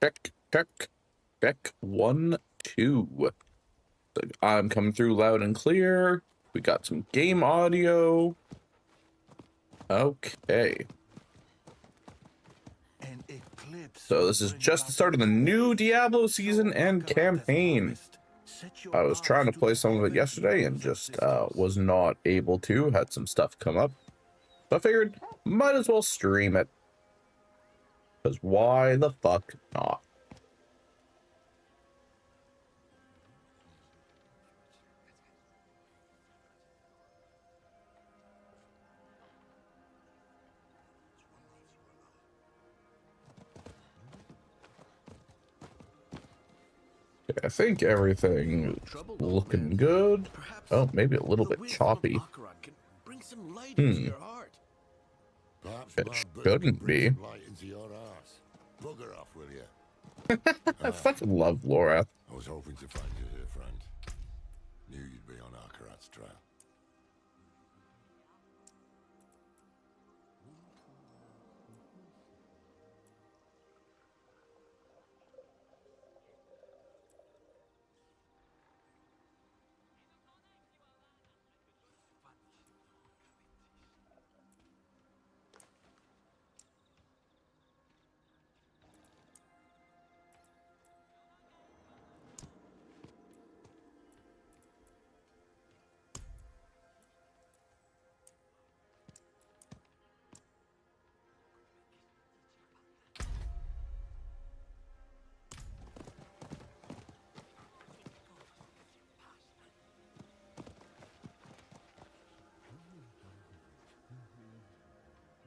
Check, check, check. 1, 2. I'm coming through loud and clear. We got some game audio. Okay. So this is just the start of the new Diablo season and campaign. I was trying to play some of it yesterday and just was not able to. Had some stuff come up. So I figured might as well stream it. Because why the fuck not? I think everything is looking good. Oh, maybe a little bit choppy. It shouldn't be. I fucking love Laura. I was hoping to find you here, friend. Knew you'd be on Akarat's trail.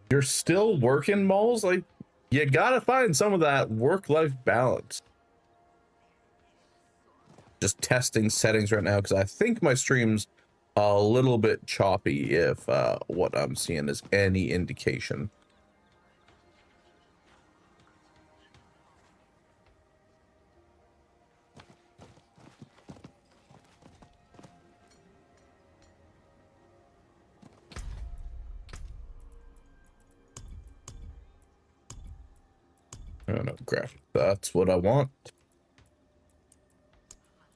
You're still working, Moles? Like, you gotta find some of that work-life balance. Just testing settings right now because I think my stream's a little bit choppy if what I'm seeing is any indication. I don't know, graphic. That's what I want.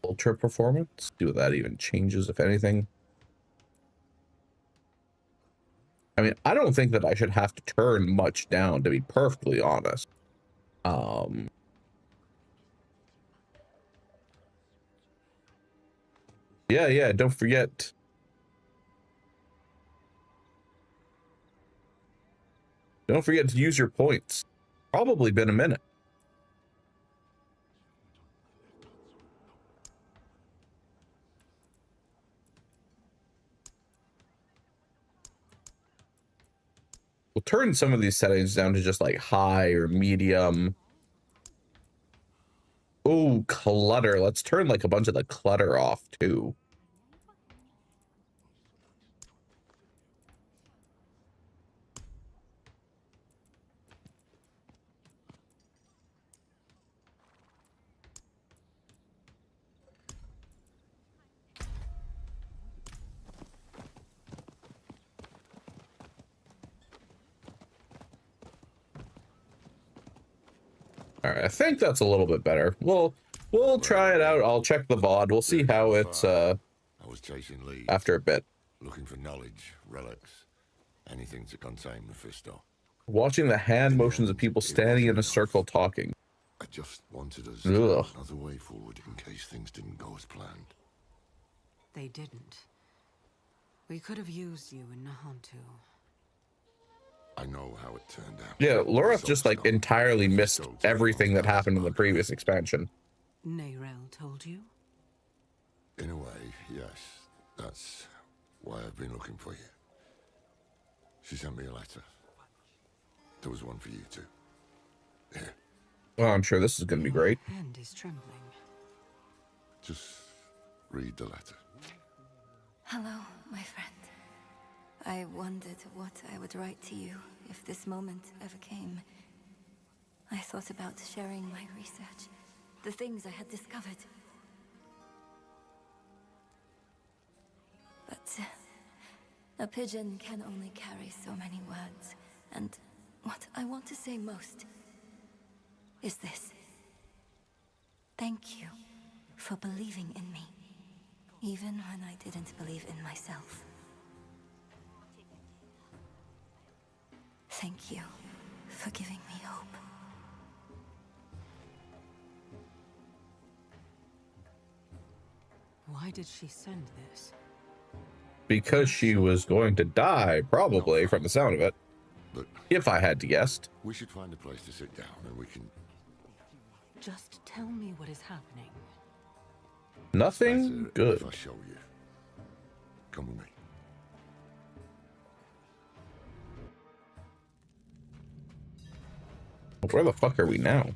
Ultra performance. See what that even changes, if anything. I mean, I don't think that I should have to turn much down, to be perfectly honest. Yeah, don't forget. Don't forget to use your points. Probably been a minute. We'll turn some of these settings down to just like high or medium. Oh, clutter. Let's turn like a bunch of the clutter off too. All right, I think that's a little bit better. We'll try it out. I'll check the VOD. We'll see how it's I was chasing leads, after a bit. looking for knowledge, relics, anything to contain Mephisto. Watching the hand motions of people standing in a circle talking. I just wanted us to have another way forward in case things didn't go as planned. They didn't. We could have used you in Nahantu. I know how it turned out. Yeah, Laura just like entirely missed everything that happened in the previous expansion. Neyrel told you? In a way, yes. That's why I've been looking for you. She sent me a letter. There was one for you too. Here. Well, I'm sure this is going to be great. My hand is trembling. Just read the letter. Hello, my friend. I wondered what I would write to you if this moment ever came. I thought about sharing my research, the things I had discovered. But a pigeon can only carry so many words, and what I want to say most is this. Thank you for believing in me, even when I didn't believe in myself. Thank you for giving me hope. Why did she send this? Because she was going to die, probably, from the sound of it. But If I had to guess. we should find a place to sit down and we can... Just tell me what is happening. Nothing Better good. if I show you. Come with me. Where the fuck are we now?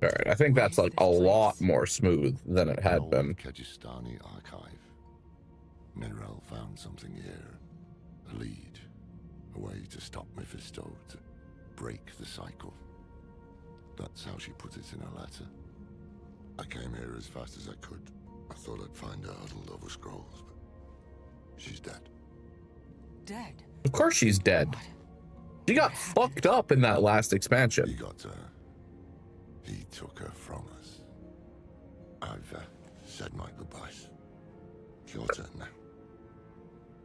Alright, I think that's like a lot more smooth than it An had old been. Kajistani archive. Nerel found something here. A lead. A way to stop Mephisto, to break the cycle. That's how she put it in her letter. I came here as fast as I could. I thought I'd find her huddled over scrolls, but she's dead. Dead? Of course she's dead. What? She got fucked up in that last He expansion. got her. He took her from us. I've said my goodbyes. It's your turn now.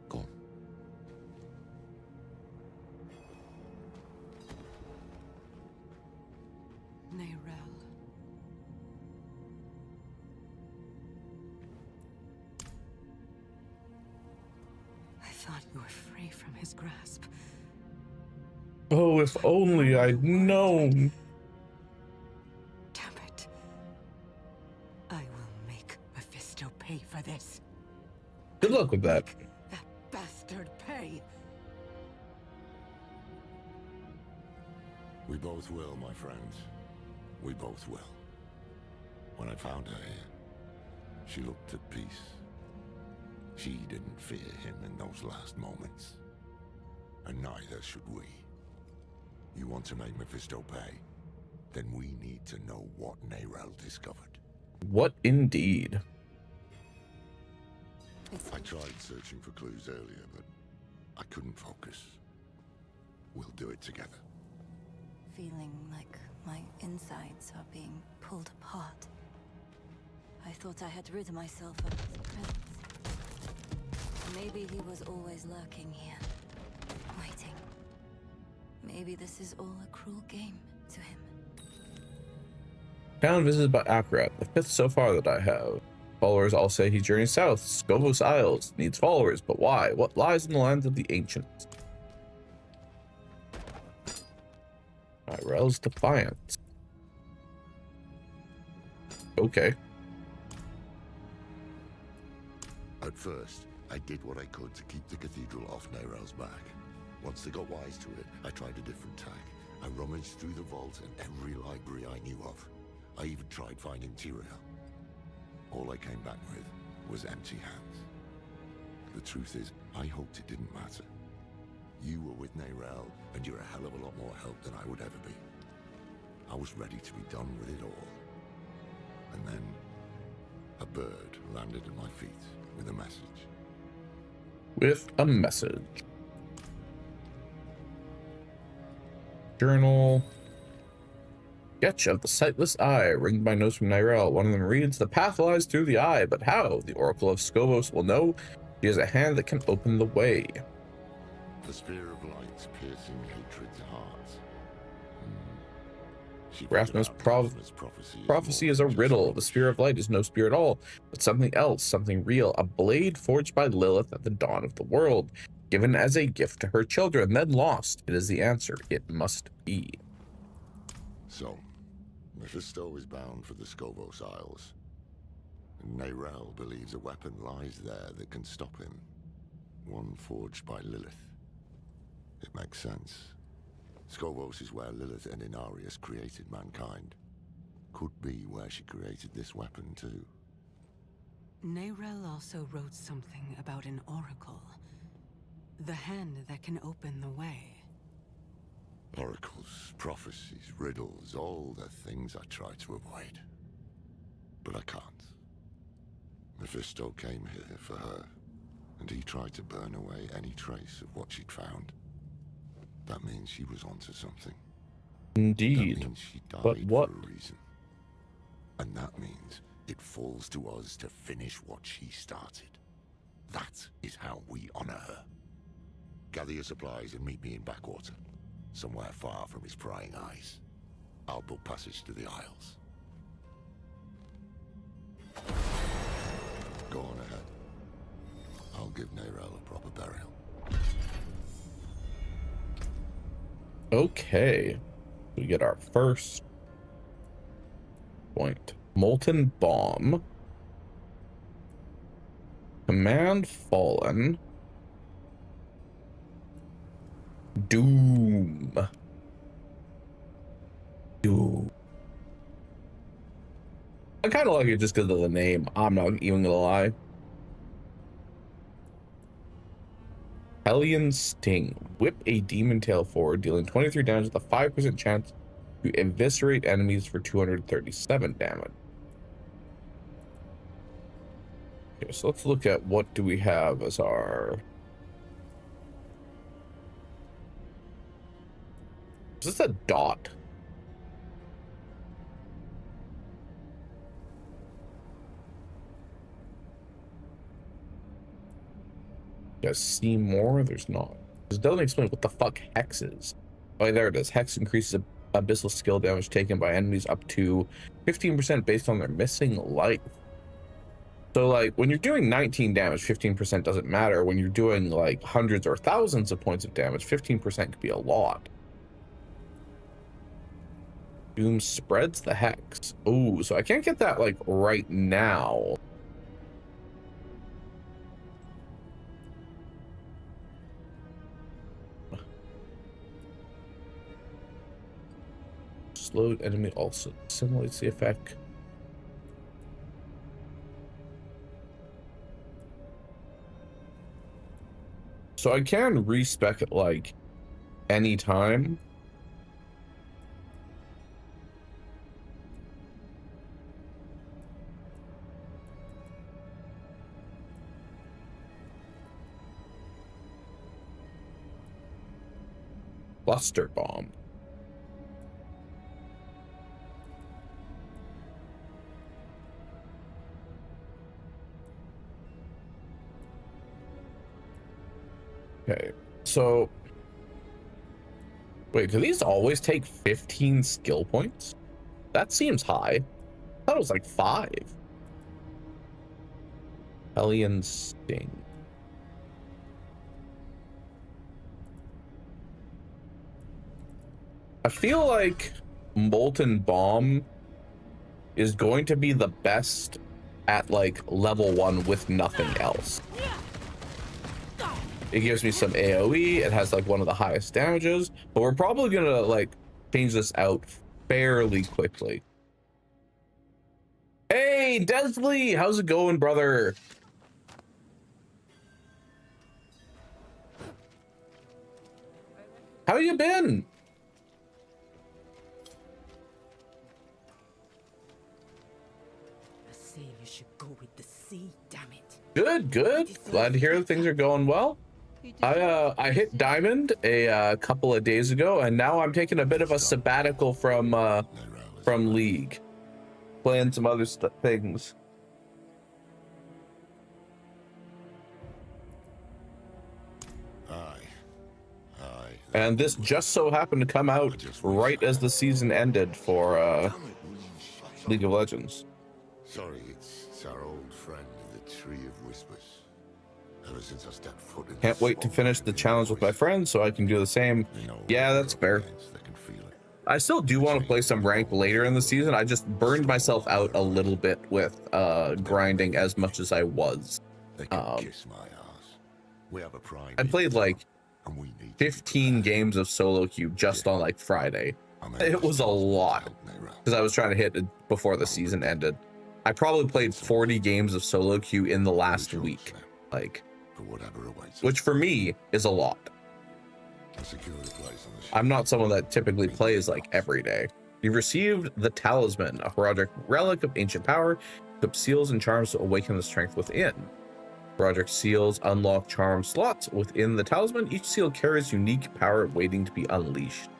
Go on. Nerel. I thought you were free from his grasp. Oh, if only I'd known. Damn it. I will make Mephisto pay for this. Good luck with that. Make that bastard pay. We both will, my friends. We both will. When I found her here, she looked at peace. She didn't fear him in those last moments. And neither should we. You want to make Mephisto pay? Then we need to know what Nerel discovered. What indeed? I tried searching for clues earlier, but I couldn't focus. We'll do it together. Feeling like my insides are being pulled apart. I thought I had rid myself of his presence. Maybe he was always lurking here, waiting. Maybe this is all a cruel game to him. Town visited by Akrat, the 5th so far that I have. Followers all say he journeys south. Scovos Isles needs followers, but why? What lies in the lands of the ancients? Irel's Defiance. Okay. At first, I did what I could to keep the cathedral off Nerel's back. Once they got wise to it, I tried a different tack. I rummaged through the vault and every library I knew of. I even tried finding Tyrael. All I came back with was empty hands. The truth is, I hoped it didn't matter. You were with Nerel, and you're a hell of a lot more help than I would ever be. I was ready to be done with it all. And then, a bird landed at my feet with a message. With a message. Journal. Sketch of the sightless eye, ringed by notes from Nerel. One of them reads, "The path lies through the eye, but how? The Oracle of Scovos will know. She has a hand that can open the way." The spear of light piercing hatred's heart. She Rasmus' figured out Rasmus' prophecy more is a than just riddle. The rubbish. spear of light is no spear at all, but something else, something real. A blade forged by Lilith at the dawn of the world, given as a gift to her children, then lost. It is the answer. It must be. So, Mephisto is bound for the Scovos Isles. And Nerel believes a weapon lies there that can stop him. One forged by Lilith. It makes sense. Scovos is where Lilith and Inarius created mankind. Could be where she created this weapon too. Nerel also wrote something about an oracle. The hand that can open the way. Oracles, prophecies, riddles, all the things I try to avoid. But I can't. Mephisto came here for her, and he tried to burn away any trace of what she'd found. That means she was onto something. Indeed. That means she died But what? for a reason. And that means it falls to us to finish what she started. That is how we honor her. Gather your supplies and meet me in Backwater, somewhere far from his prying eyes. I'll book passage to the Isles. Go on ahead. I'll give Nerel a proper burial. Okay. We get our first point. Molten Bomb. Command Fallen. Doom. Doom. I kind of like it just because of the name. I'm not even gonna lie. Hellion Sting. Whip a demon tail forward, dealing 23 damage with a 5% chance to eviscerate enemies for 237 damage. Okay, so let's look at what do we have as our... Is this a dot? You guys see more? There's not. This doesn't explain what the fuck Hex is. Oh, there it is. Hex increases abyssal skill damage taken by enemies up to 15% based on their missing life. So, like, when you're doing 19 damage, 15% doesn't matter. When you're doing, like, hundreds or thousands of points of damage, 15% could be a lot. Doom spreads the Hex. Ooh, so I can't get that, like, right now. Slowed enemy also simulates the effect. So I can respec it like anytime. Cluster bomb. Okay, so wait, do these always take 15 skill points? That seems high. I thought it was like 5. Hellion Sting. I feel like Molten Bomb is going to be the best at like level 1 with nothing else. It gives me some AoE. It has like one of the highest damages, but we're probably gonna like change this out fairly quickly. Hey, Desley, how's it going, brother? How you been? I say you should go with the sea, damn it. Good, good. Glad to hear that things are going well. I hit Diamond a couple of days ago, and now I'm taking a bit of a sabbatical from League, playing some other things. And this just so happened to come out right as the season ended for League of Legends. Sorry, it's our old friend, the Tree of Whispers. Ever since I stepped foot in Can't wait to finish the challenge with my friends so I can do the same. Yeah, that's fair. I still do want to play some rank later in the season. I just burned myself out a little bit with grinding as much as I was. I played like 15 games of solo queue just on like Friday. It was a lot because I was trying to hit it before the season ended. I probably played 40 games of solo queue in the last week, like, which for me is a lot. I'm not someone that typically plays like every day. You've received the Talisman, a heraldic relic of ancient power, equips seals and charms to awaken the strength within. Project seals unlock charm slots within the talisman. Each seal carries unique power waiting to be unleashed.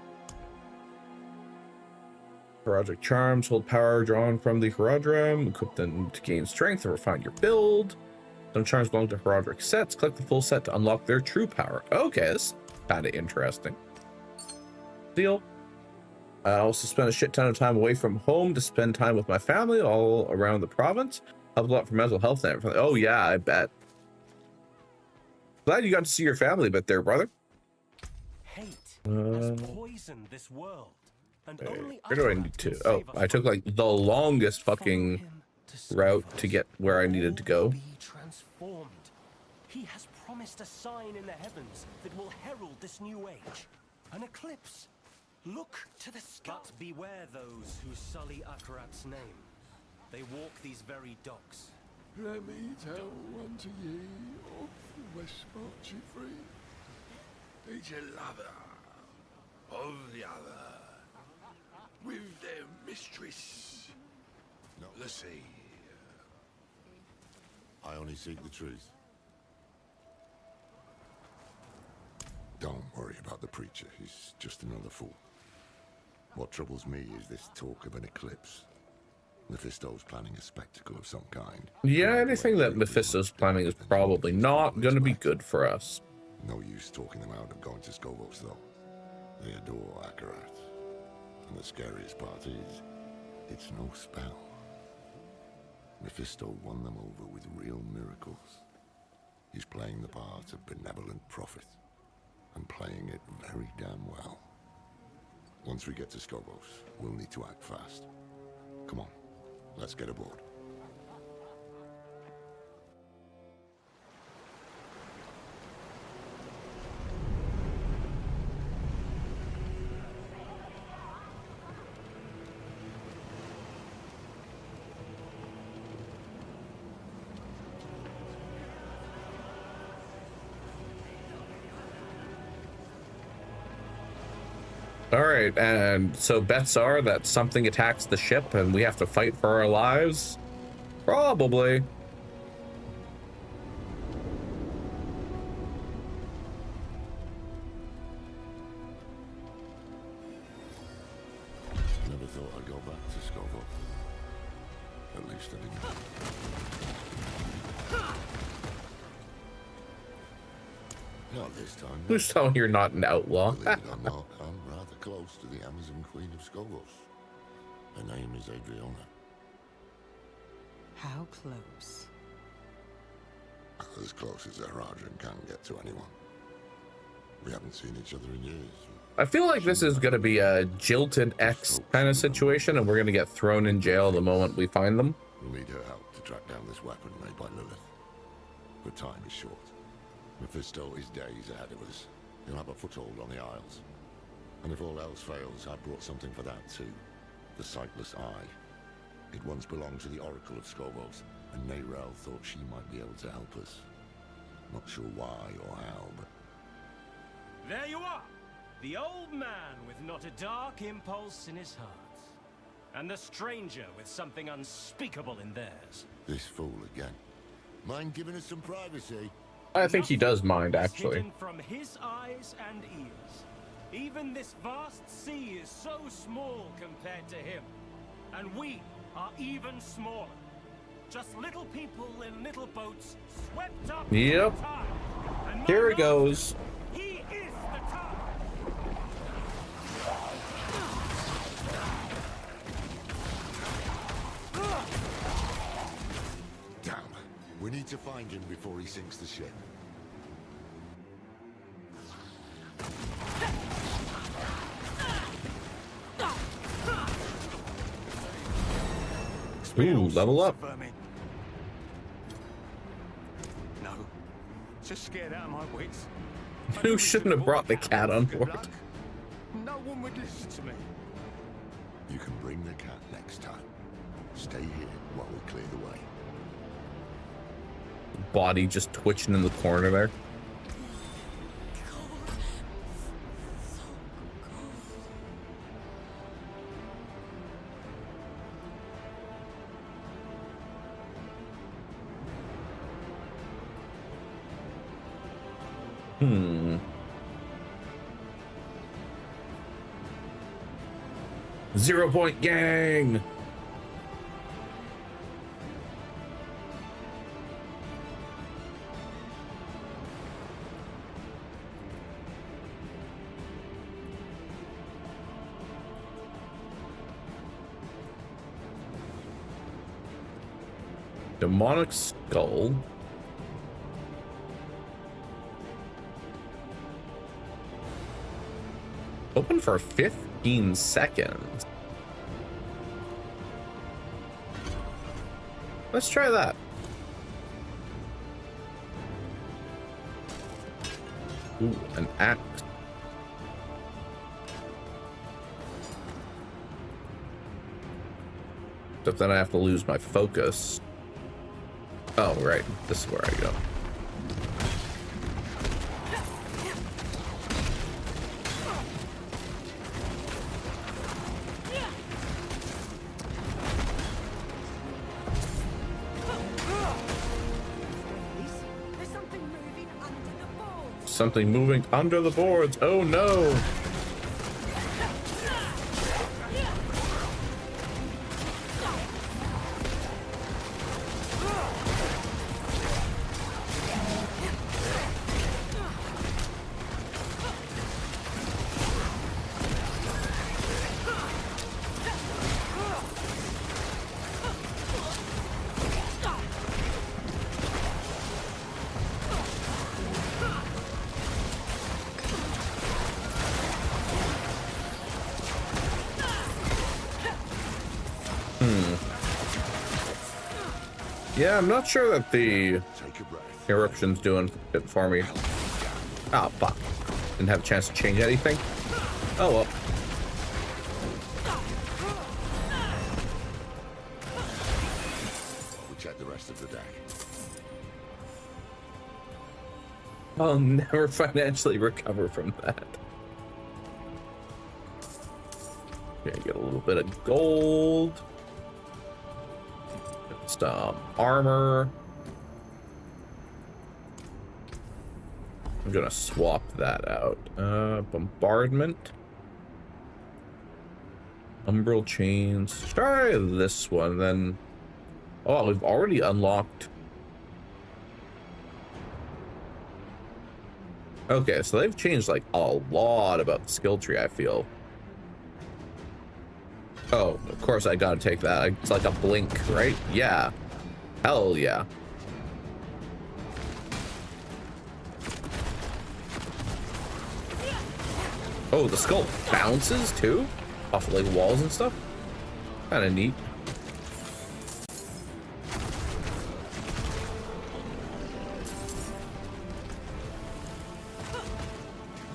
Project charms hold power drawn from the Herodram. Equip them to gain strength and refine your build. Some charms belong to Herodric sets. Collect the full set to unlock their true power. Okay, this is kind of interesting. Seal. I also spent a shit ton of time away from home to spend time with my family all around the province. Helped a lot for mental health and everything. Oh yeah, I bet. Glad you got to see your family a bit there, brother. Hate has poisoned this world. And only Where do I need to? Oh, I took like the longest fucking route to get where I needed to go. Be transformed. He has promised a sign in the heavens that will herald this new age. An eclipse. Look to the sky. But beware those who sully Akarat's name. They walk these very docks. Let me tell unto ye of the West Marchy free. Each a lover of the other, with their mistress, not the sea. I only seek the truth. Don't worry about the preacher. He's just another fool. What troubles me is this talk of an eclipse. Mephisto's planning a spectacle of some kind. Yeah, anything that Mephisto's planning is probably not going to be good for us. No use talking them out of going to Skovos, though. They adore Akarat. And the scariest part is, it's no spell. Mephisto won them over with real miracles. He's playing the part of benevolent prophet, and playing it very damn well. Once we get to Skovos, we'll need to act fast. Come on, let's get aboard. All right, and so bets are that something attacks the ship and we have to fight for our lives? Probably. Never thought I'd go back to Skovos. At least I didn't. Not this time. no. Who's telling you're not an outlaw? Believe it or not, I'm rather close to the Amazon Queen of Skovos. Her name is Adriana. How close? As close as a Rajan can get to anyone. We haven't seen each other in years. I feel like this is going to be a jilted ex kind of situation, and we're going to get thrown in jail the moment we find them. We'll need her help to track down this weapon made by Lilith. But time is short. Mephisto is days ahead of us. He'll have a foothold on the Isles. And if all else fails, I brought something for that too. The Sightless Eye. It once belonged to the Oracle of Skovos, and Neyrel thought she might be able to help us. Not sure why or how, but... There you are! The old man with not a dark impulse in his heart. And the stranger with something unspeakable in theirs. This fool again. Mind giving us some privacy? I think he does mind, Nothing is actually. hidden from his eyes and ears. Even this vast sea is so small compared to him. And we are even smaller. Just little people in little boats swept up Yep. the tide. And my Here it God, goes. He is the tide. Damn. We need to find him before he sinks the ship. Ooh, level up. No, just scared out of my wits. You shouldn't have brought the cat on board. No one would listen to me. You can bring the cat next time. Stay here while we clear the way. Body just twitching in the corner there. Hmm. 0-point gang. Demonic skull. Open for 15 seconds. Let's try that. Ooh, an axe. But then I have to lose my focus. Oh, right. This is where I go. Something moving under the boards. Oh no. Yeah, I'm not sure that the eruption's doing it for me. Oh, fuck. Didn't have a chance to change anything. Oh, well. We'll check the rest of the deck. I'll never financially recover from that. Okay, get a little bit of gold. Some armor. I'm gonna swap that out. Bombardment. Umbral chains. Try this one then. Oh, we've already unlocked. Okay, so they've changed like a lot about the skill tree, I feel. Oh, of course I gotta take that. It's like a blink, right? Yeah. Hell yeah. Oh, the skull bounces too? Off of like walls and stuff? Kinda neat.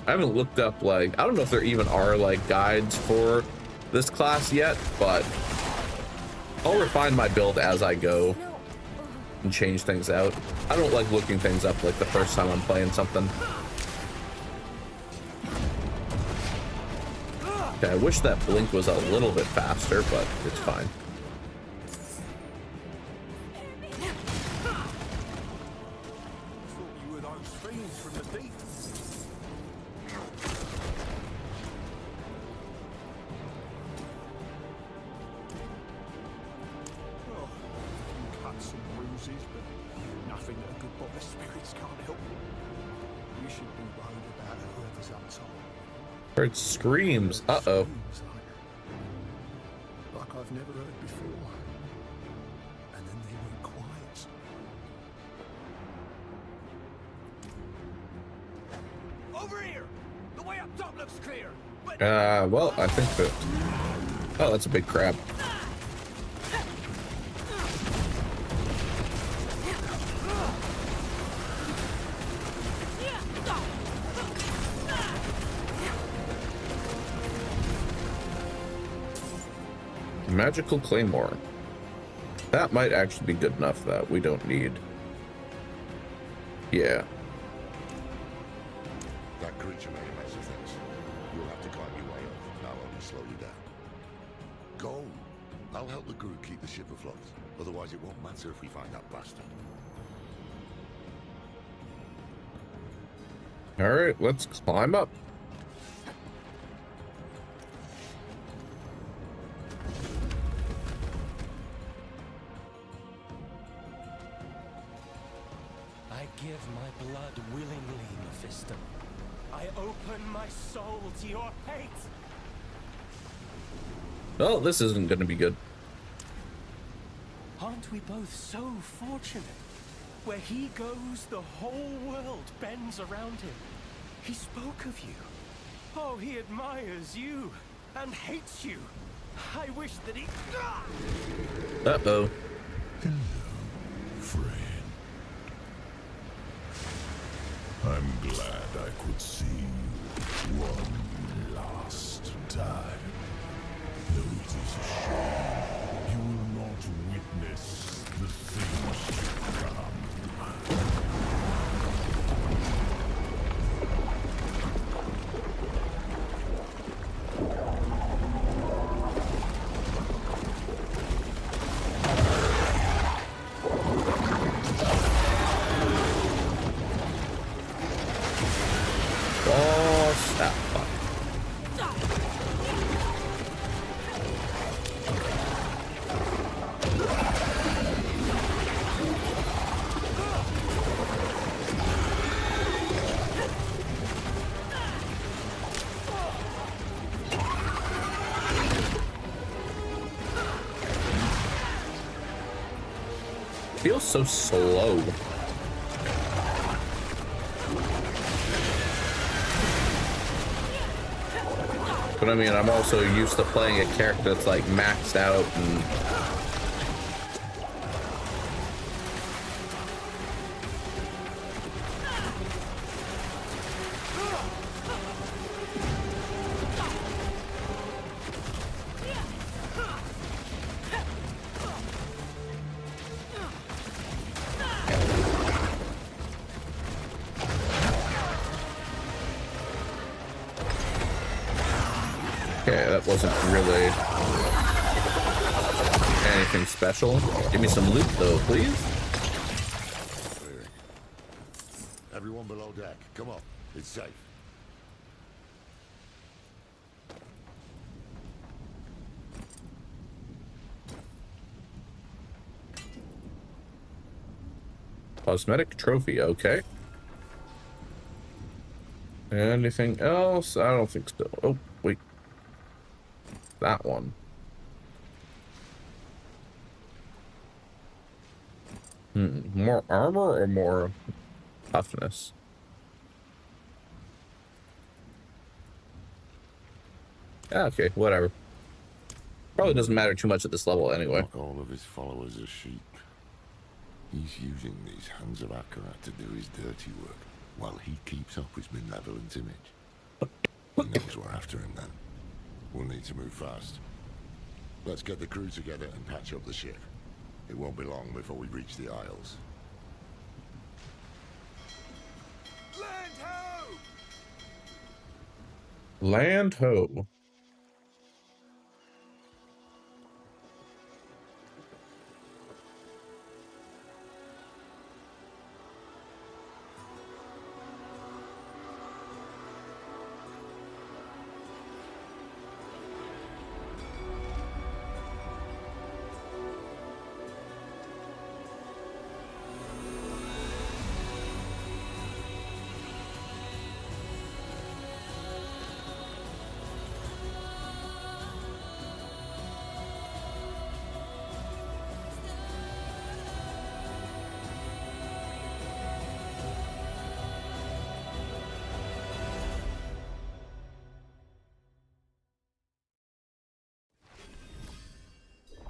I haven't looked up like, I don't know if there even are like guides for this class yet, but I'll refine my build as I go and change things out. I don't like looking things up like the first time I'm playing something. Okay, I wish that blink was a little bit faster, but it's fine. Heard screams. Uh-oh. Like I've never heard before. And then they went quiet. Over here! The way up top looks clear. Well, I think that... Oh, that's a big crab. Magical Claymore. That might actually be good enough that we don't need. Yeah. That creature made a mess of things. You'll have to climb your way up. I'll only slow you down. Go. I'll help the crew keep the ship afloat. Otherwise, it won't matter if we find that bastard. All right, let's climb up. I give my blood willingly, Mephisto. I open my soul to your hate. Well, this isn't going to be good. Aren't we both so fortunate? Where he goes, the whole world bends around him. He spoke of you. Oh, he admires you and hates you. I wish that he... Uh-oh. Hello, friend. I'm glad I could see you one last time. Though it is a shame you will not witness the things to come. Oh, snap. Fuck. Feels so slow. But I mean, I'm also used to playing a character that's like maxed out and okay, that wasn't really anything special. Give me some loot though, please. Clearing. Everyone below deck, come on. It's safe. Cosmetic trophy, okay. Anything else? I don't think so. Oh, wait. That one. More armor or more toughness? Yeah, okay, whatever. Probably doesn't matter too much at this level anyway. Not all of his followers are sheep. He's using these hands of Akarat to do his dirty work, while he keeps up his benevolent image. He knows we're after him then. We'll need to move fast. Let's get the crew together and patch up the ship. It won't be long before we reach the Isles. Land ho! Land ho.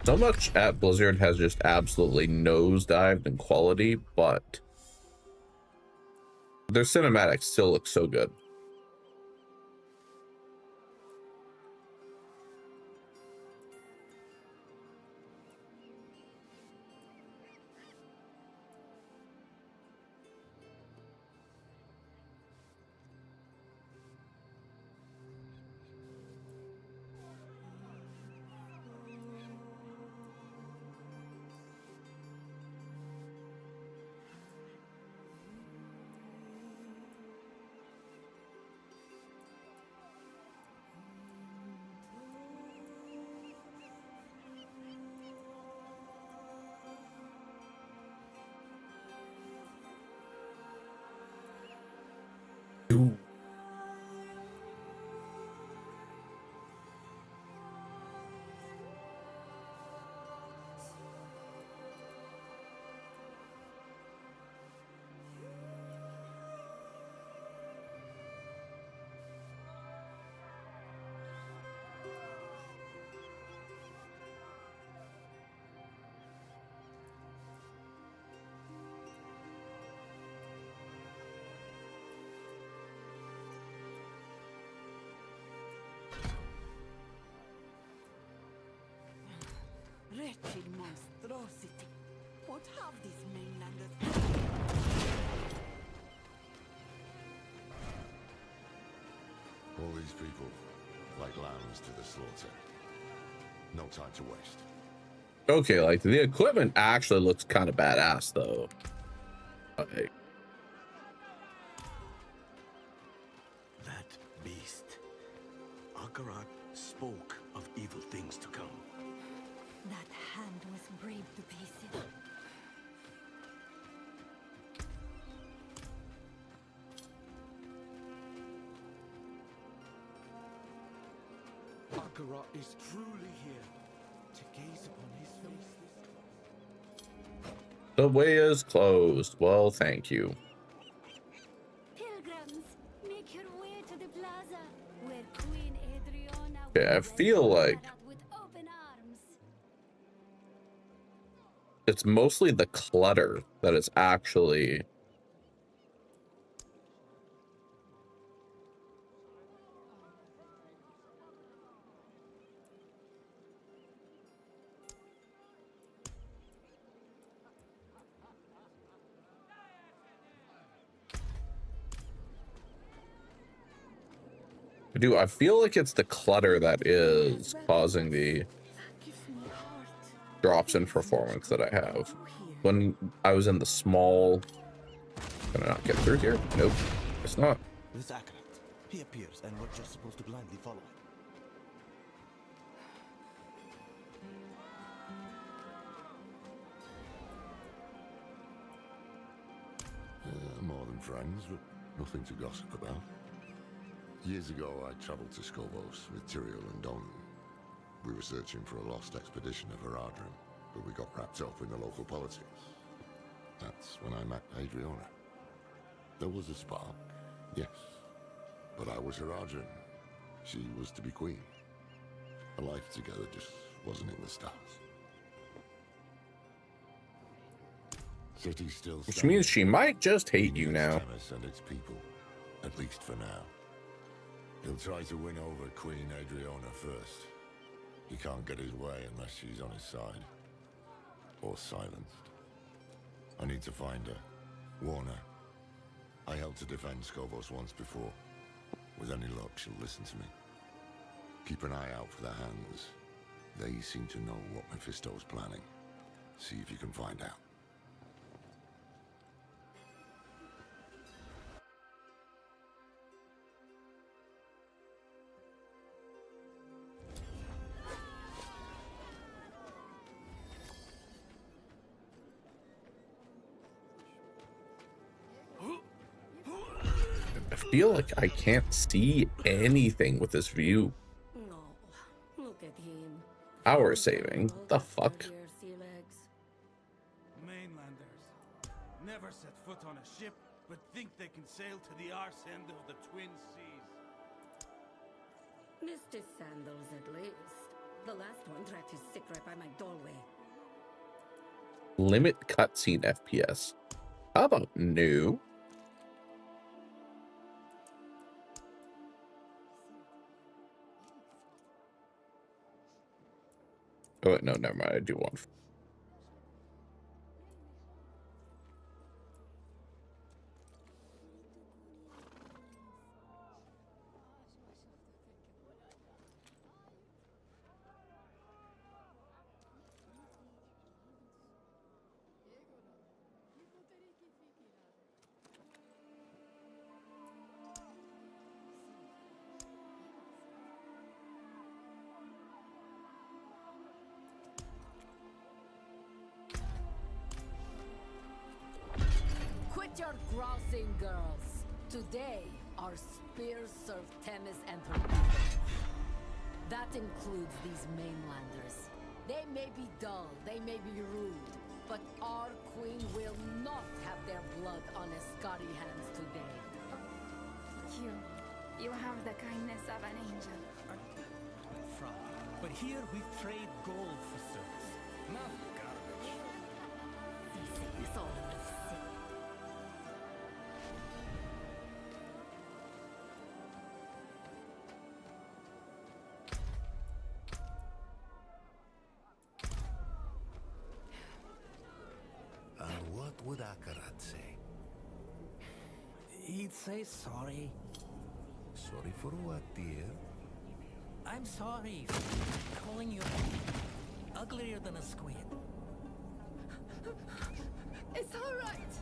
So much at Blizzard has just absolutely nosedived in quality, but their cinematics still look so good. won't have these mainlanders. All these people, like lambs to the slaughter. No time to waste. Okay, like the equipment actually looks kind of badass though. Like, That beast. Akarat spoke of evil things to come. That hand was brave to pieces. Akarat is truly here to gaze upon his face. the way is closed. Well, thank you. Pilgrims, make your way to the plaza, where Queen Adriana Okay, I feel like with open arms. it's mostly the clutter that is actually I feel like it's the clutter that is causing the drops in performance that I have. When I was in the small... Can I not get through here? Nope, it's not. This Akarat. He appears, and we're just supposed to blindly follow him. More than friends, but nothing to gossip about. Years ago, I traveled to Skobos with Tyrael and Don. We were searching for a lost expedition of Haradrim, but we got wrapped up in the local politics. That's when I met Adriana. There was a spark, yes, but I was Haradrim. She was to be queen. A life together just wasn't in the stars. City still Which means she might just hate you He needs now. Tennis and its people, at least for now. He'll try to win over Queen Adriana first. He can't get his way unless she's on his side. Or silenced. I need to find her. Warn her. I helped to defend Skobos once before. With any luck, she'll listen to me. Keep an eye out for the hands. They seem to know what Mephisto's planning. See if you can find out. I feel like I can't see anything with this view. No, look at him. Power saving? What the fuck? Mainlanders never set foot on a ship, but think they can sail to the arse end of the Twin Seas. Mr. Sandals, at least. The last one dragged his sick right by my doorway. Limit cutscene FPS. How about no? Oh, wait, no, never mind. I do want. Quit your grousing, girls. Today, our spears serve Themis and her people. That includes these mainlanders. They may be dull, they may be rude, but our queen will not have their blood on Ascari hands today. You have the kindness of an angel. But here we trade gold for service, not garbage. Seasickness all over the sea. say? He'd say sorry. Sorry for what, dear? I'm sorry for calling you uglier than a squid. It's all right.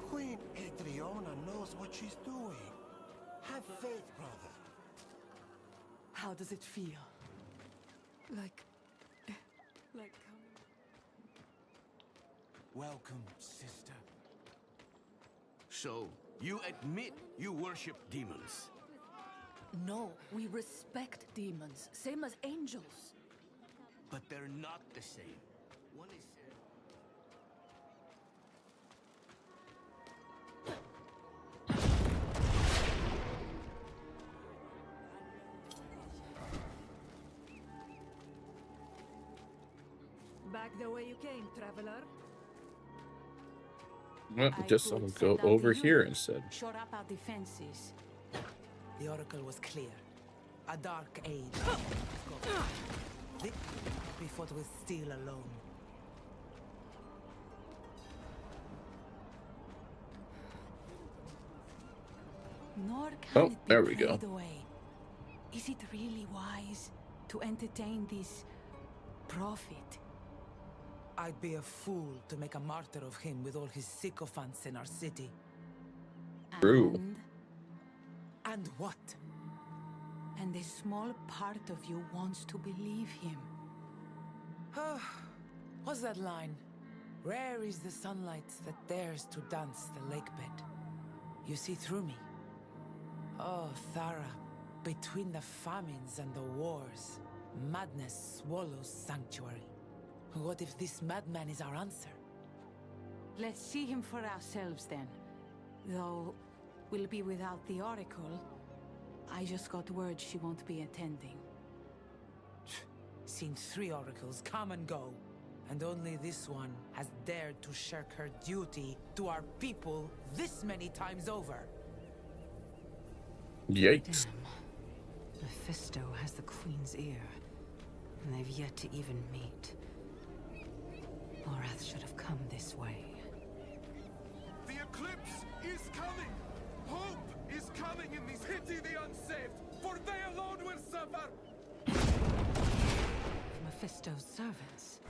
Queen Adriana knows what she's doing. Have faith, brother. How does it feel? Like Welcome, sister. So, you admit you worship demons? No, we respect demons, same as angels. But they're not the same. One is... Back the way you came, traveler. Well, I just could I'll send go out the over here unit, instead. Shore up our defenses. The oracle was clear. A dark age. We fought with steel alone. Nor Oh, can it be there we go. prayed away. Is it really wise to entertain this prophet? I'd be a fool to make a martyr of him with all his sycophants in our city. True. And what? And a small part of you wants to believe him. What's that line? Rare is the sunlight that dares to dance the lakebed. You see through me. Oh, Thara, between the famines and the wars, madness swallows sanctuary. What if this madman is our answer? Let's see him for ourselves then. Though we'll be without the Oracle. I just got word she won't be attending. Seen 3 oracles come and go, and only this one has dared to shirk her duty to our people this many times over. Yikes. Damn. Mephisto has the Queen's ear, and they've yet to even meet. Morath should have come this way. The eclipse is coming! Hope is coming in these pity the unsaved, for they alone will suffer! Mephisto's servants.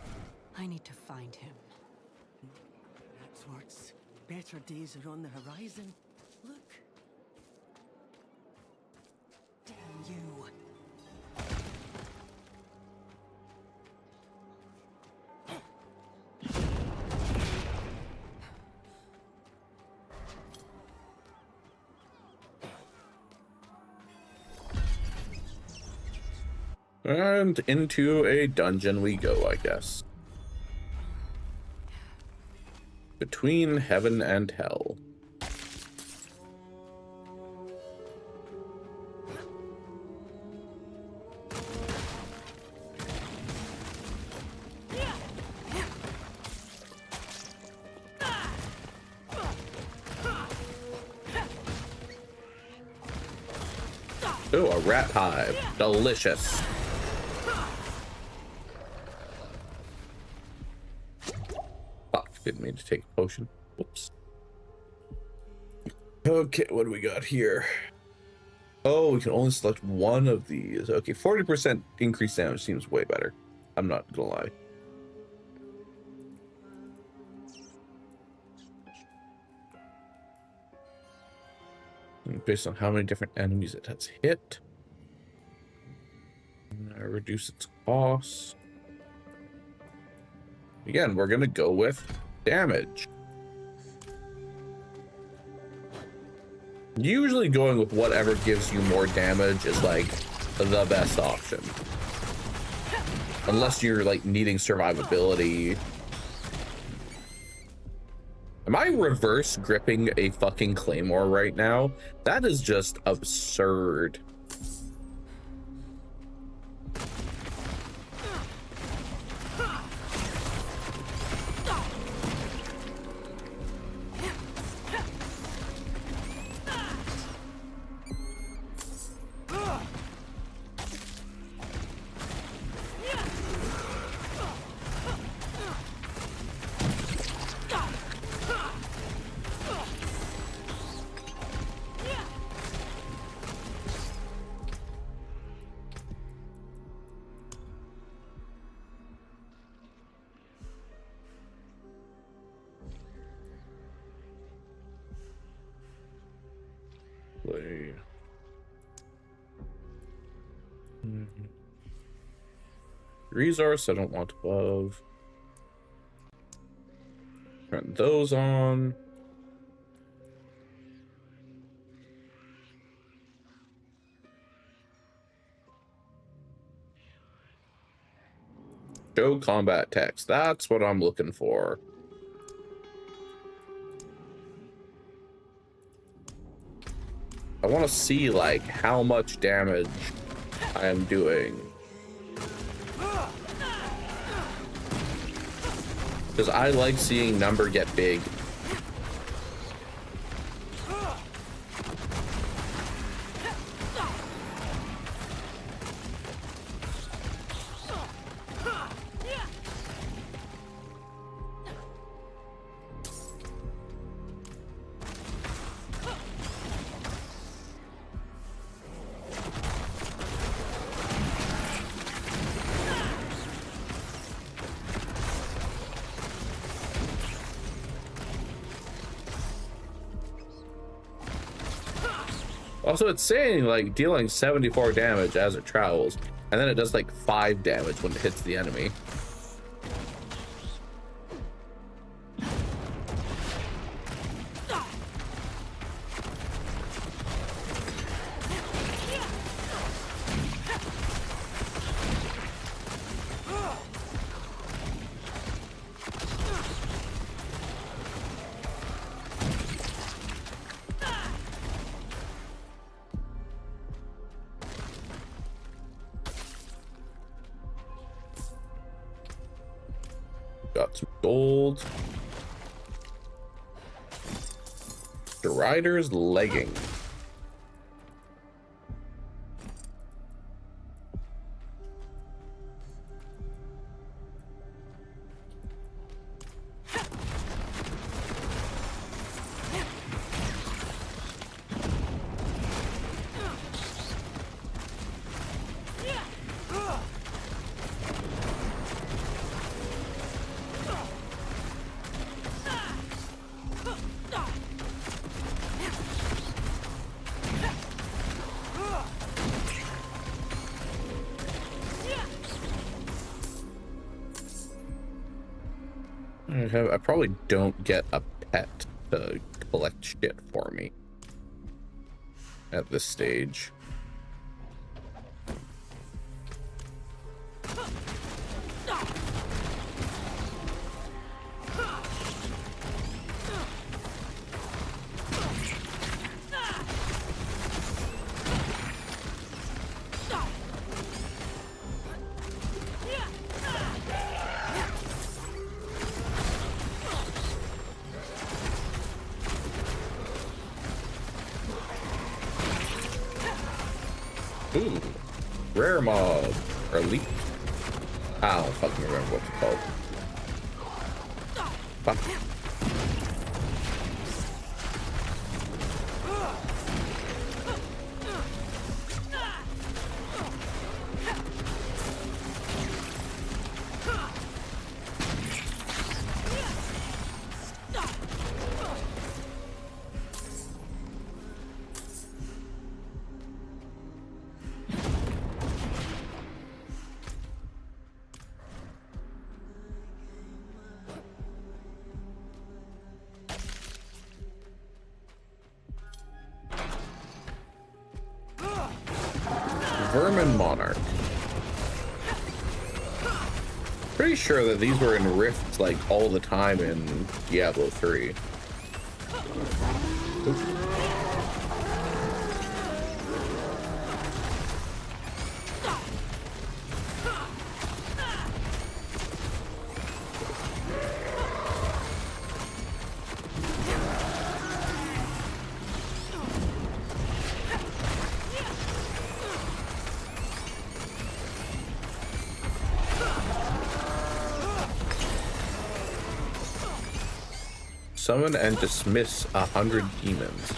I need to find him. That's worse. Better days are on the horizon. Look. Damn you. And into a dungeon we go, I guess. Between heaven and hell. Oh, a rat hive. Delicious. Fuck, didn't mean to take a potion. Whoops. Okay, what do we got here? Oh, we can only select one of these. Okay, 40% increased damage seems way better. I'm not gonna lie. Based on how many different enemies it has hit. Reduce its cost. Again, we're gonna go with damage. Usually going with whatever gives you more damage is like the best option. Unless you're like needing survivability. Am I reverse gripping a fucking claymore right now? That is just absurd. actually. Resource, I don't want above. Turn those on. Show combat text. That's what I'm looking for. I want to see, like, how much damage I am doing. Because I like seeing number get big. Also, it's saying, like, dealing 74 damage as it travels, and then it does, like, 5 damage when it hits the enemy. Got some gold. The rider's legging. I probably don't get a pet to collect shit for me at this stage. Ooh, rare mob, or elite. I don't fucking remember what it's called. Fuck. Vermin Monarch. Pretty sure that these were in rifts like all the time in Diablo 3. Oops. Summon and dismiss 100 demons.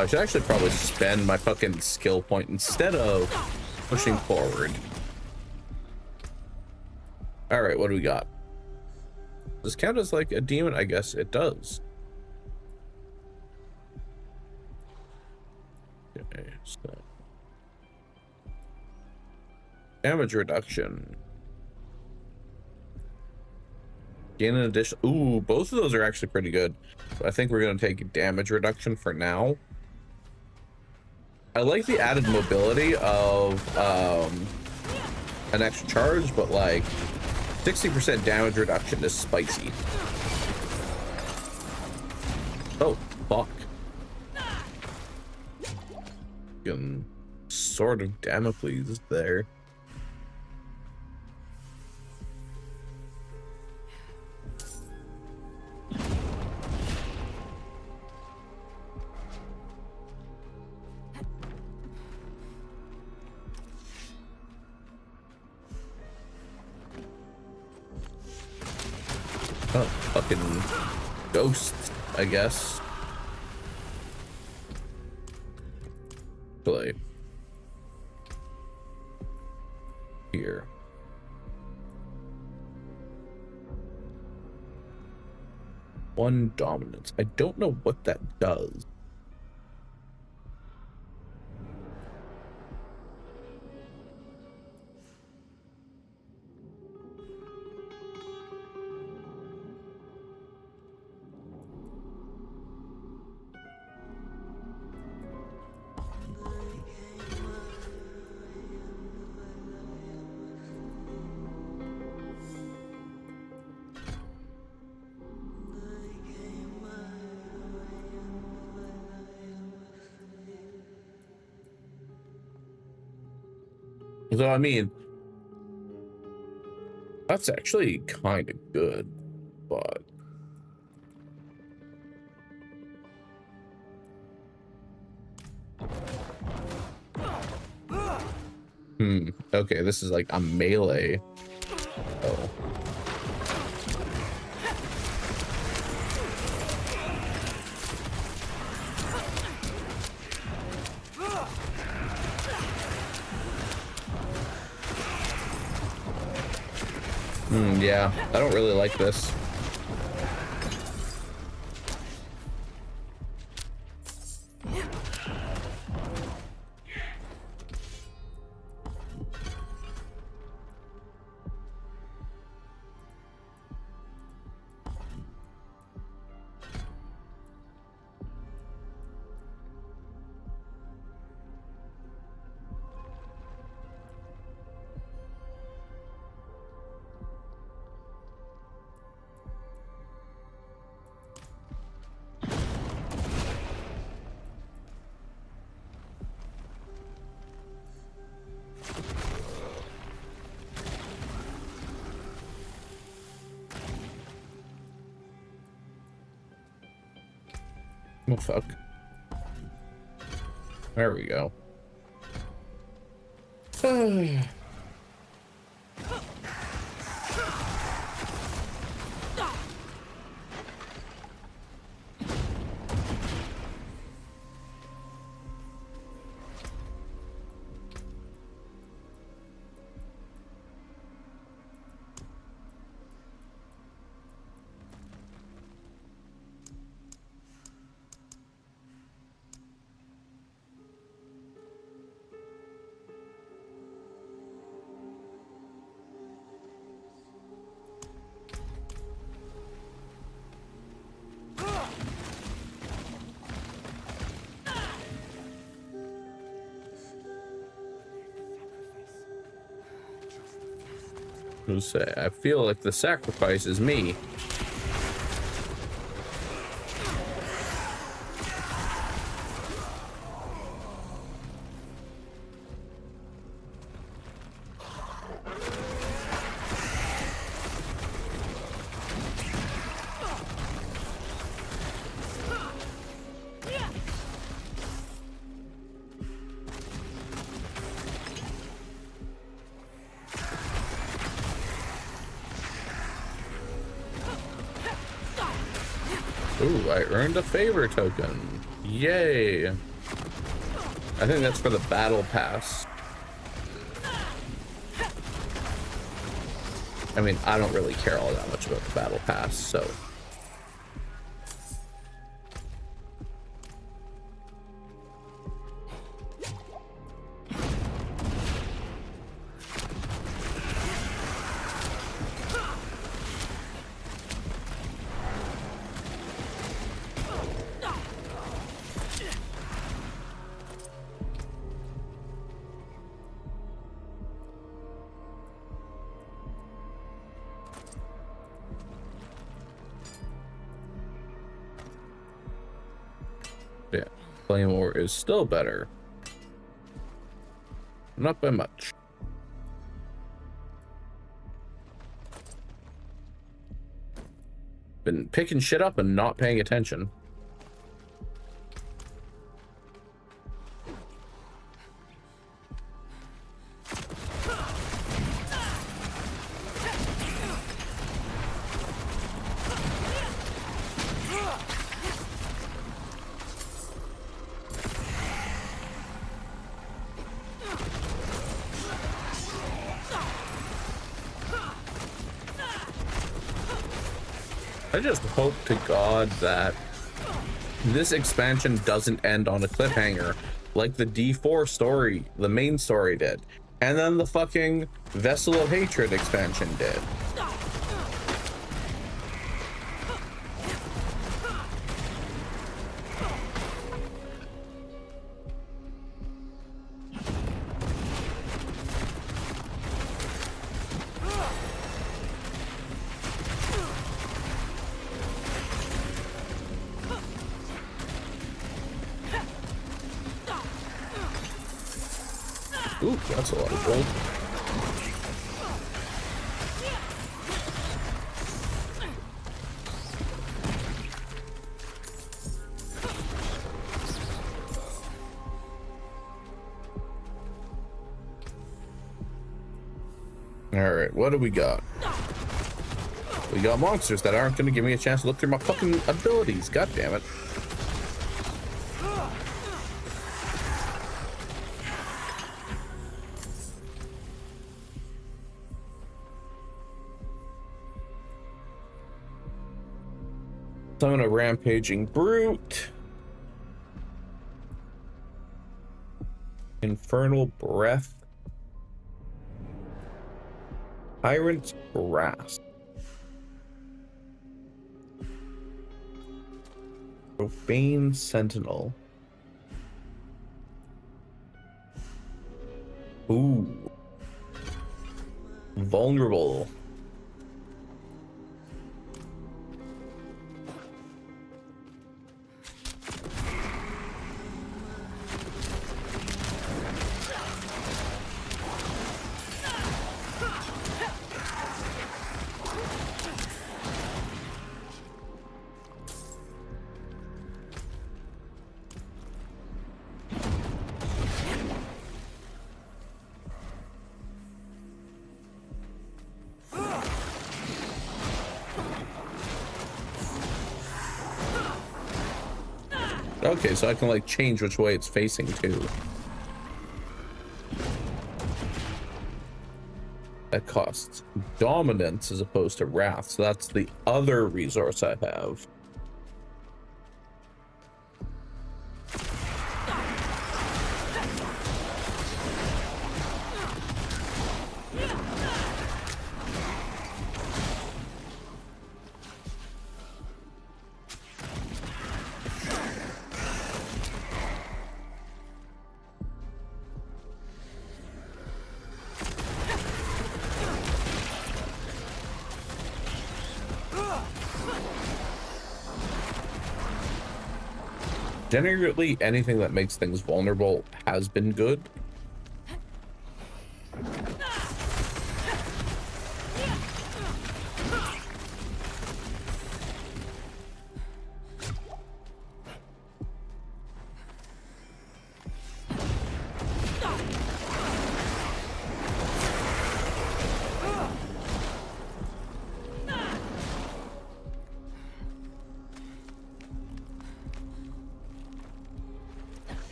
I should actually probably spend my fucking skill point instead of pushing forward. All right, what do we got? Does this count as like a demon? I guess it does. Okay, so damage reduction. Gain an additional. Ooh, both of those are actually pretty good. But I think we're gonna take damage reduction for now. I like the added mobility of an extra charge, but like 60% damage reduction is spicy. Oh, fuck. Fucking Sword of Damocles there. Oh, fucking ghost, I guess. Play. Here. One dominance. I don't know what that does. So, I mean, that's actually kind of good, but... Okay, this is like a melee. Oh. Yeah, I don't really like this. Oh, fuck. There we go. Say, I feel like the sacrifice is me. Ooh, I earned a favor token. Yay. I think that's for the battle pass. I mean, I don't really care all that much about the battle pass, so. Yeah, Claymore is still better. Not by much. Been picking shit up and not paying attention. I just hope to God that this expansion doesn't end on a cliffhanger like the D4 story, the main story did, and then the fucking Vessel of Hatred expansion did. Ooh, that's a lot of gold. All right, what do we got? We got monsters that aren't going to give me a chance to look through my fucking abilities. God damn it. Summon a rampaging brute. Infernal breath. Tyrant's grasp. Profane sentinel. Ooh. Vulnerable. Okay, so I can like change which way it's facing too. That costs dominance as opposed to wrath, so that's the other resource I have. Generally, anything that makes things vulnerable has been good.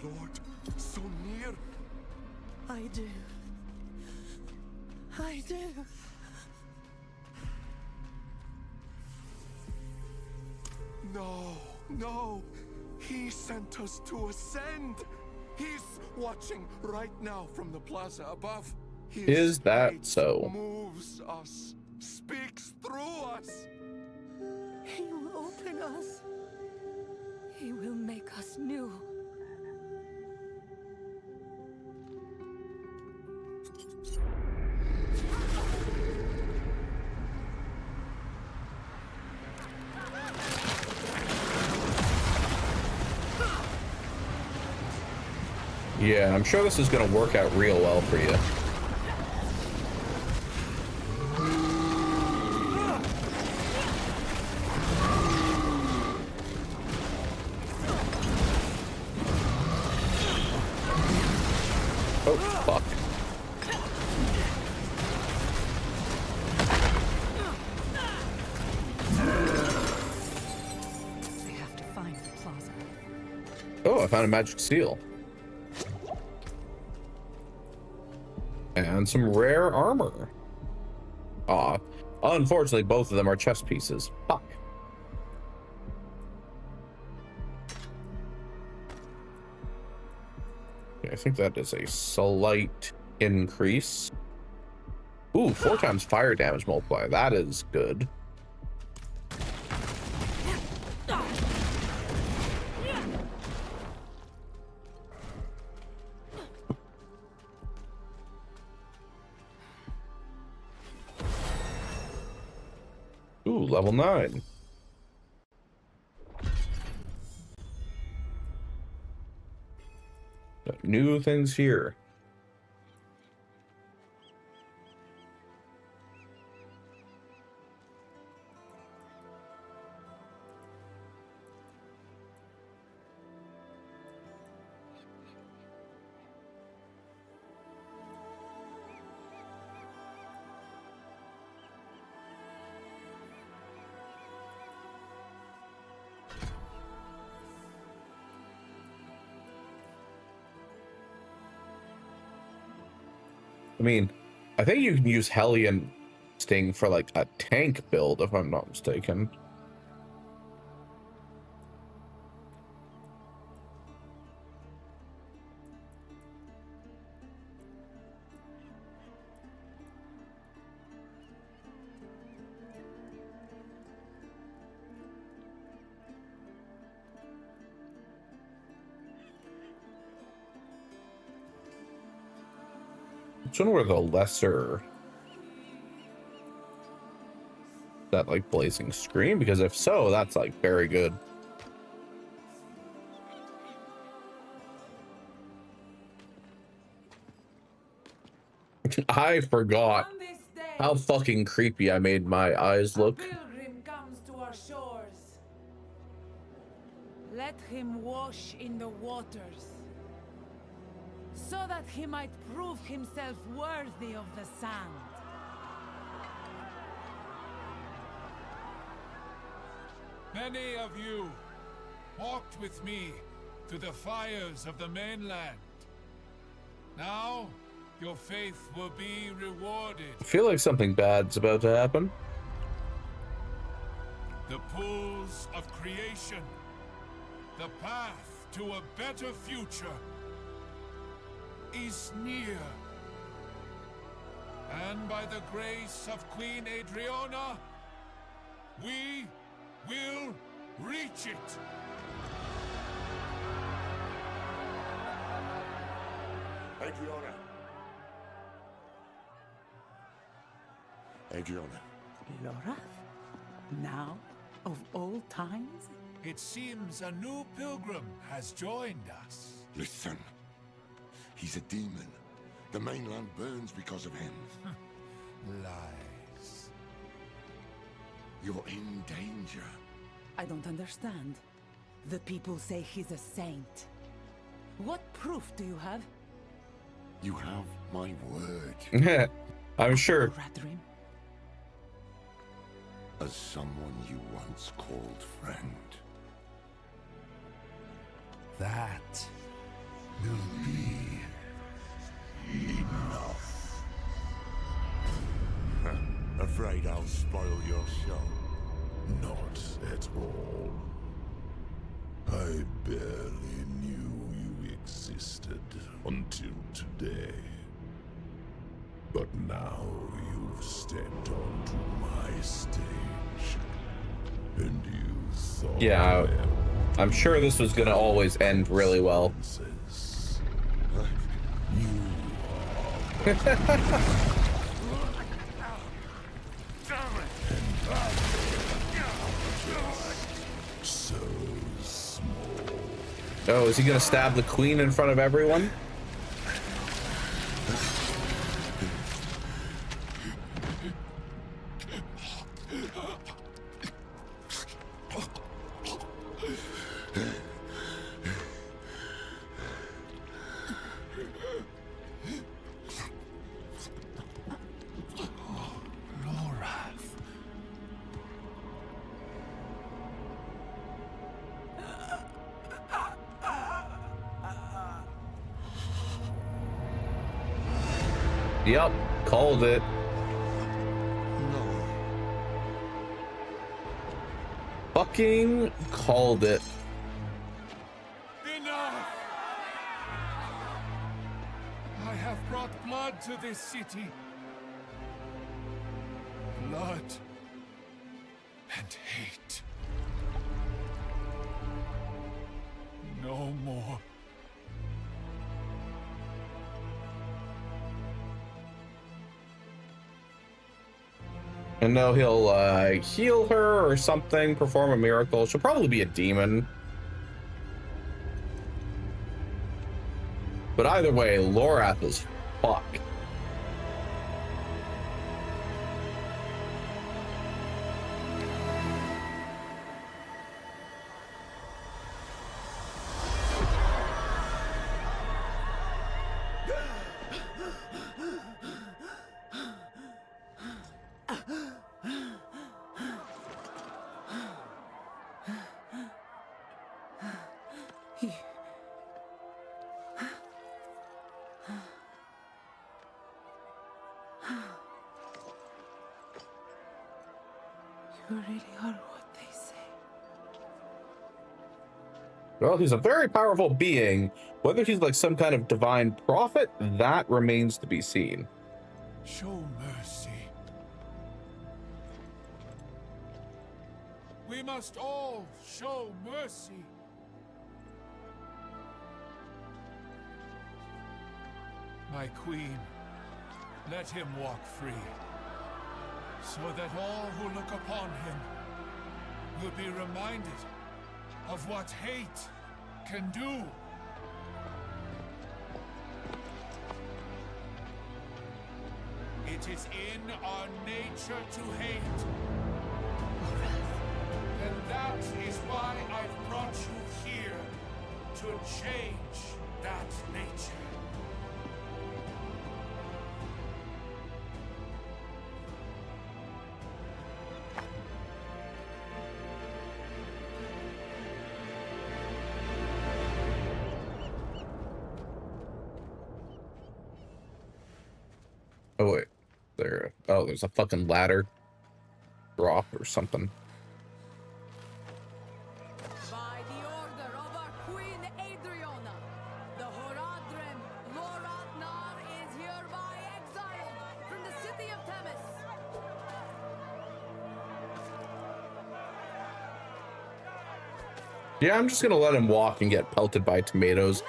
Lord, so near. I do. I do. No, no. He sent us to ascend. He's watching right now from the plaza above. His Is that light so? moves us, speaks through us. He will open us. He will make us new. Yeah, I'm sure this is going to work out real well for you. Oh, fuck. I have to find the plaza. Oh, I found a magic seal. And some rare armor. Aw. Unfortunately, both of them are chest pieces. Fuck. Okay, I think that is a slight increase. Ooh, 4 times fire damage multiplier. That is good. Ooh, level 9. Got new things here. I mean, I think you can use Hellion Sting for like a tank build, if I'm not mistaken. Which one were the lesser? That like Blazing Scream? Because if so, that's like very good. I forgot how fucking creepy I made my eyes look. Pilgrim comes to our shores. Let him wash in the waters, so that he might prove himself worthy of the sand. Many of you walked with me to the fires of the mainland. Now, your faith will be rewarded. I feel like something bad's about to happen. The pools of creation. The path to a better future is near. And by the grace of Queen Adriana, we will reach it. Adriana. Adriana. Laura? Now, of all times? It seems a new pilgrim has joined us. Listen. He's a demon. The mainland burns because of him. Lies. You're in danger. I don't understand. The people say he's a saint. What proof do you have? You have my word. I'm sure. Radrim? As someone you once called friend. That will be enough. Afraid I'll spoil your show? Not at all. I barely knew you existed until today. But now you've stepped onto my stage. And you thought... Yeah, I'm sure this was gonna always end really well. You so small. Oh, is he gonna stab the queen in front of everyone? Yep, called it. No. Fucking called it. Enough! I have brought blood to this city. Blood and hate. No more. And now he'll heal her or something, perform a miracle. She'll probably be a demon. But either way, Lorath is fuck. You really are what they say. Well, he's a very powerful being. Whether he's like some kind of divine prophet, that remains to be seen. Show mercy. We must all show mercy. My queen, let him walk free, so that all who look upon him will be reminded of what hate can do. It is in our nature to hate. And that is why I've brought you here, to change that nature. Oh wait, there. Oh, there's a fucking ladder drop or something. By the order of our Queen Adriana, the Horadrim Loratnar is hereby exiled from the city of Themis. Yeah, I'm just gonna let him walk and get pelted by tomatoes.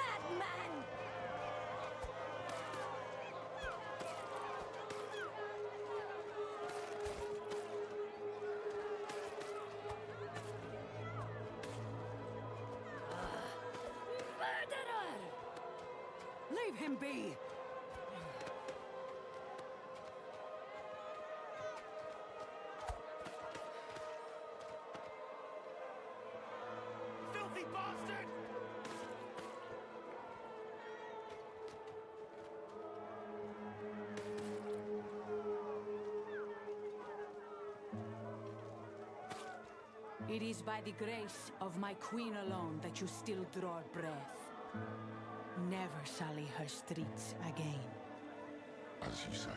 Leave him be! Filthy bastard! It is by the grace of my queen alone that you still draw breath. never sully her streets again. As you say.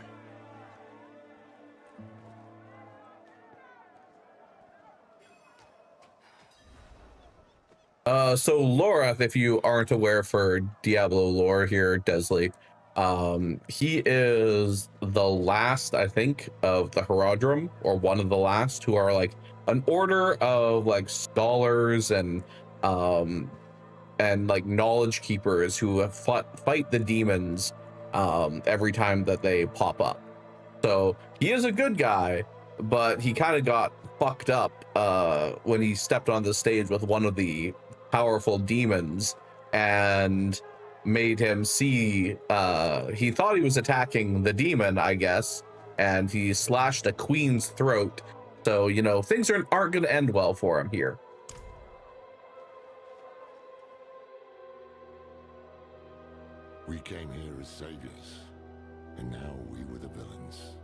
So Lorath, if you aren't aware for Diablo lore here, Desley, he is the last, I think, of the Herodrum, or one of the last, who are like an order of like scholars and like knowledge keepers who fight the demons every time that they pop up. So he is a good guy, but he kind of got fucked up when he stepped on the stage with one of the powerful demons and made him see he thought he was attacking the demon, I guess, and he slashed a queen's throat. So, you know, things aren't going to end well for him here. We came here as saviors, and now we were the villains.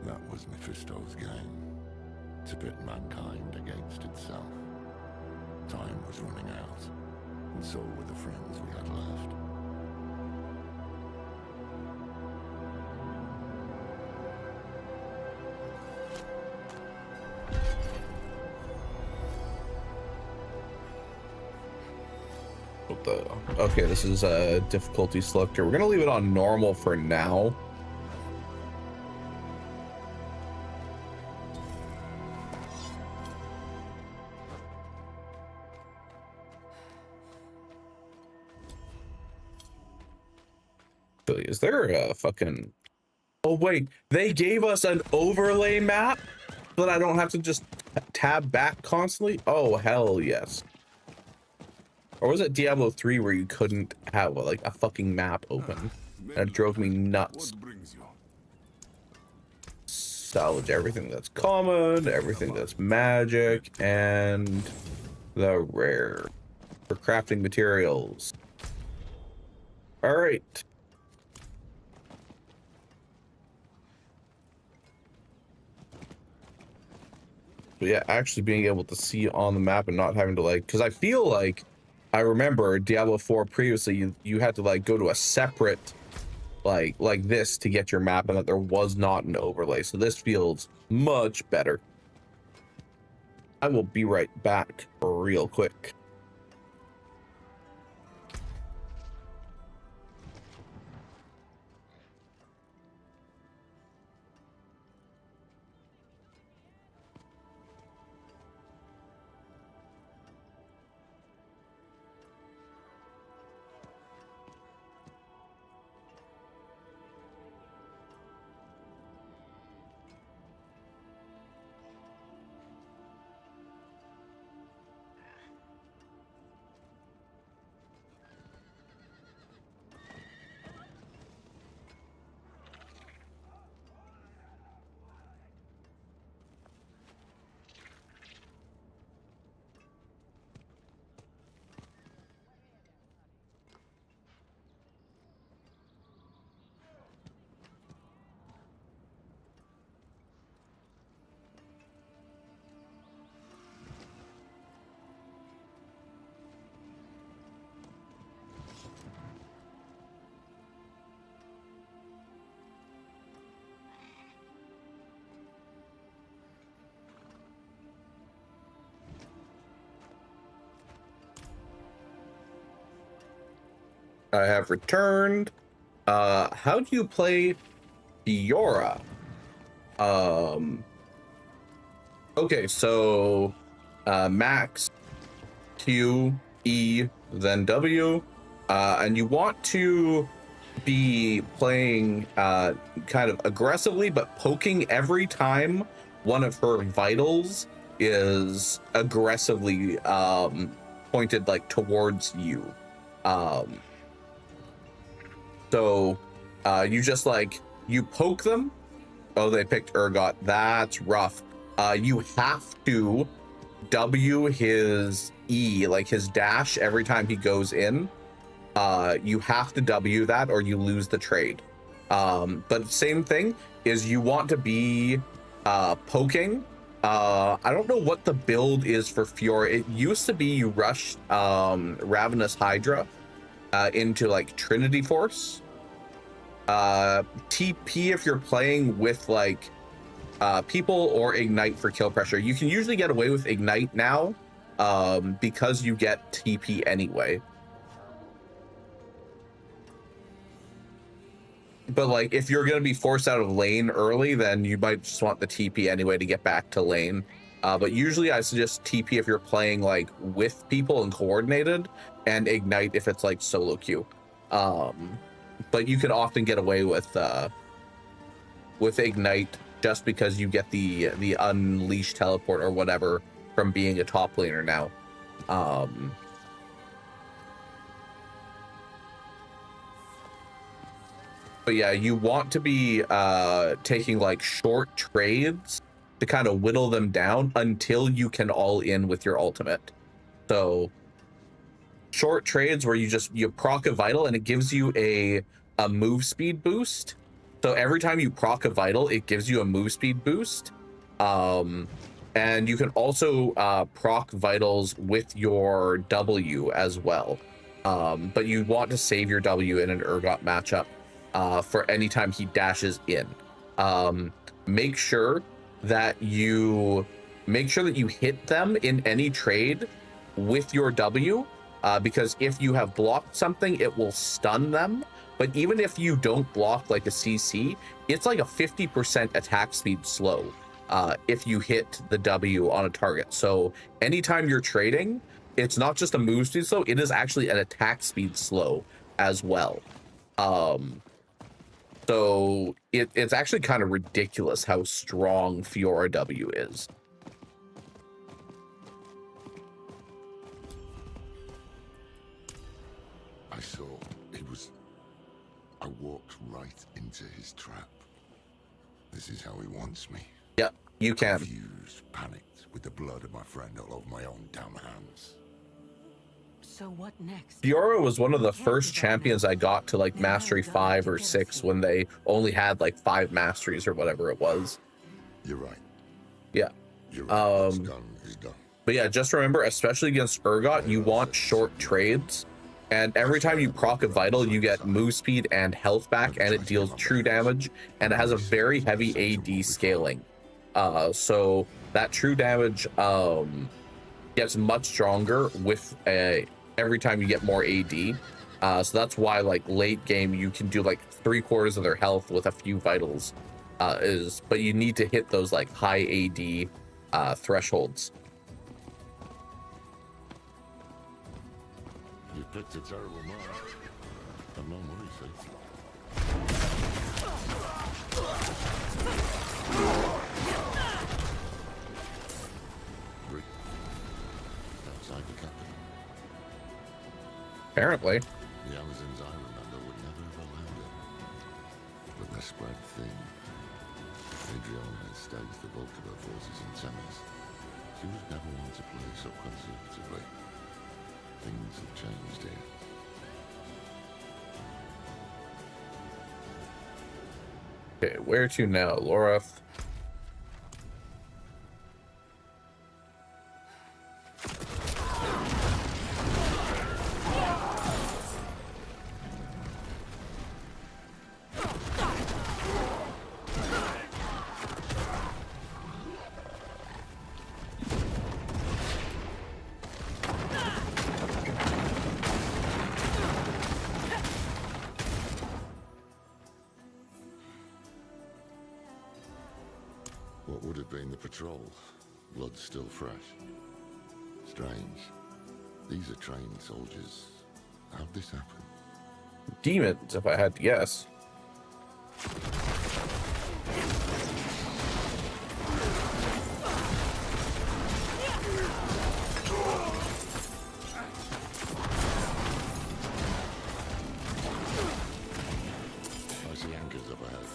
That was Mephisto's game, to pit mankind against itself. Time was running out, and so were the friends we had left. Okay, this is a difficulty selector. We're gonna leave it on normal for now. Is there a fucking... Oh wait, they gave us an overlay map so that I don't have to just tab back constantly? Oh hell yes. Or was it Diablo 3 where you couldn't have like a fucking map open? That drove me nuts. Salvage everything that's common, everything that's magic, and the rare for crafting materials. All right. But yeah, actually being able to see on the map and not having to like, because I feel like I remember Diablo 4 previously, you had to like go to a separate like this to get your map, and that there was not an overlay. So this feels much better. I will be right back real quick. I have returned. How do you play Fiora? Okay, so max Q, E, then W, and you want to be playing kind of aggressively, but poking every time one of her vitals is aggressively pointed like towards you. So you just like, you poke them. Oh, they picked Urgot. That's rough. You have to W his E, like his dash, every time he goes in. You have to W that or you lose the trade. But same thing is you want to be poking. I don't know what the build is for Fiora. It used to be you rushed Ravenous Hydra. into like Trinity Force. TP if you're playing with like people, or Ignite for kill pressure. You can usually get away with Ignite now because you get TP anyway. But like if you're going to be forced out of lane early, then you might just want the TP anyway to get back to lane. But usually I suggest TP if you're playing like with people and coordinated, and Ignite if it's like solo queue. But you can often get away with Ignite just because you get the unleashed teleport or whatever from being a top laner now. But yeah, you want to be taking like short trades to kind of whittle them down until you can all in with your ultimate. So short trades where you proc a vital and it gives you a move speed boost. So every time you proc a vital, it gives you a move speed boost. And you can also proc vitals with your W as well. But you want to save your W in an Urgot matchup for any time he dashes in. Make sure that you hit them in any trade with your W, because if you have blocked something, it will stun them. But even if you don't block like a CC, it's like a 50% attack speed slow if you hit the W on a target. So anytime you're trading, it's not just a move speed slow, it is actually an attack speed slow as well. So it's actually kind of ridiculous how strong Fiora W is. I saw it was... I walked right into his trap. This is how he wants me. Yep, you can. Confused, panicked, with the blood of my friend all over my own damn hands. So what next? Fiora was one of the first champions I got to like Mastery 5 or 6 when they only had like 5 masteries or whatever it was. You're right. Yeah. You're right. What's done is done. But yeah, just remember, especially against Urgot, you want short trades. And every time you proc a vital, you get move speed and health back, and it deals true damage, and it has a very heavy AD scaling. So that true damage gets much stronger with every time you get more AD. So that's why like late game you can do like 3/4 of their health with a few vitals. But you need to hit those like high AD thresholds. You picked a terrible mark. I've no money, see. Outside the capital. Apparently. The Amazons I remember would never have allowed it. But they're spread thin. Adriana stays the bulk of her forces in Thames. She was never one to play so conservatively. Things have changed here. Okay, where to now, Laura? What would have been the patrol? Blood still fresh. Strange. These are trained soldiers. How'd this happen? Demons, if I had to guess. I see anchors up ahead.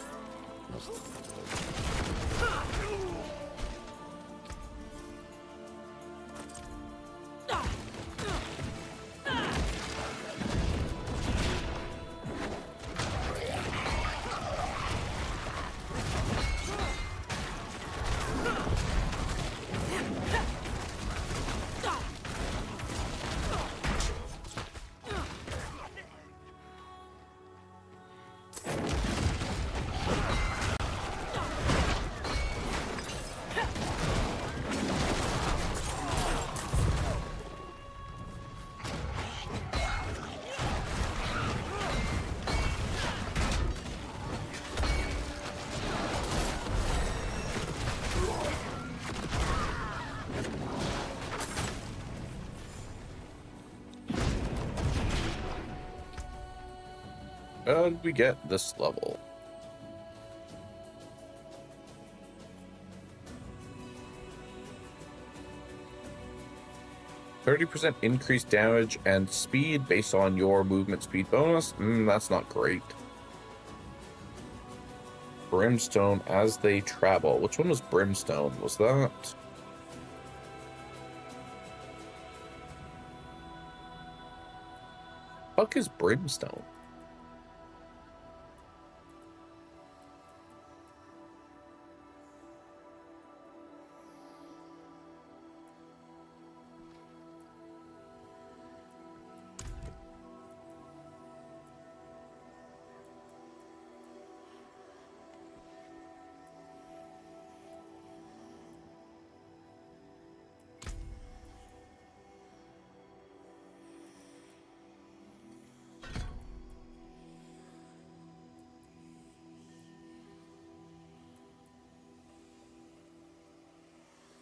How did we get this level? %30% increased damage and speed based on your movement speed bonus. That's not great. Brimstone as they travel. Which one was Brimstone? Was that? Fuck is Brimstone?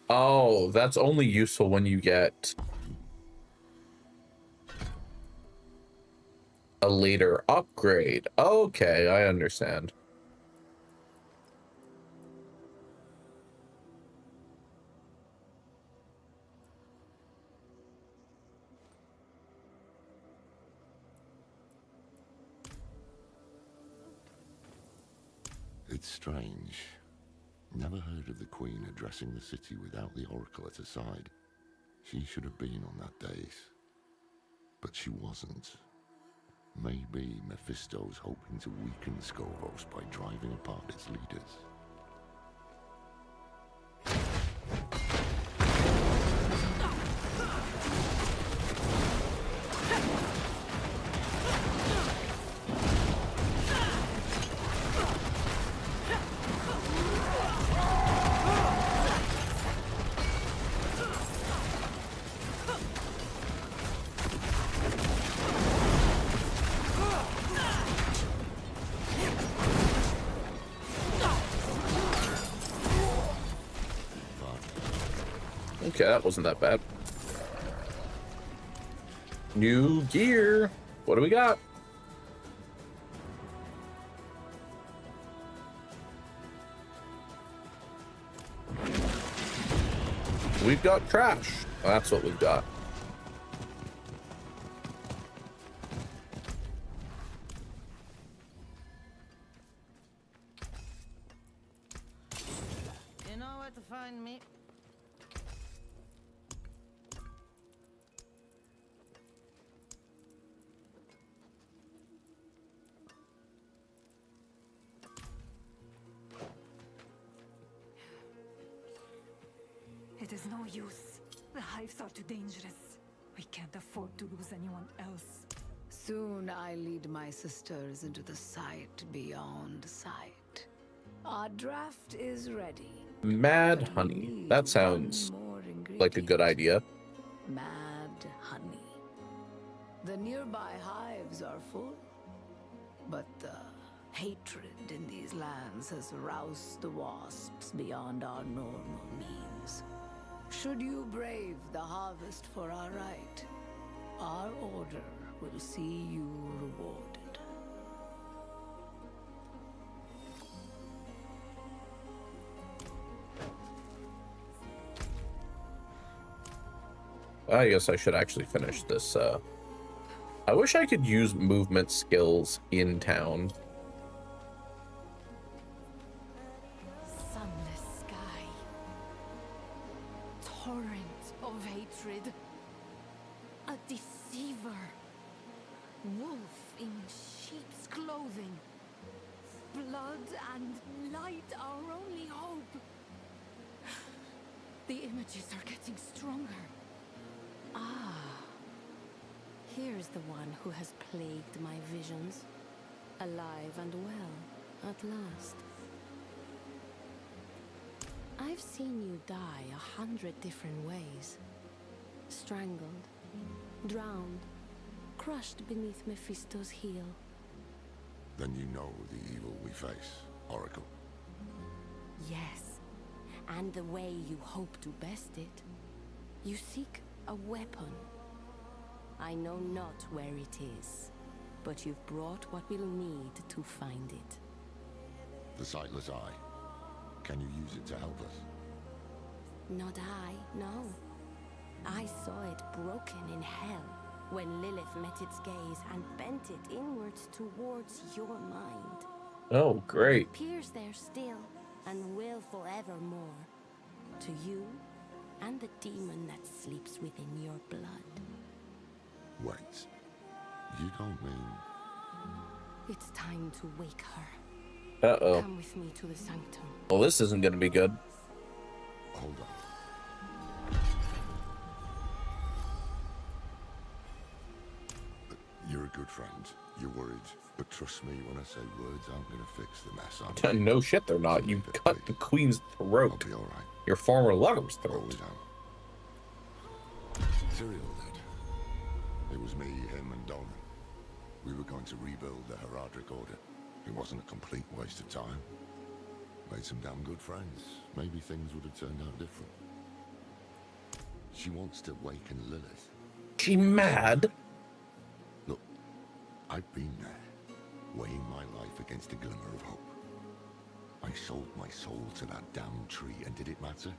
Oh, that's only useful when you get a later upgrade. Okay, I understand. It's strange. Never heard of the Queen addressing the city without the Oracle at her side. She should have been on that dais. But she wasn't. Maybe Mephisto's hoping to weaken Skovos by driving apart its leaders. Okay, that wasn't that bad. New gear. What do we got? We've got trash. That's what we've got. You know where to find me. It is no use. The hives are too dangerous. We can't afford to lose anyone else. Soon I lead my sisters into the sight beyond sight. Our draft is ready. Mad honey. That sounds like a good idea. Mad honey. The nearby hives are full, but the hatred in these lands has roused the wasps beyond our normal means. Should you brave the harvest for our right, our order will see you rewarded. I guess I should actually finish this. I wish I could use movement skills in town. Sunless sky. Torrent of hatred. A deceiver. Wolf in sheep's clothing. Blood and light our only hope. The images are getting stronger. Ah. Here's the one who has plagued my visions. Alive and well, at last. I've seen you die 100 different ways. Strangled, drowned, crushed beneath Mephisto's heel. Then you know the evil we face, Oracle. Yes, and the way you hope to best it. You seek a weapon. I know not where it is. but you've brought what we'll need to find it. The sightless eye. Can you use it to help us? Not I, no. I saw it broken in hell when Lilith met its gaze and bent it inwards towards your mind. Oh, great. It appears there still and will forevermore. To you and the demon that sleeps within your blood. Wait. You don't mean... It's time to wake her. Uh-oh. Come with me to the sanctum. Well, this isn't going to be good. Hold on. You're a good friend. You're worried. But trust me when I say words aren't going to fix the mess I'm in. No shit, they're not. You cut the queen's throat. I'll be all right. Your former lover's Hold throat. it down. Tyrael did. It was me, him, and Donan. We were going to rebuild the Heraldric Order. It wasn't a complete waste of time. Made some damn good friends. Maybe things would have turned out different. She wants to waken Lilith. She mad? Look, I've been there, weighing my life against a glimmer of hope. I sold my soul to that damn tree, and did it matter?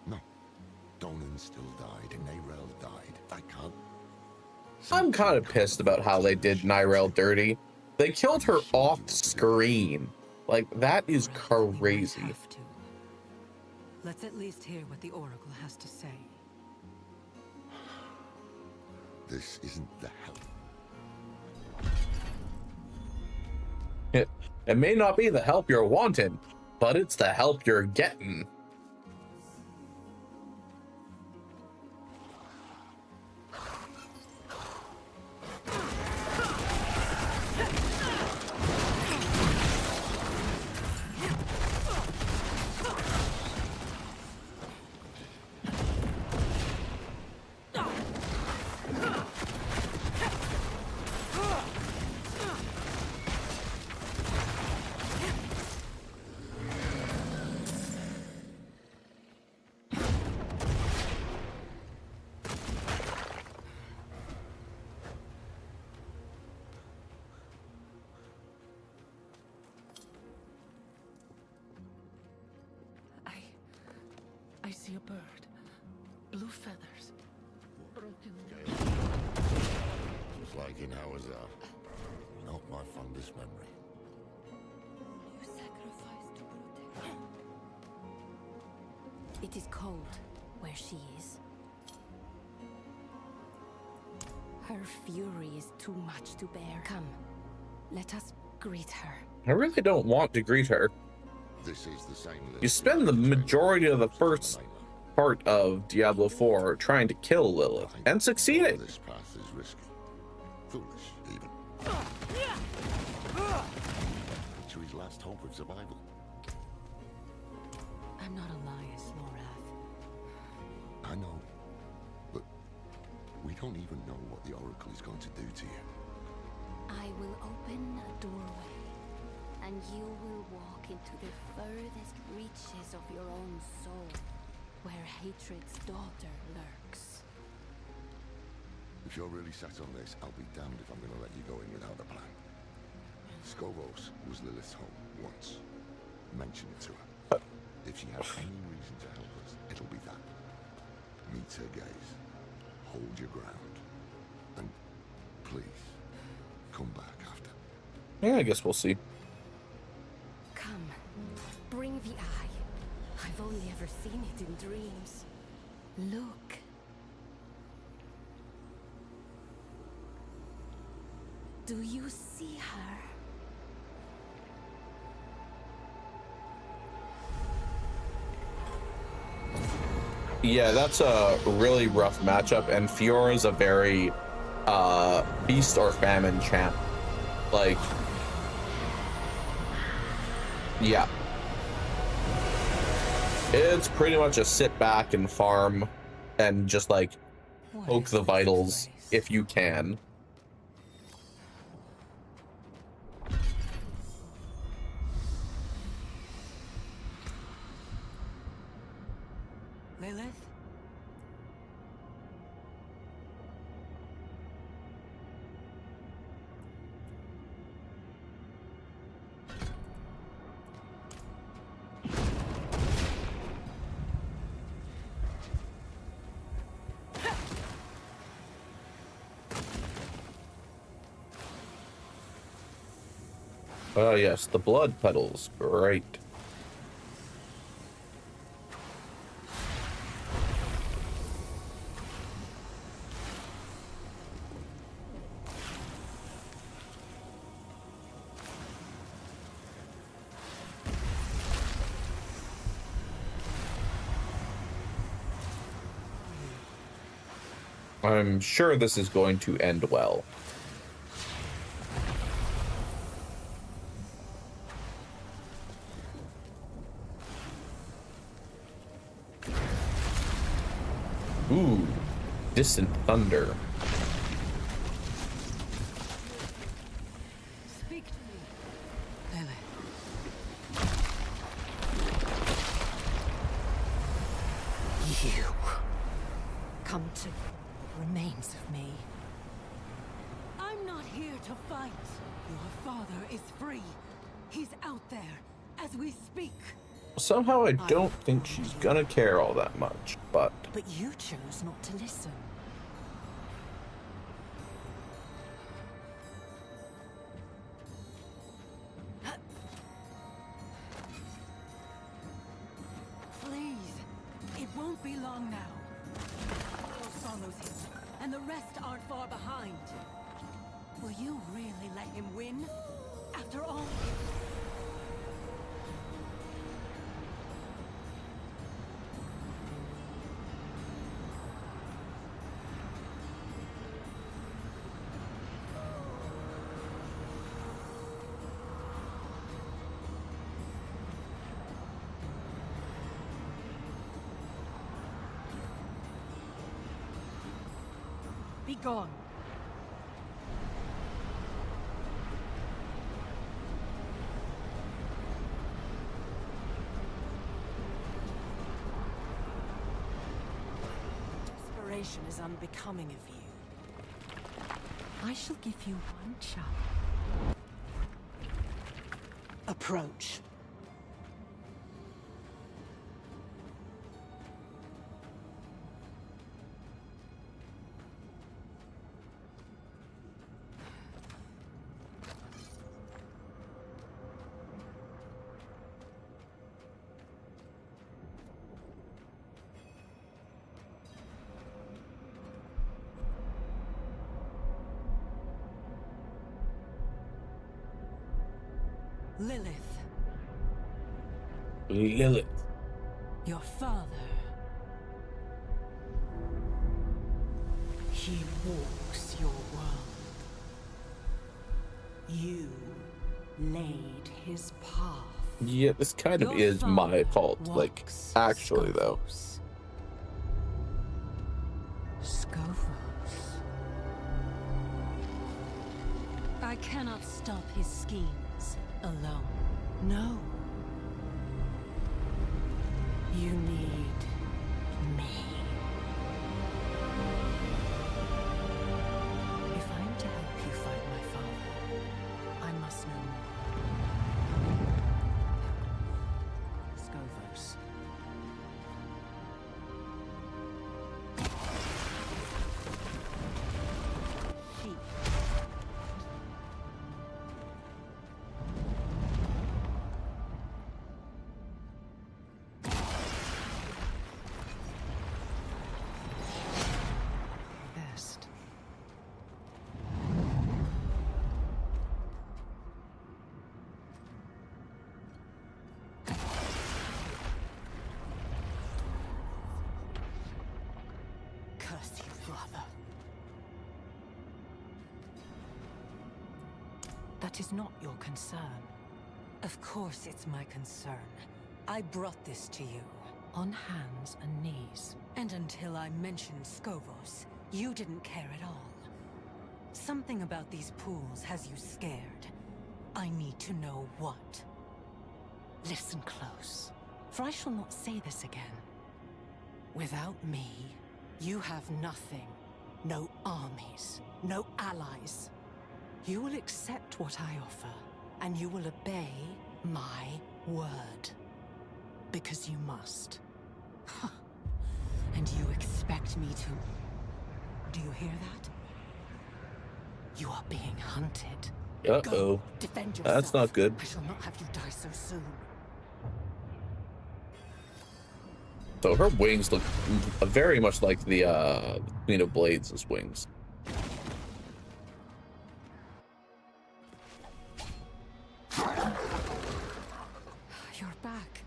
No. Donan still died, and Neyrelle died. I can't... I'm kind of pissed about how they did Neyrelle dirty. They killed her off screen. Like, that is crazy. Let's at least hear what the Oracle has to say. This isn't the help. It may not be the help you're wanting, but it's the help you're getting. I see a bird. Blue feathers. Broken. Just like in Hawazar. Not my fondest memory. You sacrificed to protect. It is cold where she is. Her fury is too much to bear. Come, let us greet her. I really don't want to greet her. This is the same Lilith. You spend the majority of the first part of Diablo 4 trying to kill Lilith, and succeeding. This path is risky. Foolish, even. Victory's last hope of survival. I'm not Elias, Norath. I know. But we don't even know what the Oracle is going to do to you. I will open a doorway, and you will walk into the furthest reaches of your own soul, where hatred's daughter lurks. If you're really set on this, I'll be damned if I'm going to let you go in without a plan. Skovos was Lilith's home once. Mention it to her. If she has any reason to help us, it'll be that. Meet her gaze. Hold your ground. And please, come back after. Yeah, I guess we'll see. Come, bring the eye. I've only ever seen it in dreams. Look. Do you see her? Yeah, that's a really rough matchup, and Fiora's a very feast or famine champ. Like, yeah. It's pretty much a sit back and farm and just like poke the vitals if you can. Lilith? Yes, the blood petals. Great. I'm sure this is going to end well. Ooh, distant thunder. Speak to me, Lily. You come to what remains of me. I'm not here to fight. Your father is free. He's out there as we speak. Somehow I don't think she's gonna care all that much, but... But you chose not to listen. Please, it won't be long now. Your follows him, and the rest aren't far behind. Will you really let him win? After all... Be gone. Desperation is unbecoming of you. I shall give you one chance. Approach. Lilith, Lilith. your father. He walks your world. You laid his path. Yeah, this kind of is my fault. Like, actually, though. Scovos. I cannot stop his schemes alone. No. You need me. If I am to help you fight my father, I must know more. Scovos. Sheep. Best. Curse you, brother. That is not your concern. Of course it's my concern. I brought this to you. On hands and knees. And until I mentioned Scovos, you didn't care at all. Something about these pools has you scared. I need to know what. Listen close, for I shall not say this again. Without me, you have nothing. No armies, no allies. You will accept what I offer, and you will obey my word. Because you must. And you expect me to... Do you hear that? You are being hunted. Uh-oh. Defend yourself. That's not good. I shall not have you die so soon. So her wings look very much like the Queen of Blades' wings. You're back.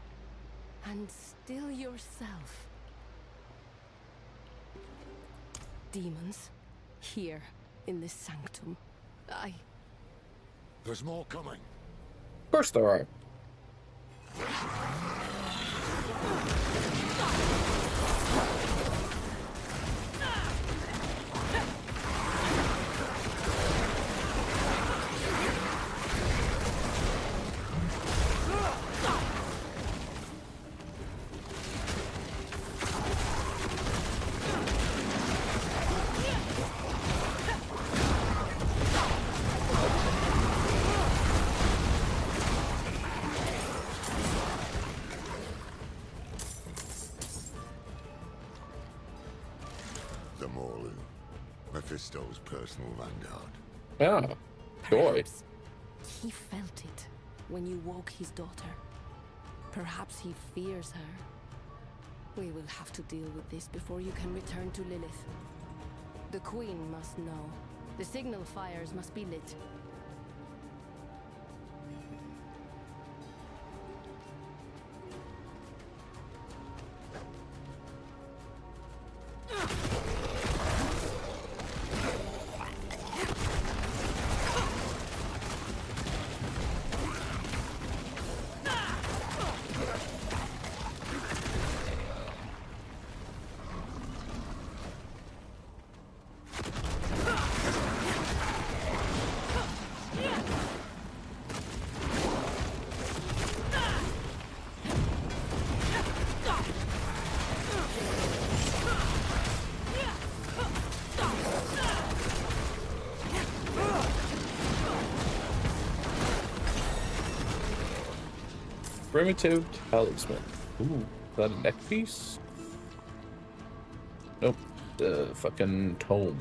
And still yourself. Demons. Here, in this sanctum. There's more coming. Of course there are. The Morlu, Mephisto's personal vanguard. Yeah, joy. Perhaps he felt it when you woke his daughter. Perhaps he fears her. We will have to deal with this before you can return to Lilith. The Queen must know. The signal fires must be lit. Primitive talisman. Ooh, is that a neck piece? Nope. The fucking tome.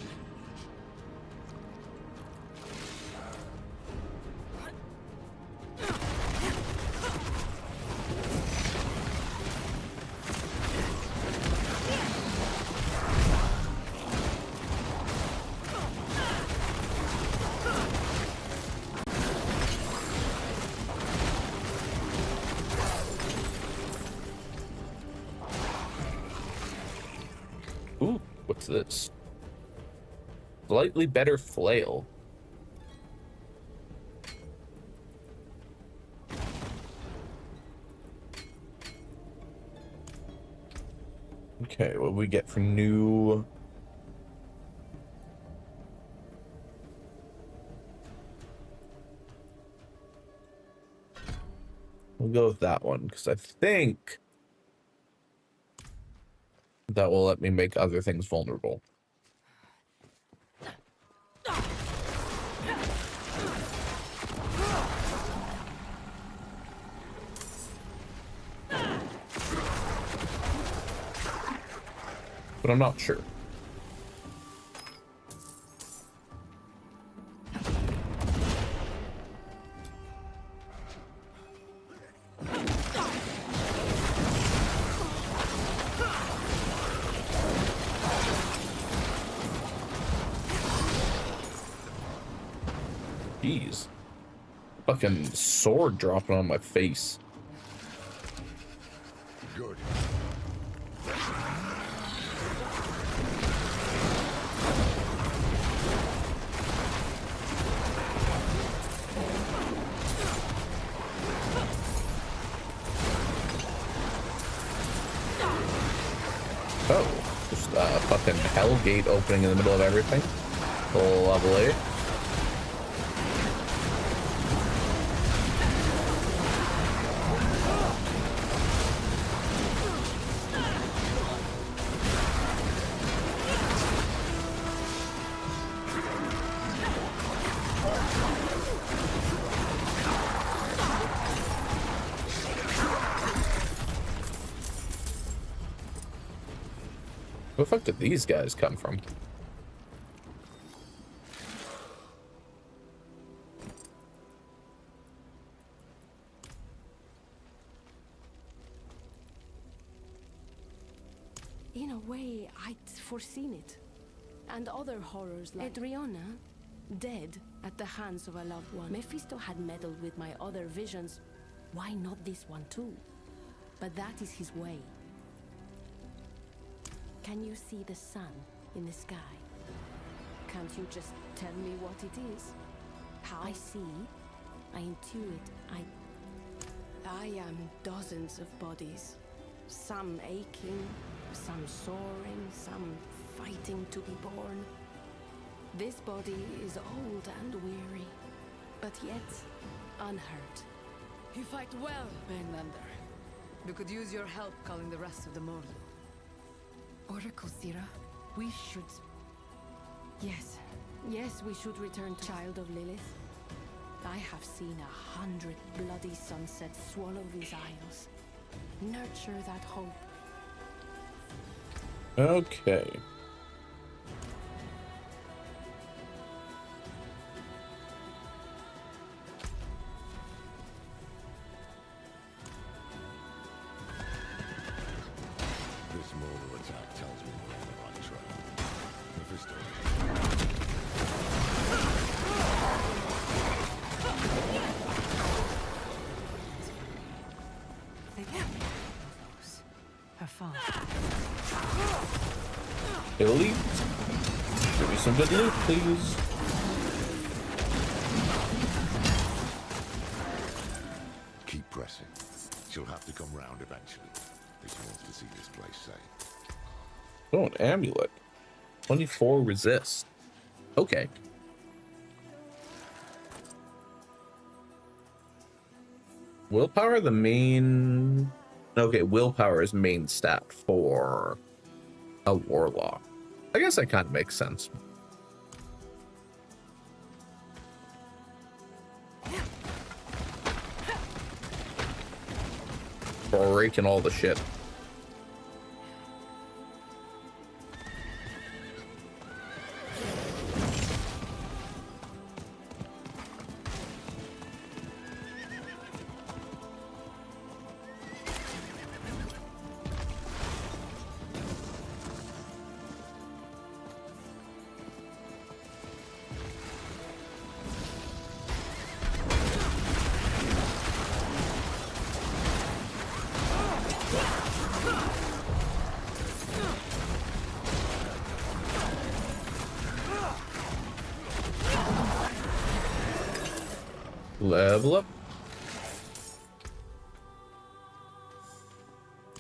Ooh, what's this? Slightly better flail. Okay, what do we get for new? We'll go with that one because I think that will let me make other things vulnerable. But I'm not sure. Jeez. Fucking sword dropping on my face. Good. Oh, just a fucking hell gate opening in the middle of everything. Lovely. Where the fuck did these guys come from? In a way, I'd foreseen it. And other horrors like Adriana, dead at the hands of a loved one. Mephisto had meddled with my other visions. Why not this one too? But that is his way. Can you see the sun in the sky? Can't you just tell me what it is? How? I see, I intuit, I am dozens of bodies. Some aching, some soaring, some fighting to be born. This body is old and weary, but yet unhurt. You fight well, Mainlander. We could use your help calling the rest of the Morlu. Oracle Sira, we should... Yes, we should return to Child of Lilith. I have seen 100 bloody sunsets swallow these isles. Nurture that hope. Okay. This mortal attack tells me we're on the right track. Mephisto. Her father. Elite. Give me some good loot, please. Keep pressing. She'll have to come round eventually. If she wants to see this place safe. Oh, an amulet. 24 resist. Okay. Willpower, the main... Okay, willpower is main stat for a warlock. I guess that kind of makes sense. Breaking all the shit. Level up.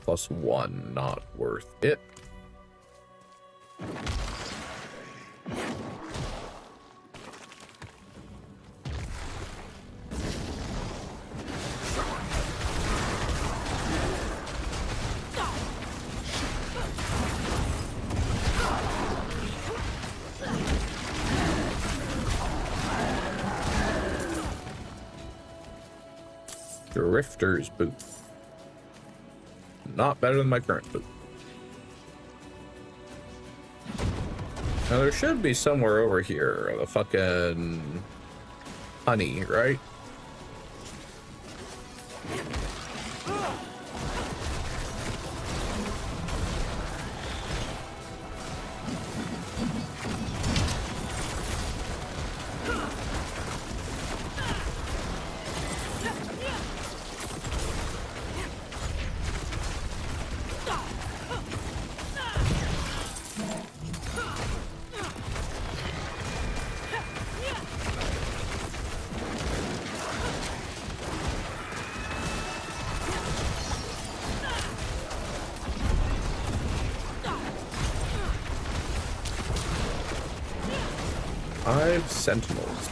+1, not worth it. Drifter's boot. Not better than my current boot. Now there should be somewhere over here the fucking honey, right? Sentinels.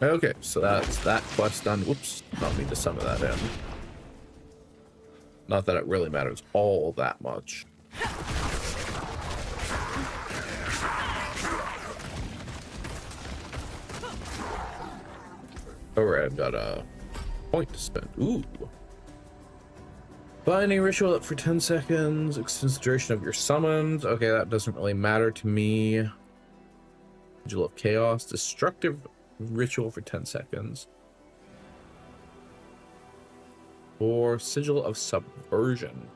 Okay, so that's that quest done. Whoops, not mean to summon that in. Not that it really matters all that much. Alright, I've got a point to spend. Ooh. Binding ritual up for 10 seconds. Extends the duration of your summons. Okay, that doesn't really matter to me. Sigil of Chaos. Destructive ritual for 10 seconds. Or Sigil of Subversion.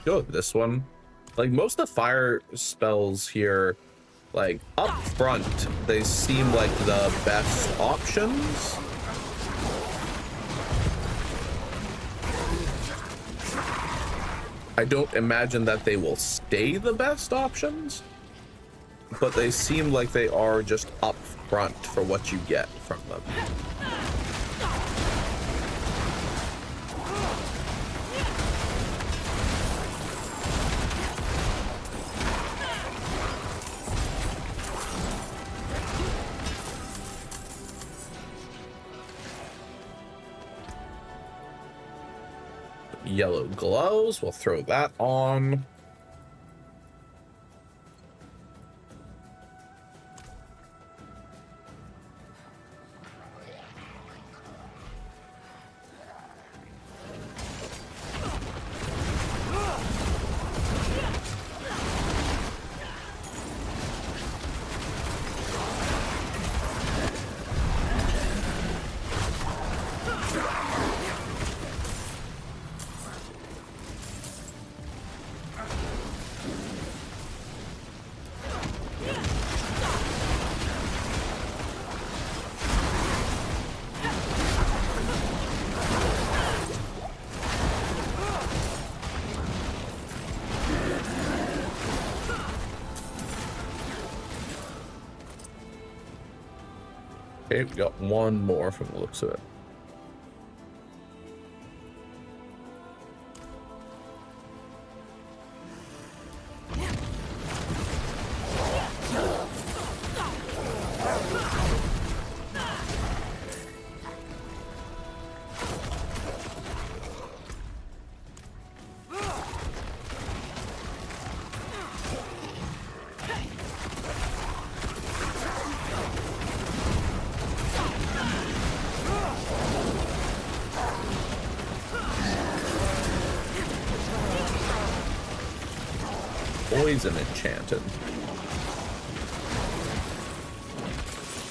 Go with this one. Like, most of the fire spells here, like, up front, they seem like the best options. I don't imagine that they will stay the best options, but they seem like they are just up front for what you get from them. Yellow gloves, we'll throw that on. Okay, we got one more from the looks of it. Poison enchanted.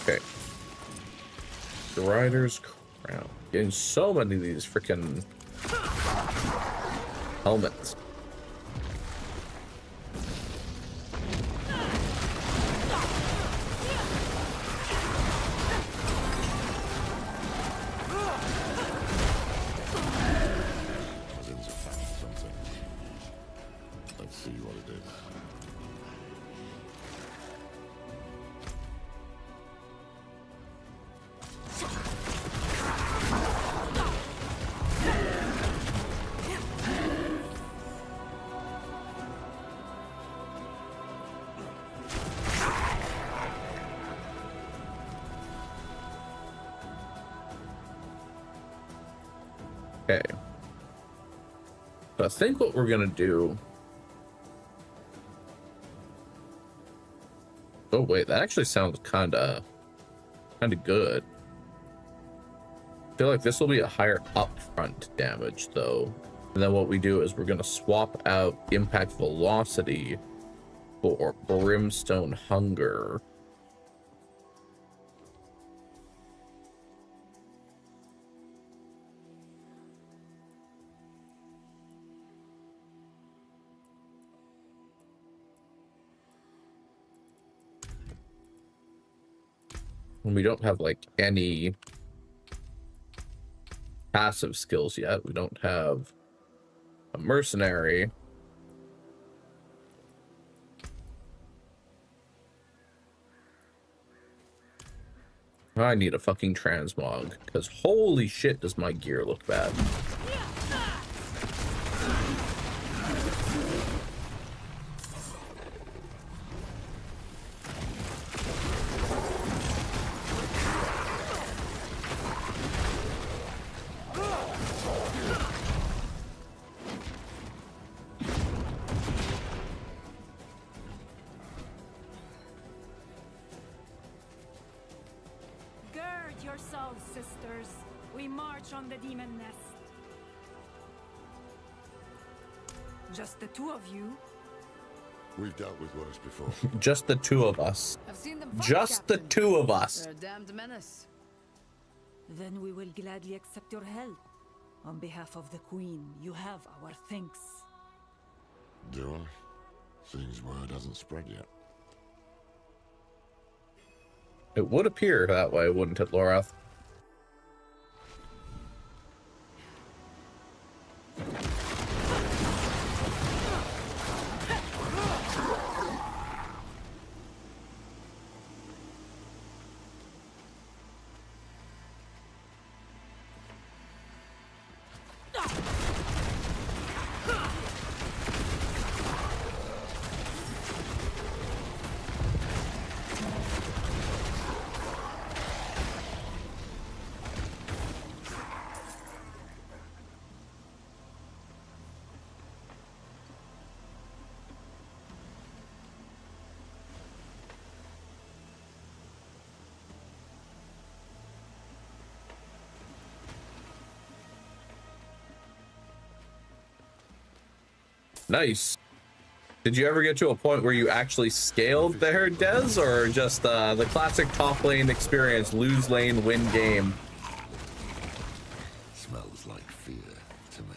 Okay. The Rider's Crown. Getting so many of these freaking helmets. Okay. So I think what we're gonna do. Oh wait, that actually sounds kinda good. I feel like this will be a higher upfront damage though. And then what we do is we're gonna swap out impact velocity for brimstone hunger. We don't have like any passive skills yet. We don't have a mercenary. I need a fucking transmog because holy shit does my gear look bad. march on the demon nest. Just the two of you? We've dealt with worse before. Just the two of us. I've seen them fight, Just the Captain. two of us. They're a damned menace. Then we will gladly accept your help. On behalf of the Queen, you have our thanks. Do I? Seems word hasn't spread yet. It would appear that way, wouldn't it, Lorath? Nice. Did you ever get to a point where you actually scaled there, Dez, or just the classic top lane experience, lose lane, win game? Smells like fear to me.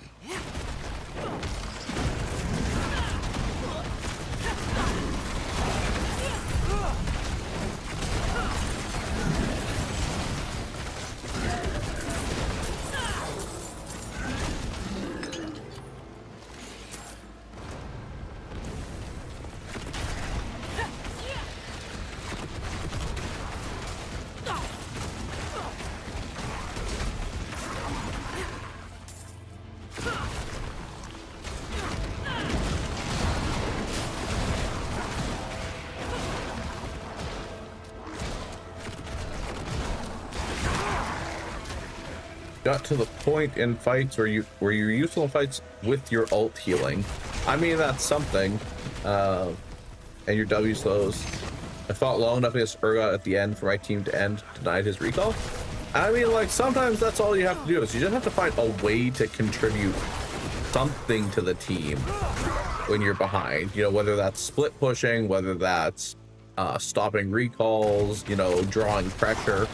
Got to the point in fights where you're useful in fights with your ult healing. I mean, that's something. And your W slows. I fought long enough against Urgot at the end for my team to end, denied his recall. I mean, like, sometimes that's all you have to do is you just have to find a way to contribute something to the team when you're behind. You know, whether that's split pushing, whether that's stopping recalls, you know, drawing pressure.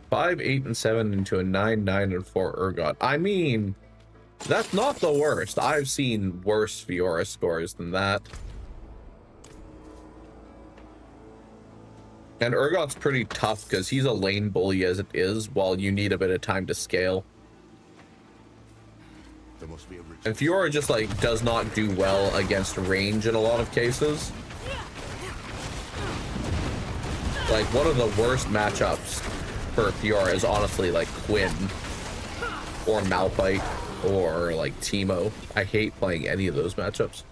Five, 8, and 7 into a 9, 9, and 4 Urgot. I mean, that's not the worst. I've seen worse Fiora scores than that. And Urgot's pretty tough because he's a lane bully as it is, while you need a bit of time to scale. And Fiora just, like, does not do well against range in a lot of cases. Like, one of the worst matchups for Fiora is honestly like Quinn or Malphite or like Teemo. I hate playing any of those matchups.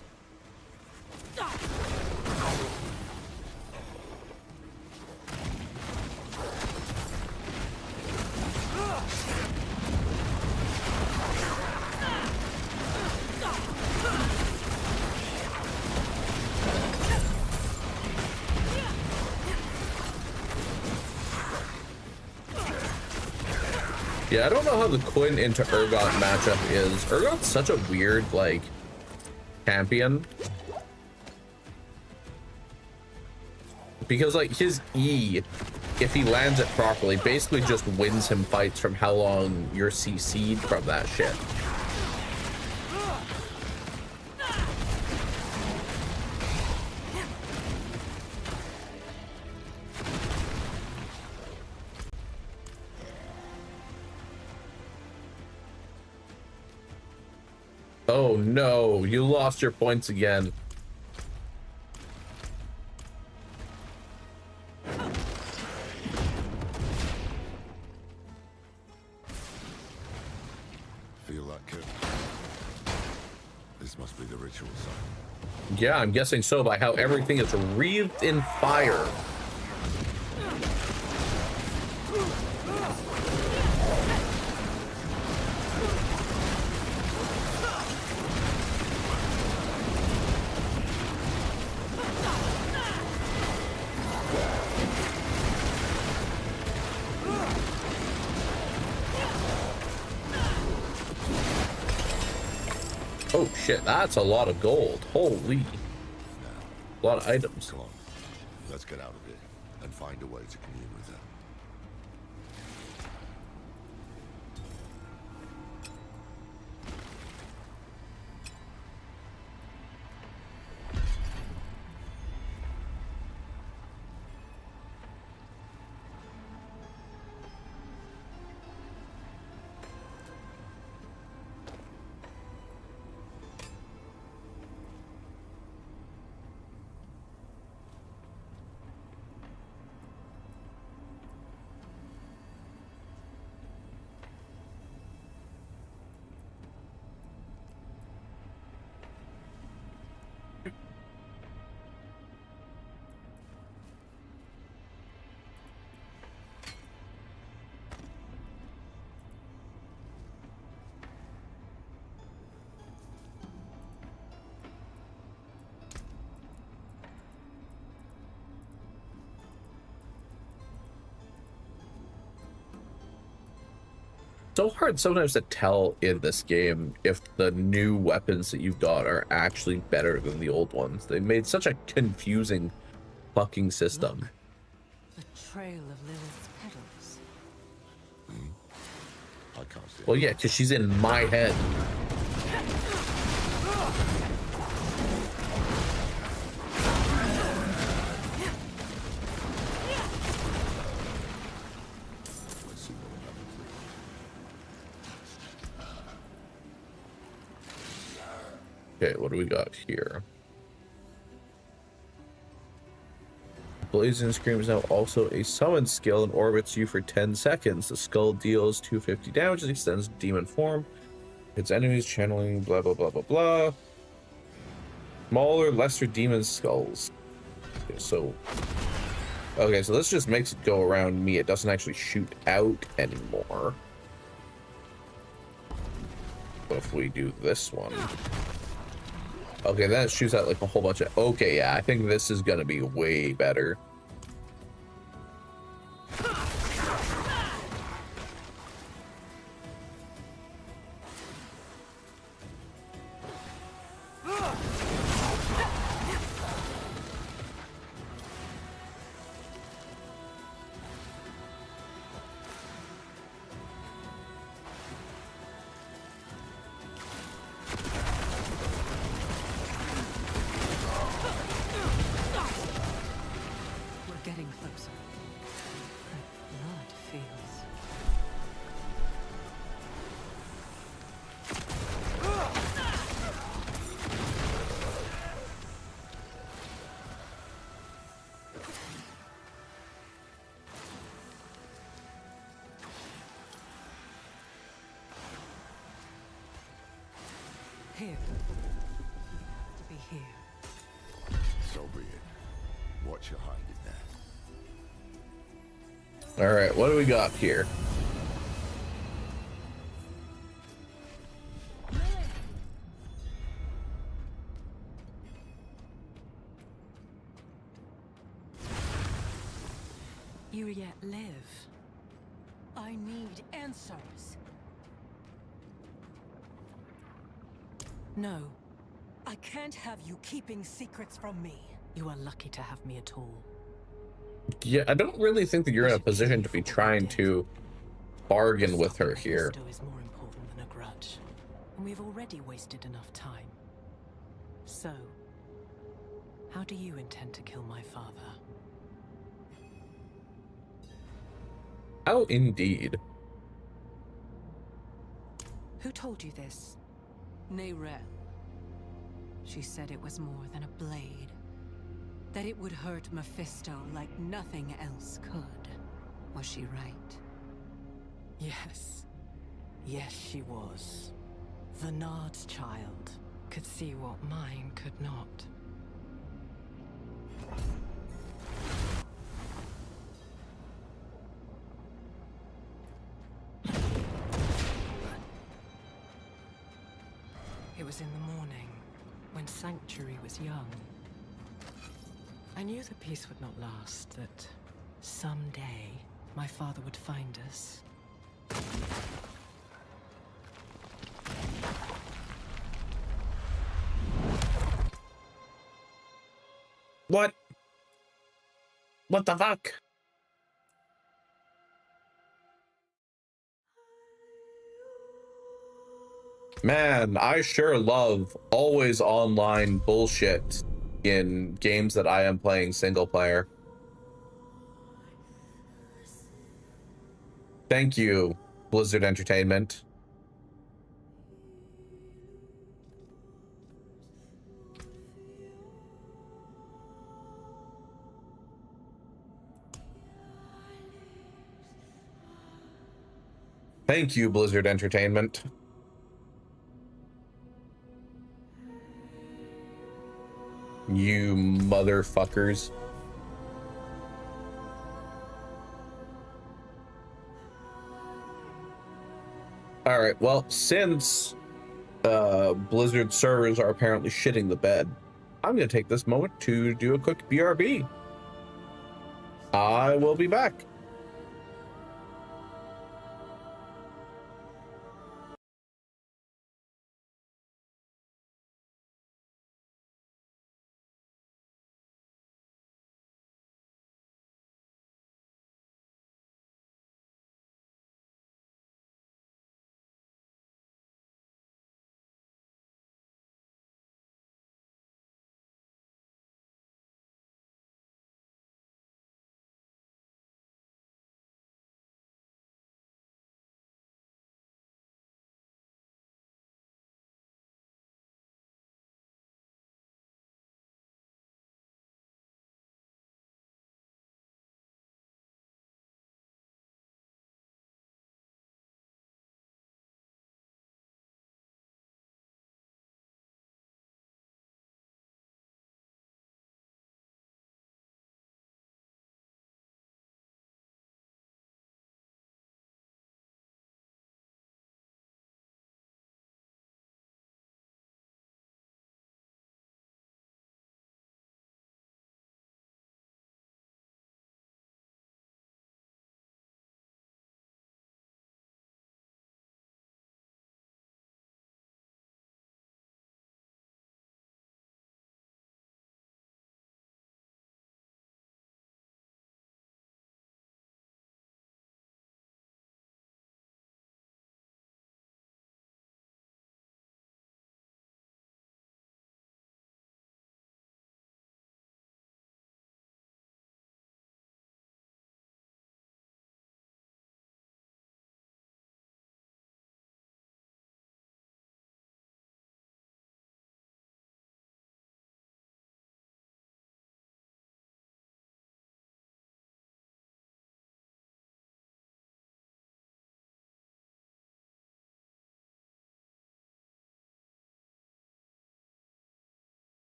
Yeah, I don't know how the Quinn into Urgot matchup is. Urgot's such a weird, like, champion. Because, like, his E, if he lands it properly, basically just wins him fights from how long you're CC'd from that shit. Oh no, you lost your points again. Feel that kick? Is This must be the ritual site. Yeah, I'm guessing so by how everything is wreathed in fire. Oh shit, that's a lot of gold. Holy. A lot of items. Come on, let's get out of here and find a way to commune with her. So hard sometimes to tell in this game if the new weapons that you've got are actually better than the old ones. They made such a confusing fucking system. Look, a trail of Lilith's petals. I can't see. Well, yeah, because she's in my head. Okay, what do we got here? Blazing Scream is now also a summon skill and orbits you for 10 seconds. The skull deals 250 damage and extends demon form. Its enemies channeling blah blah blah blah blah. Smaller, lesser demon skulls. Okay, so this just makes it go around me. It doesn't actually shoot out anymore. What if we do this one? Okay, then it shoots out like a whole bunch of... Okay, yeah, I think this is gonna be way better. Here. To be here. So be it. Watch your hiding there. All right, what do we got here? You yet live. I need answers. No. I can't have you keeping secrets from me. You are lucky to have me at all. Yeah, I don't really think that you're in a position to be trying to bargain with her here. Is more important than a grudge, and we've already wasted enough time. So, how do you intend to kill my father? How indeed. Who told you this? Neyrelle. She said it was more than a blade. That it would hurt Mephisto like nothing else could. Was she right? Yes. Yes, she was. The Nard's child. could see what mine could not. It was in the morning, when Sanctuary was young. I knew the peace would not last, that someday my father would find us. What? What the fuck? Man, I sure love always online bullshit in games that I am playing single player. Thank you, Blizzard Entertainment. Thank you, Blizzard Entertainment. You motherfuckers. Alright, well, since Blizzard servers are apparently shitting the bed, I'm going to take this moment to do a quick BRB. I will be back.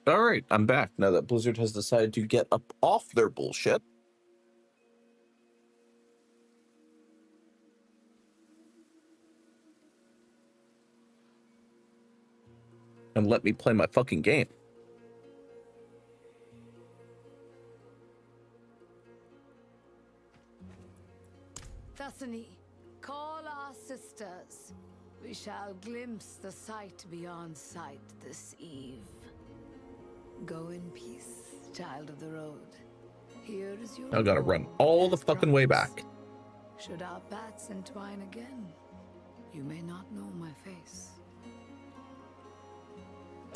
All right, I'm back now that Blizzard has decided to get up off their bullshit. And let me play my fucking game. Thessaly, call our sisters. We shall glimpse the sight beyond sight this eve. Go in peace, child of the road. Here is your I gotta run all the fucking way back. Should our paths entwine again, you may not know my face.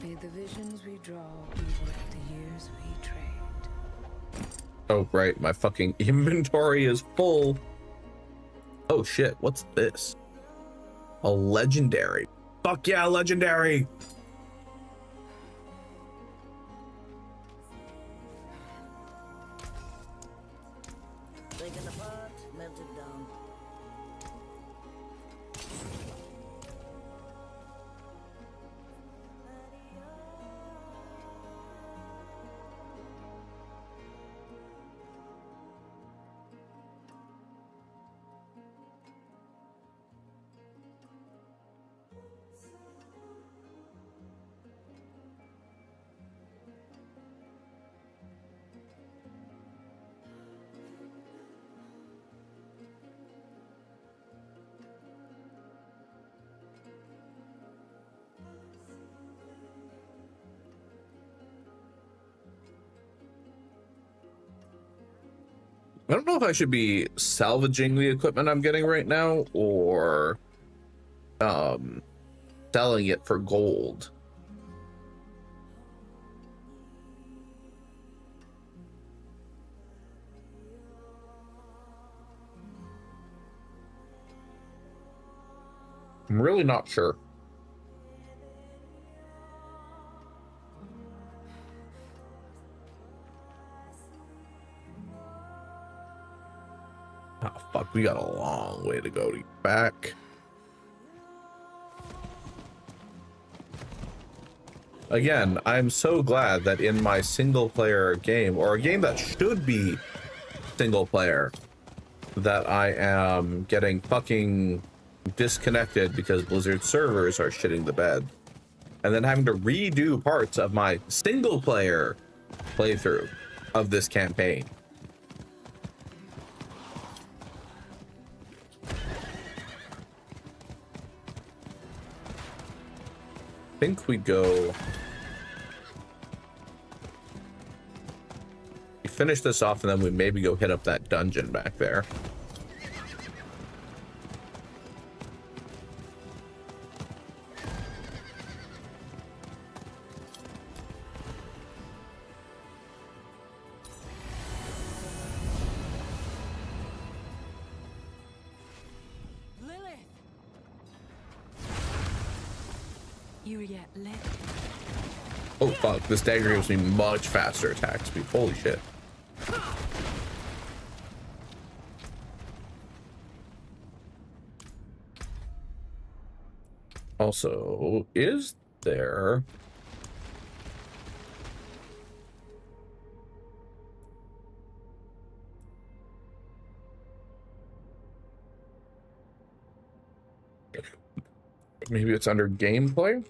May the visions we draw be worth the years we trade. Oh, right. My fucking inventory is full. Oh, shit. What's this? A legendary. Fuck yeah, legendary. Taken apart, melted down. I don't know if I should be salvaging the equipment I'm getting right now or selling it for gold. I'm really not sure. Oh, fuck, we got a long way to go to get back. Again, I'm so glad that in my single player game, or a game that should be single player, that I am getting fucking disconnected because Blizzard servers are shitting the bed. And then having to redo parts of my single player playthrough of this campaign. I think we go. We finish this off and then we maybe go hit up that dungeon back there. Oh fuck, this dagger gives me much faster attack speed. Holy shit. Also, is there... Maybe it's under gameplay?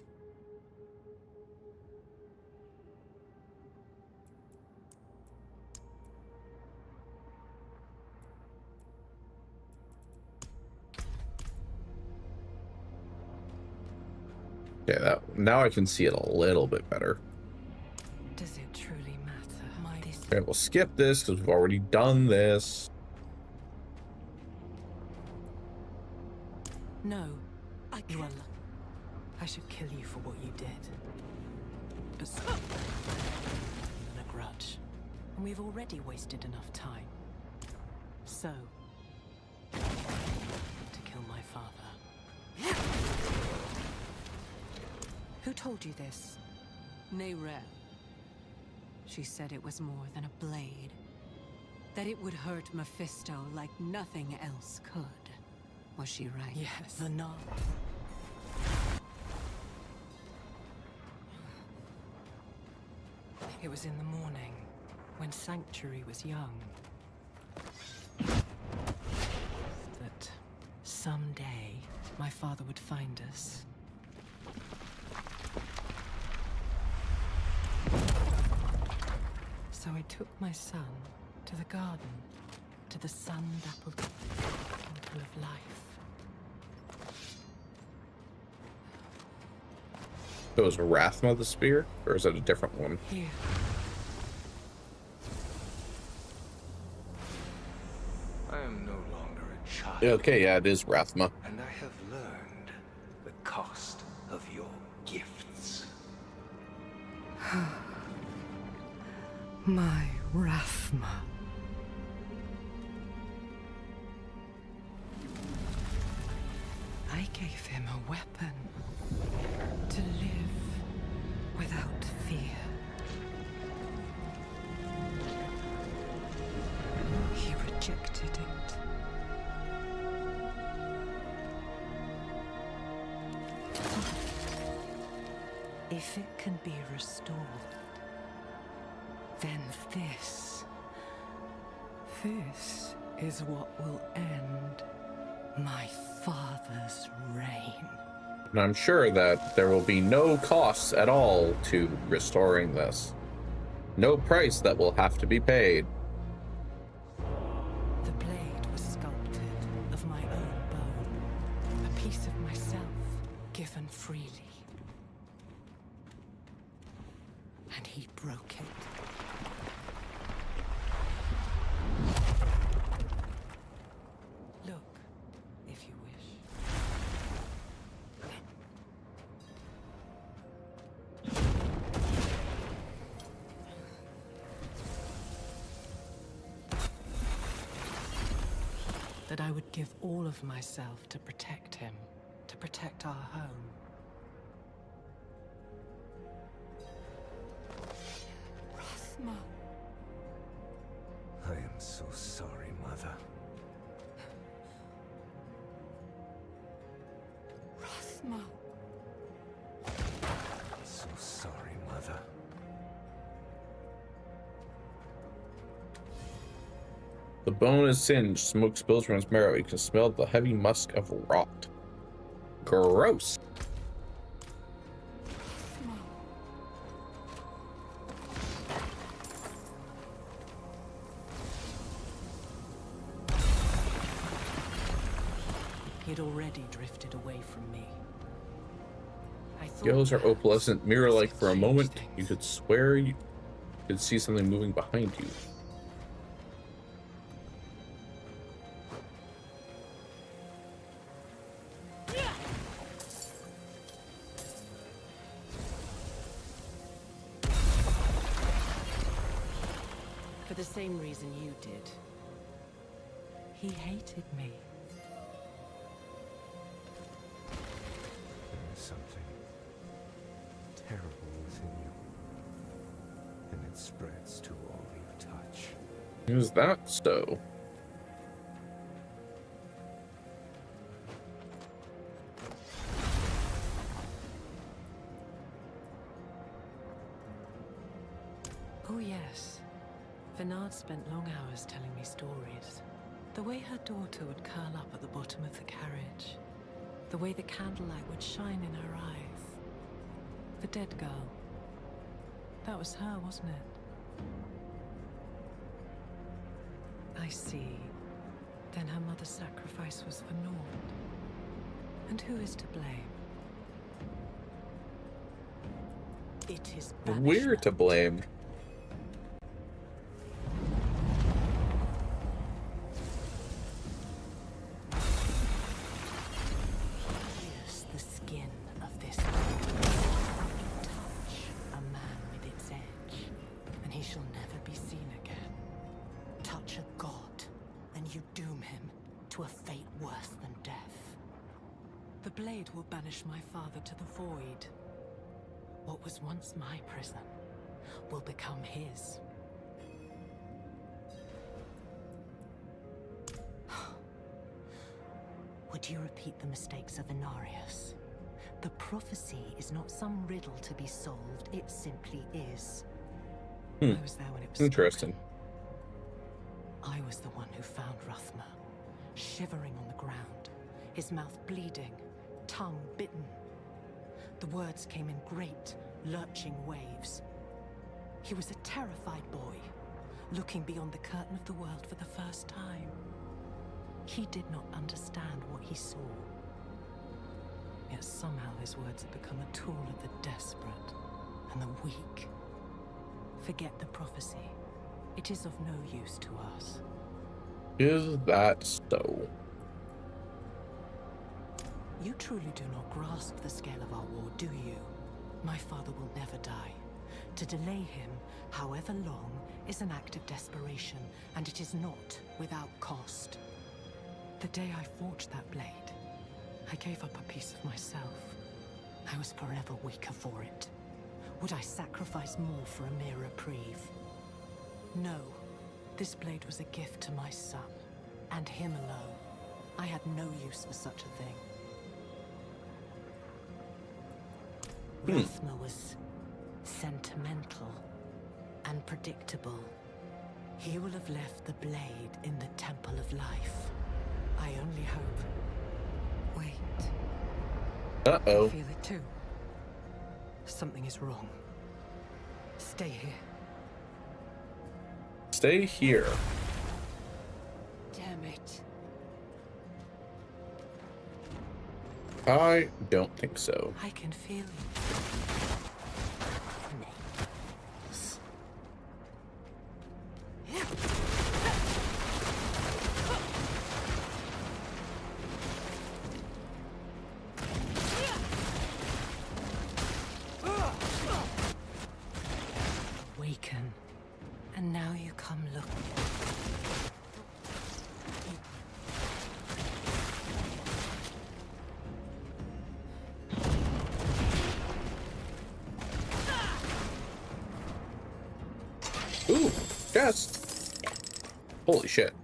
Yeah, that now I can see it a little bit better. Does it truly matter? Okay, we'll skip this because we've already done this. No, I should kill you for what you did. But than a grudge, and we've already wasted enough time. So, to kill my father. Who told you this? Neyrelle. She said it was more than a blade. That it would hurt Mephisto like nothing else could. Was she right? Yes. The knob. It was in the morning, when Sanctuary was young. That someday, my father would find us. So I took my son to the garden, to the sun-dappled temple of life. So is Rathma the spear, or is it a different one? Here. I am no longer a child. Okay, yeah, it is Rathma. And I have learned the cost of your gifts. My Rathma. I gave him a weapon to live without fear. He rejected it. If it can be restored, then this is what will end my father's reign. And I'm sure that there will be no costs at all to restoring this. No price that will have to be paid. The blade was sculpted of my own bone, a piece of myself given freely. And he broke it. Look, if you wish. That I would give all of myself to protect him, to protect our home. Rathma. I am so sorry, Mother. Rathma. So sorry, Mother. The bone is singed, smoke spills from its marrow. You can smell the heavy musk of rot. Gross. He had already drifted away from me. Gills are opalescent, mirror-like for a moment. You could swear you could see something moving behind you. For the same reason you did. He hated me. There's something terrible within you, and it spreads to all you touch. Is that so? Oh yes. Venard spent long hours telling me stories. The way her daughter would curl up at the bottom of the carriage. The way the candlelight would shine in her eyes. The dead girl. That was her, wasn't it? I see. Then her mother's sacrifice was for naught. And who is to blame? It is We're to blame. Pierce the skin of this touch a man with its edge, and he shall never be seen again. Touch a god, and you doom him to a fate worse than death. The blade will banish my father to the void. What was once my prison will become his. Would you repeat the mistakes of Inarius? The prophecy is not some riddle to be solved, it simply is. I was there when it was interesting. spoken. I was the one who found Rathma, shivering on the ground, his mouth bleeding, tongue bitten. The words came in great, lurching waves. He was a terrified boy, looking beyond the curtain of the world for the first time. He did not understand what he saw. Yet somehow his words have become a tool of the desperate and the weak. Forget the prophecy. It is of no use to us. Is that so? You truly do not grasp the scale of our war, do you? My father will never die. To delay him, however long, is an act of desperation, and it is not without cost. The day I forged that blade, I gave up a piece of myself. I was forever weaker for it. Would I sacrifice more for a mere reprieve? No. This blade was a gift to my son, and him alone. I had no use for such a thing. Rathma was sentimental and predictable. He will have left the blade in the Temple of Life. I only hope. Wait. Uh-oh. I feel it too. Something is wrong. Stay here. Stay here. Damn it. I don't think so. I can feel it. Awaken. And now you come look. Ooh, chest. Holy shit.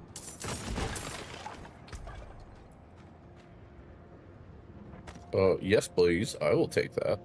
Yes, please. I will take that.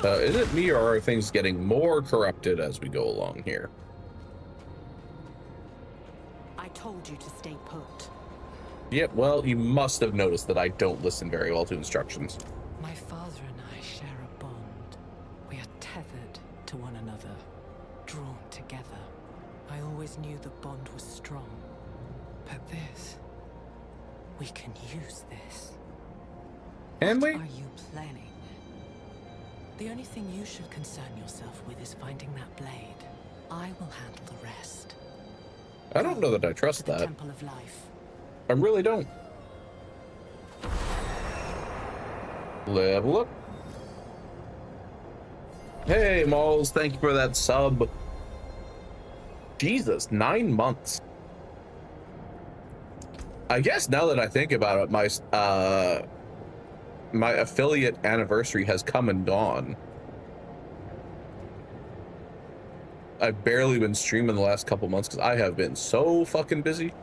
Is it me, or are things getting more corrupted as we go along here? I told you to stay put. Yep, well, you must have noticed that I don't listen very well to instructions. My father and I share a bond. We are tethered to one another, drawn together. I always knew the bond was strong. But this... we can use this. Can we? What are you planning? The only thing you should concern yourself with is finding that blade. I will handle the rest. I don't know that I trust To the that. Temple of Life. I really don't. Level up. Hey, Malls, thank you for that sub. Jesus, 9 months. I guess now that I think about it, my affiliate anniversary has come and gone. I've barely been streaming the last couple months because I have been so fucking busy.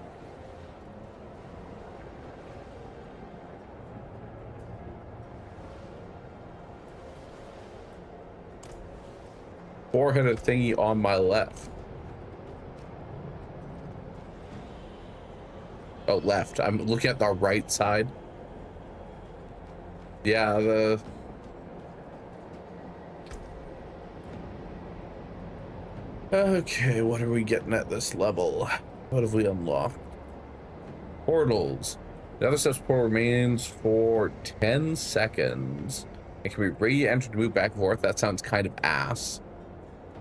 Four-headed thingy on my left. Oh, left. I'm looking at the right side. Yeah, the... Okay, what are we getting at this level? What have we unlocked? Portals. The other steps portal remains for 10 seconds. It can be re-entered to move back and forth. That sounds kind of ass.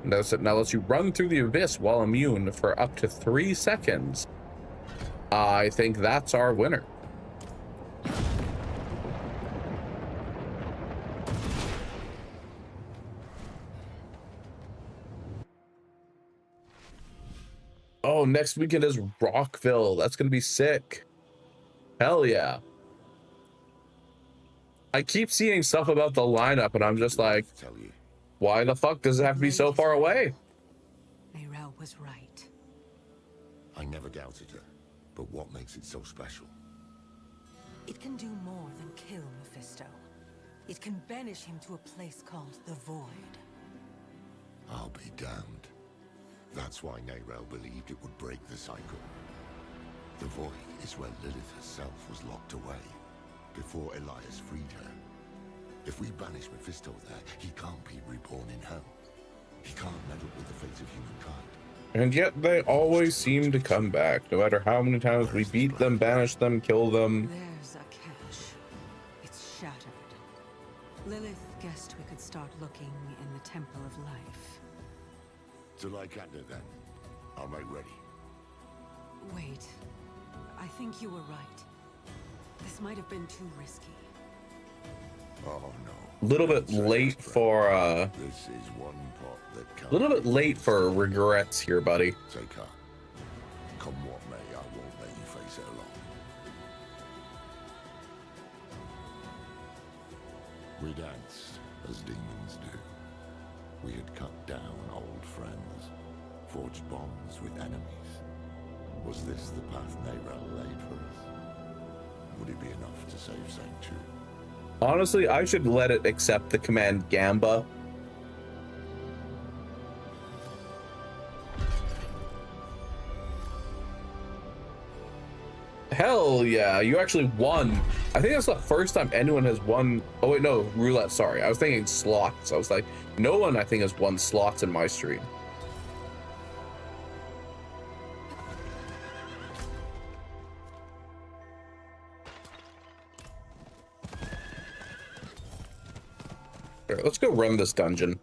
Now lets you run through the abyss while immune for up to 3 seconds. I think that's our winner. Oh, next weekend is Rockville. That's gonna be sick. Hell yeah. I keep seeing stuff about the lineup and I'm just like, why the fuck does it have to be so far away? Mayrel was right. I never doubted her. But what makes it so special? It can do more than kill Mephisto. It can banish him to a place called the Void. I'll be damned. That's why Neyrelle believed it would break the cycle. The Void is where Lilith herself was locked away, before Elias freed her. If we banish Mephisto there, he can't be reborn in hell. He can't meddle with the fate of humankind. And yet they always seem to come back, no matter how many times we beat them, banish them, kill them. There's a cache. It's shattered. Lilith guessed we could start looking in the Temple of Life. To Lycander then. I'll make ready. Wait. I think you were right. This might have been too risky. Oh no. A little bit late for This is one pot that can't. a little bit late for regrets here, buddy. Take her. Come what may, I won't let you face it alone. We danced, as demons do. We had cut down old friends, forged bonds with enemies. Was this the path Neyrelle laid for us? Would it be enough to save Sanctuary? Honestly, I should let it accept the command Gamba. Hell yeah, you actually won. I think that's the first time anyone has won. Oh wait, no, roulette, sorry. I was thinking slots. I was like, no one I think has won slots in my stream. Here, let's go run this dungeon.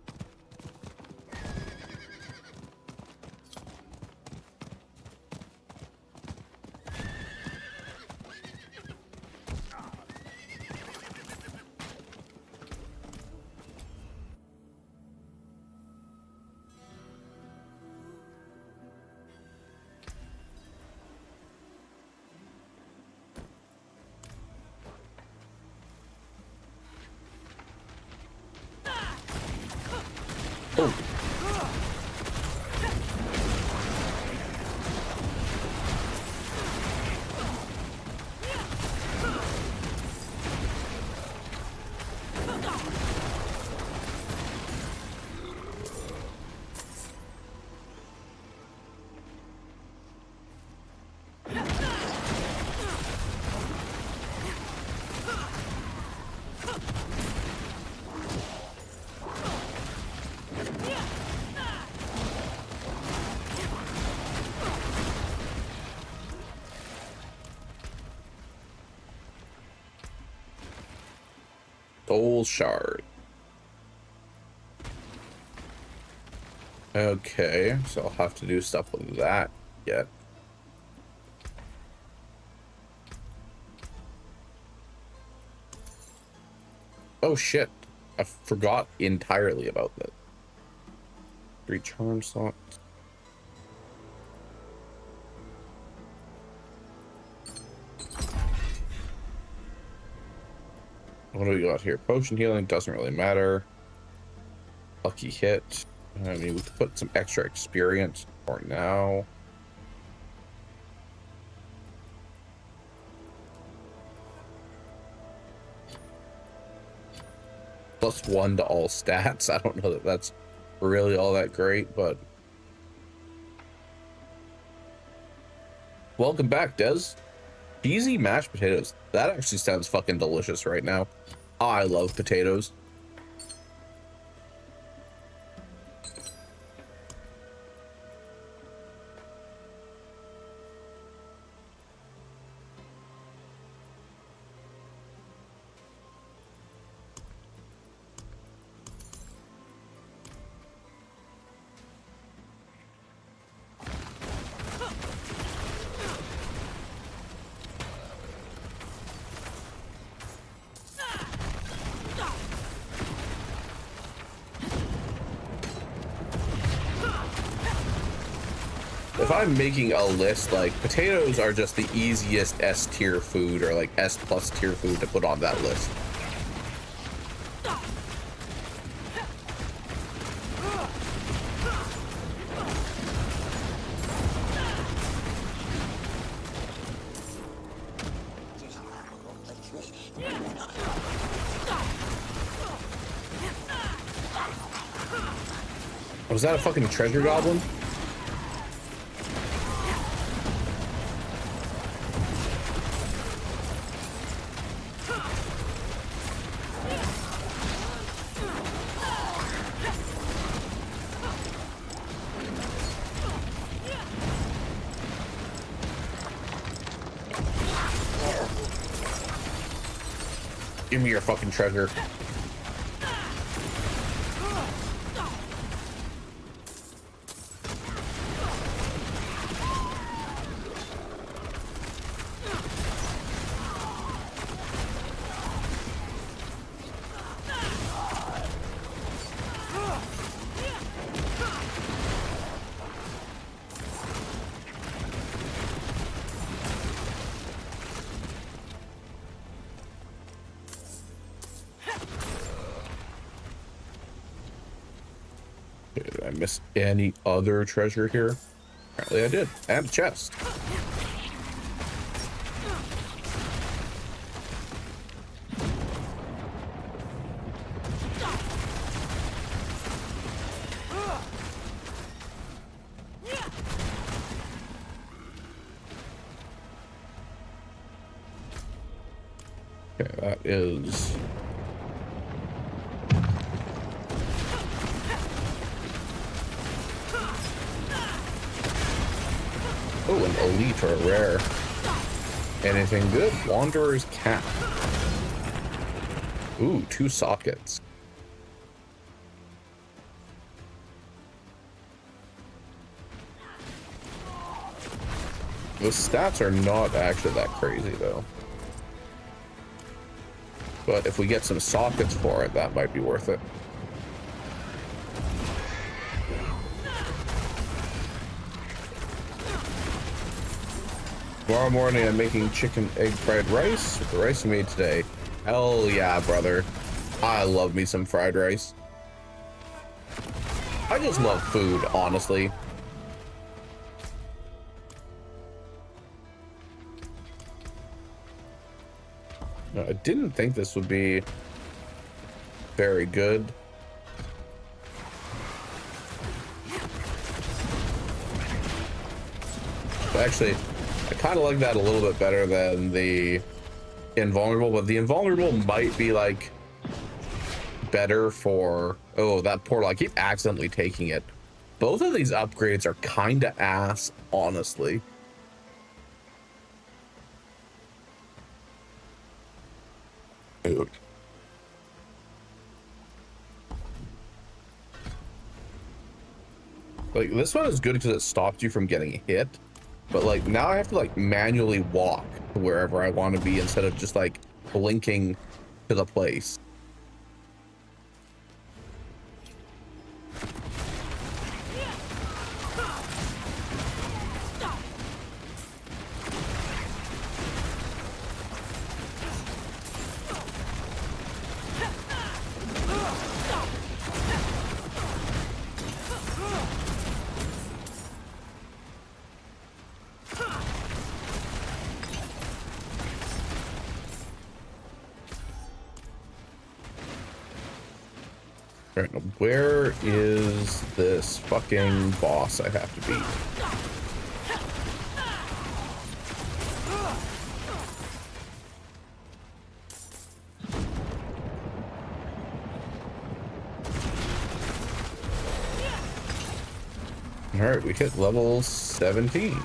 Soul shard. Okay, so I'll have to do stuff with that yet. Oh shit, I forgot entirely about that. 3 charm slots. What do we got here? Potion healing doesn't really matter. Lucky hit. I mean, we could put some extra experience for now. +1 to all stats. I don't know that that's really all that great, but welcome back, Des. Cheesy mashed potatoes. That actually sounds fucking delicious right now. I love potatoes. If I'm making a list, like, potatoes are just the easiest S tier food or like S+ tier food to put on that list. Was that a fucking treasure goblin? Give me your fucking treasure. Did I miss any other treasure here? Apparently I did. And a chest. Okay, that is... Oh, an elite or a rare. Anything good? Wanderer's Cap. Ooh, 2 sockets. The stats are not actually that crazy though. But if we get some sockets for it, that might be worth it. Tomorrow morning I'm making chicken egg fried rice with the rice I made today. Hell yeah, brother. I love me some fried rice. I just love food, honestly. No, I didn't think this would be very good. But actually, I kind of like that a little bit better than the invulnerable, but the invulnerable might be like better for... Oh, that portal, I keep accidentally taking it. Both of these upgrades are kind of ass, honestly. Dude. Like, this one is good because it stops you from getting hit. But like now I have to like manually walk to wherever I want to be instead of just like blinking to the place. Right, now where is this fucking boss I have to beat? All right, we hit level 17.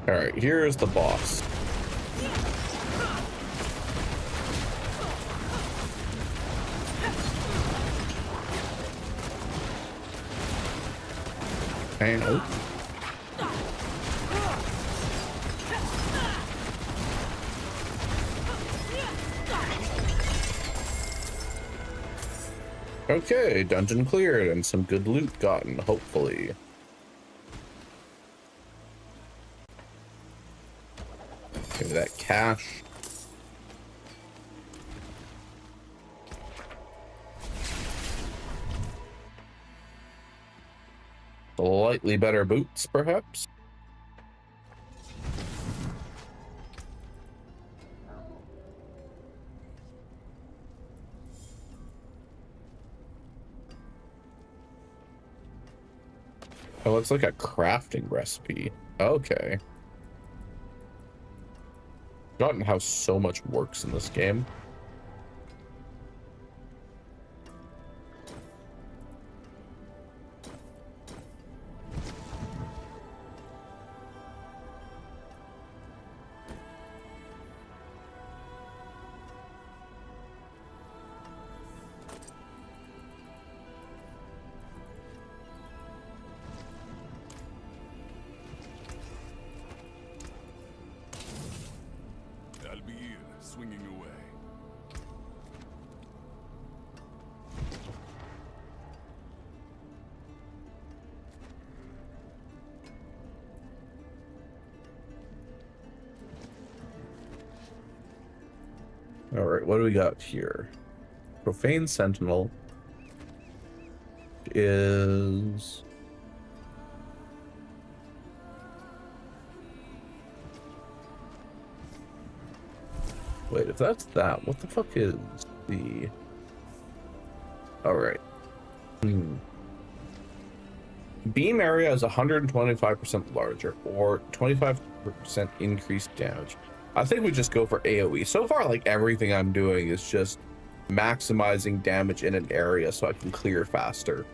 All right, here's the boss. Ow. Okay, dungeon cleared and some good loot gotten, hopefully. Give me that cash. Slightly better boots, perhaps? It looks like a crafting recipe. Okay. Forgotten how so much works in this game. Swinging away. All right, what do we got here? Profane Sentinel is... Wait, if that's that, what the fuck is the... All right. Beam area is 125% larger or 25% increased damage. I think we just go for AoE. So far, like, everything I'm doing is just maximizing damage in an area so I can clear faster.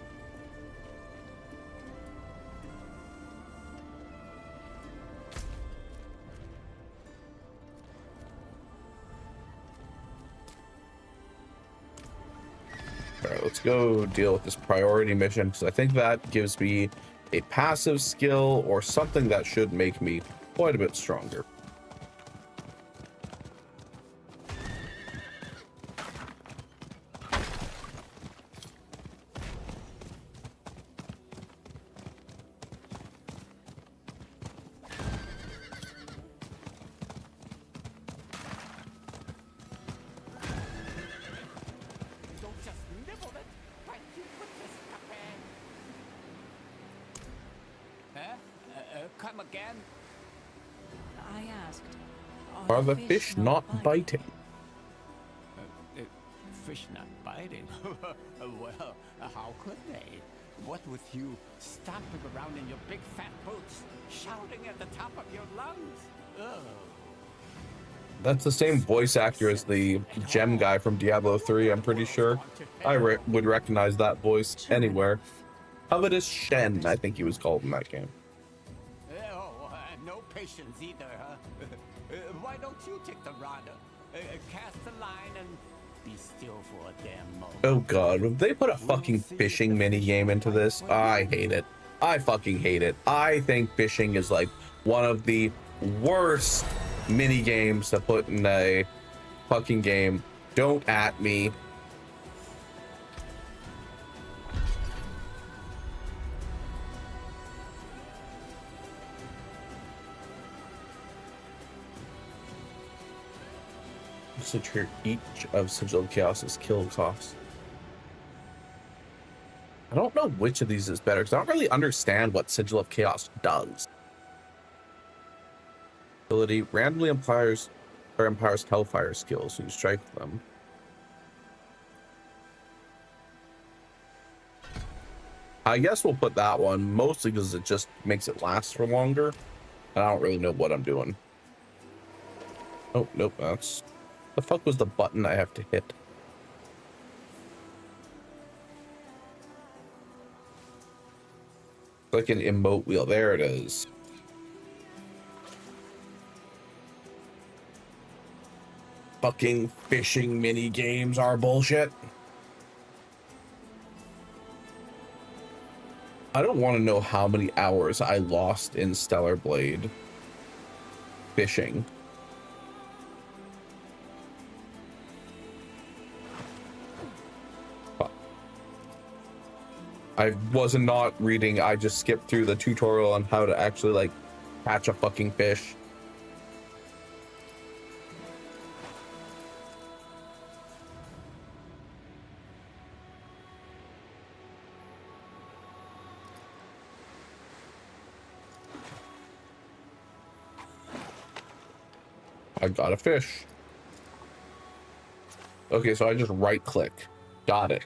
All right, let's go deal with this priority mission, because I think that gives me a passive skill or something that should make me quite a bit stronger. Come again? I asked. Are the fish not biting? Fish not biting? Well, how could they? What with you stomping around in your big fat boots, shouting at the top of your lungs? Ugh. That's the same voice actor as the gem guy from Diablo 3, I'm pretty sure. I would recognize that voice anywhere. Covetous Shen, I think he was called in that game. No patience either, huh? Why don't you take the rod, cast the line, and be still for a damn moment? Oh god, if they put a fucking fishing minigame into this, I hate it. I fucking hate it. I think fishing is like one of the worst minigames to put in a fucking game. Don't at me. Concentrate each of Sigil of Chaos's kill costs. I don't know which of these is better because I don't really understand what Sigil of Chaos does. Ability randomly empowers Hellfire skills when you strike them. I guess we'll put that one mostly because it just makes it last for longer. And I don't really know what I'm doing. Oh, nope, that's... The fuck was the button I have to hit? Like an emote wheel. There it is. Fucking fishing mini games are bullshit. I don't want to know how many hours I lost in Stellar Blade fishing. Fuck. I wasn't not reading. I just skipped through the tutorial on how to actually like catch a fucking fish. I got a fish. Okay, so I just right click. Got it.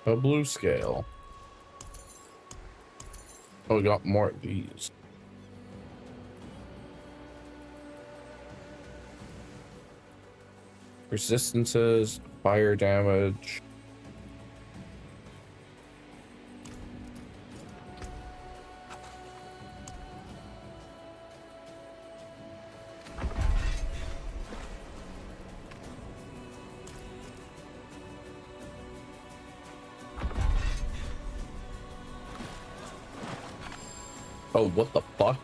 A blue scale. Oh, we got more of these. Resistances, fire damage. Oh, what the fuck?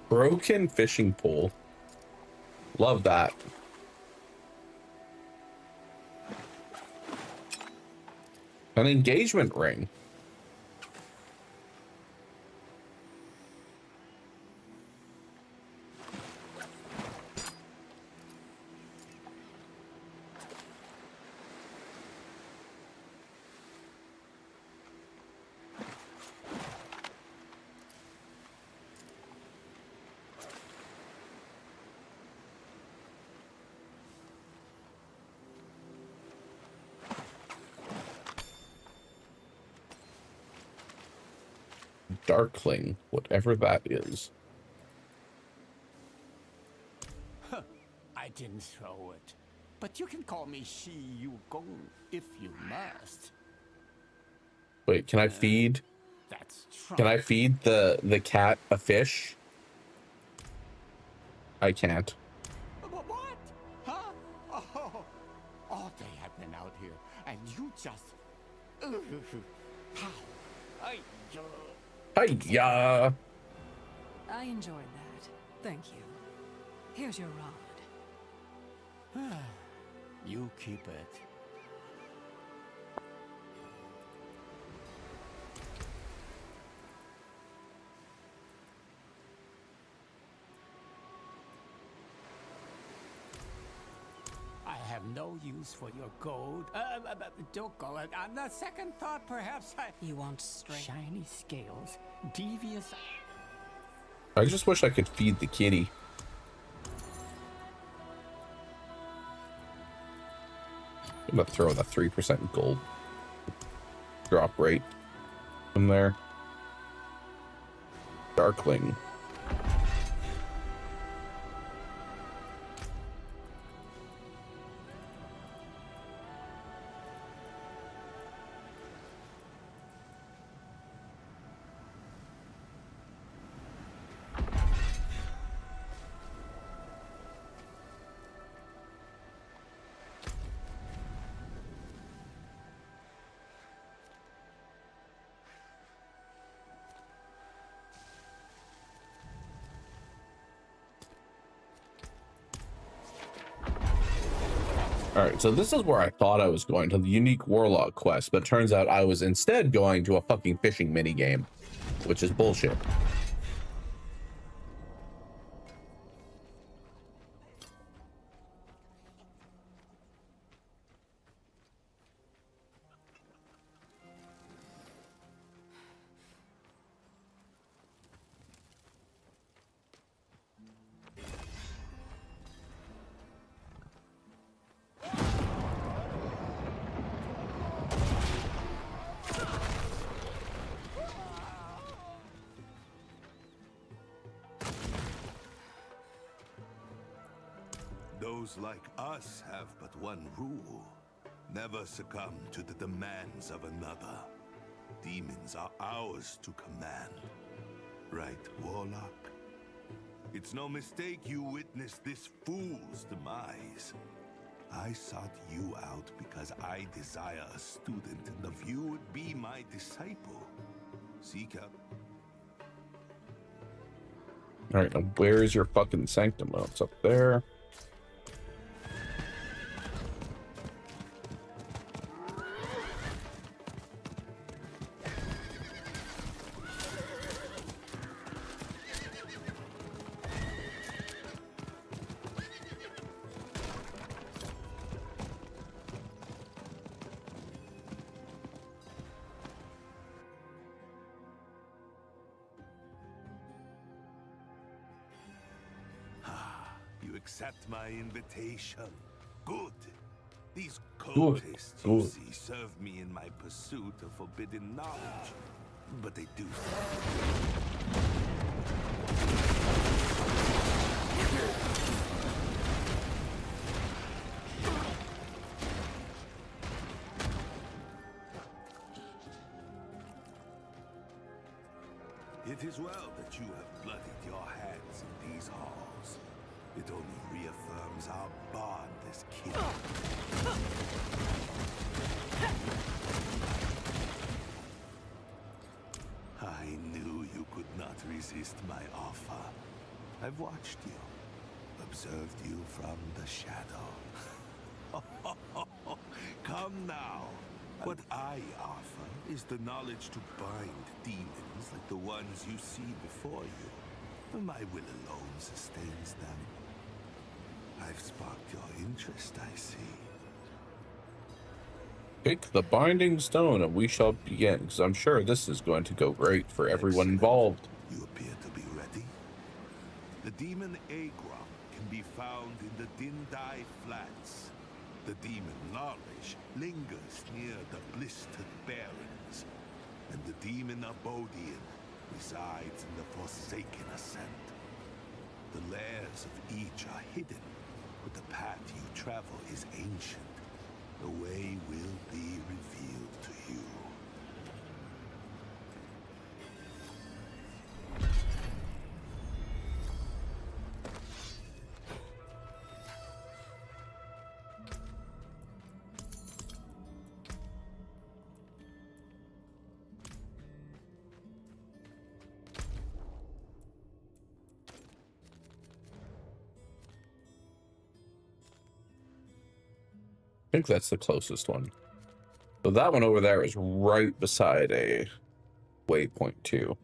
Broken fishing pole. Love that. An engagement ring. Darkling, whatever that is. Huh, I didn't throw it. But you can call me Shi Yu Gong if you must. Wait, can I feed? That's Can I feed the cat a fish? I can't. What? Huh? Oh, all day I've been out here, and you just... Hiya! I enjoyed that. Thank you. Here's your rod. You keep it. I have no use for your gold. Don't go. On the second thought, perhaps I... You want straight? Shiny scales, devious... I just wish I could feed the kitty. I'm gonna throw the 3% gold drop rate from there. Darkling. Alright, so this is where I thought I was going, to the unique warlock quest, but turns out I was instead going to a fucking fishing minigame, which is bullshit. Those like us have but one rule. Never succumb to the demands of another. Demons are ours to command. Right, Warlock? It's no mistake you witnessed this fool's demise. I sought you out because I desire a student, and if you would be my disciple, seek out. Alright, now where's your fucking sanctum? Well, it's up there. Accept my invitation. Good. These cultists, you see, serve me in my pursuit of forbidden knowledge. But they do. It is well that you have bloodied your hands in these halls. It only reaffirms our bond as kin. I knew you could not resist my offer. I've watched you, observed you from the shadow. Come now. What I offer is the knowledge to bind demons like the ones you see before you. My will alone sustains them. I've sparked your interest, I see. Pick the binding stone and we shall begin, because I'm sure this is going to go great for everyone involved. You appear to be ready. The demon Agrom can be found in the Dindai Flats. The demon Larish lingers near the Blistered Barrens. And the demon Abodian resides in the Forsaken Ascent. The lairs of each are hidden, but the path you travel is ancient. The way will be revealed to you. I think that's the closest one. So that one over there is right beside a waypoint too.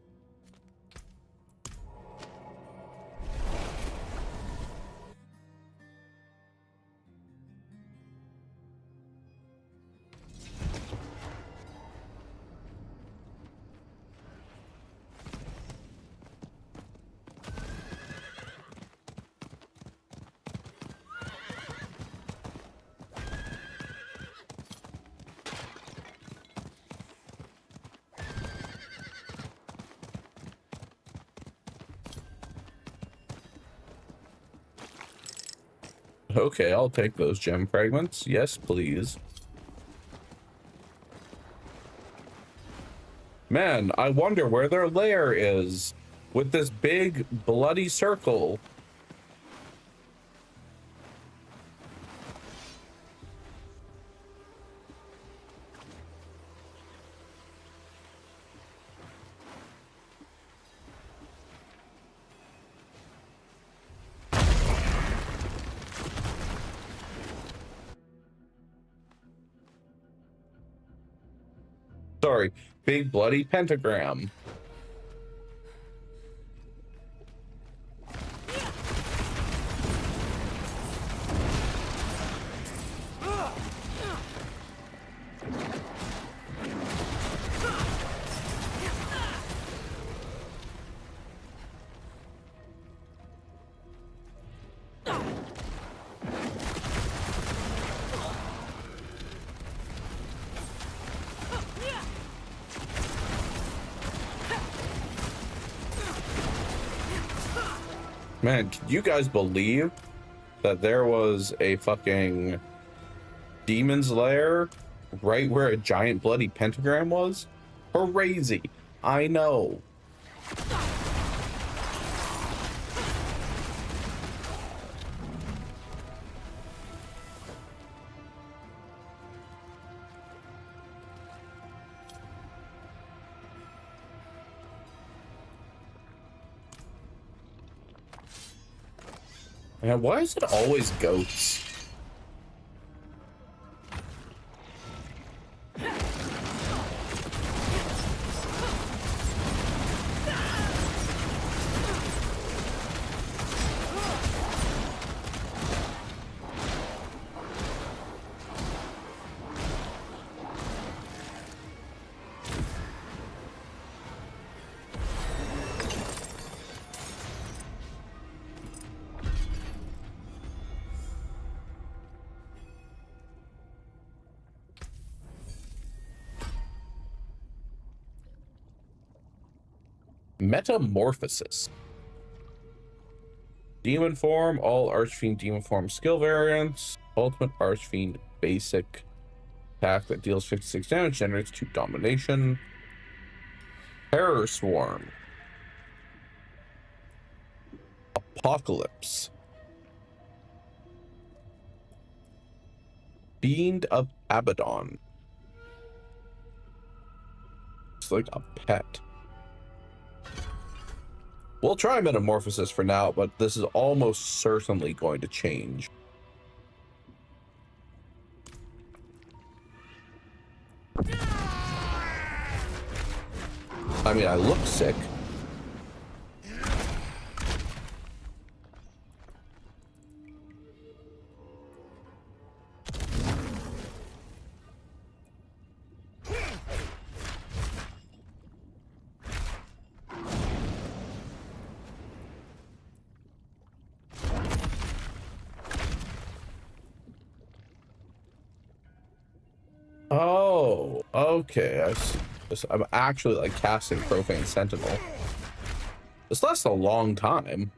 Okay, I'll take those gem fragments. Yes, please. Man, I wonder where their lair is with this big bloody circle. Sorry, big bloody pentagram. Man, can you guys believe that there was a fucking Demon's Lair, right where a giant bloody pentagram was? Crazy. I know. Man, why is it always goats? Metamorphosis. Demon form, all Archfiend demon form skill variants. Ultimate Archfiend basic attack that deals 56 damage, generates 2 domination. Terror Swarm. Apocalypse. Fiend of Abaddon. It's like a pet. We'll try Metamorphosis for now, but this is almost certainly going to change. I mean, I look sick. Oh, okay. I see. I'm actually like casting Profane Sentinel. This lasts a long time.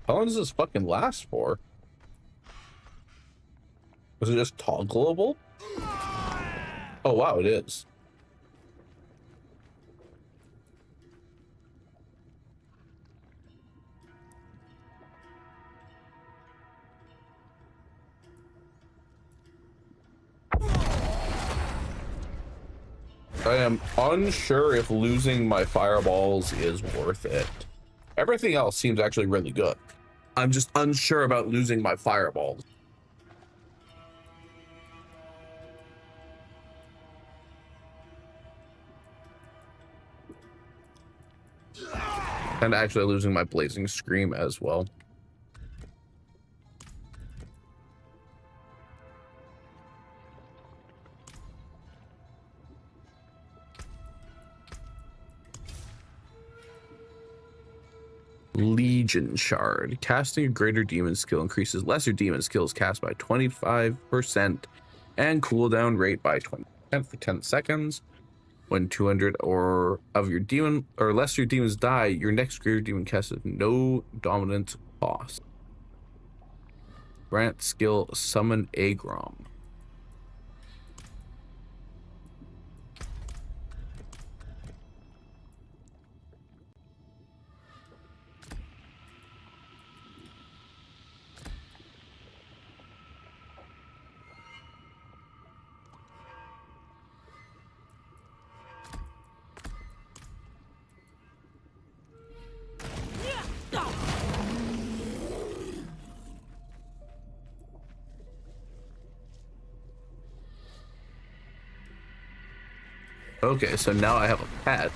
How long does this fucking last for? Was it just toggleable? Oh wow, it is. I am unsure if losing my fireballs is worth it. Everything else seems actually really good. I'm just unsure about losing my fireballs. And actually losing my Blazing Scream as well. Legion Shard. Casting a greater demon skill increases lesser demon skills cast by 25% and cooldown rate by 20% for 10 seconds. When 200 or of your demon or less your demons die, your next greater demon casts with no dominant cost. Grant skill Summon Agrom. Okay, so now I have a pet.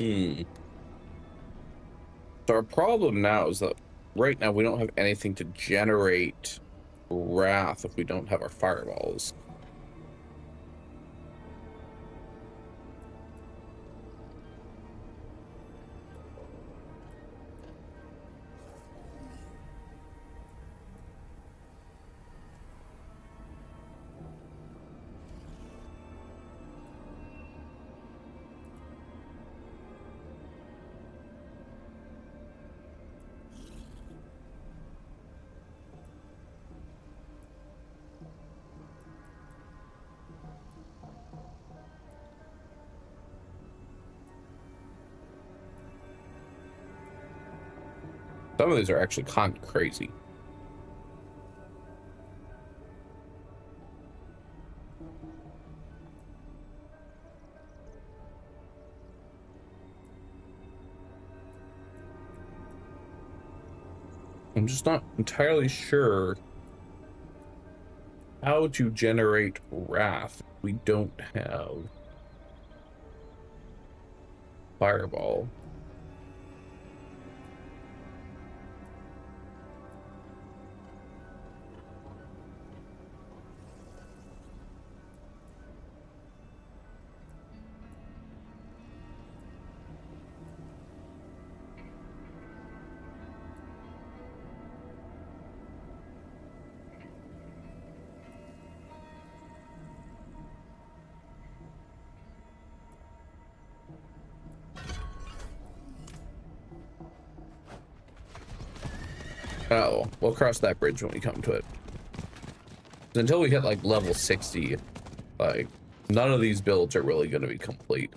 So our problem now is that right now we don't have anything to generate wrath if we don't have our fireballs. Some of these are actually kind of crazy. I'm just not entirely sure how to generate wrath. We don't have fireball. Oh, we'll cross that bridge when we come to it. Until we hit like level 60, like none of these builds are really going to be complete.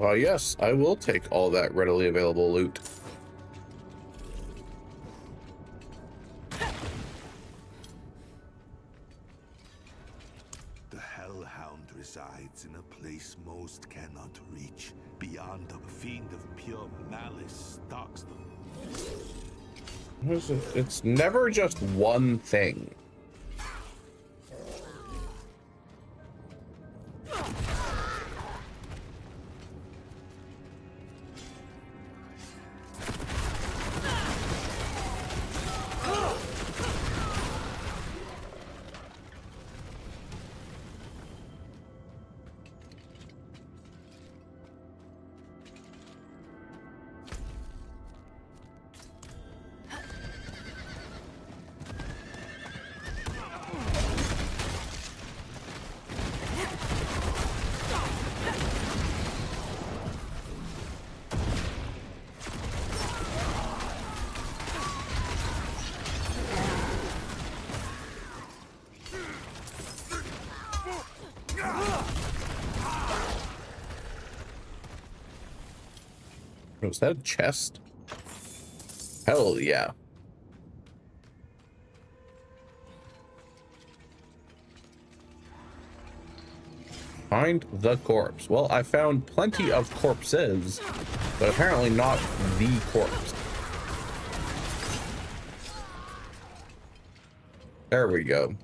Well, yes, I will take all that readily available loot. The Hellhound resides in a place most cannot reach. Beyond a fiend of pure malice stalks them. It's never just one thing. Was that a chest? Hell yeah. Find the corpse. Well, I found plenty of corpses, but apparently not the corpse. There we go.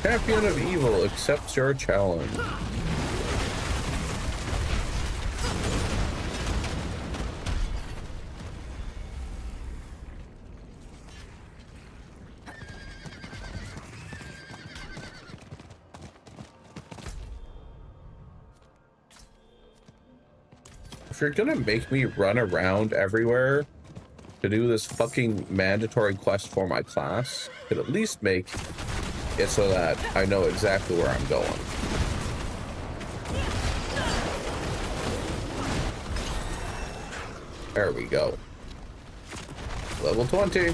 Champion of Evil accepts your challenge. If you're gonna make me run around everywhere to do this fucking mandatory quest for my class, could at least make it so that I know exactly where I'm going. There we go. Level 20.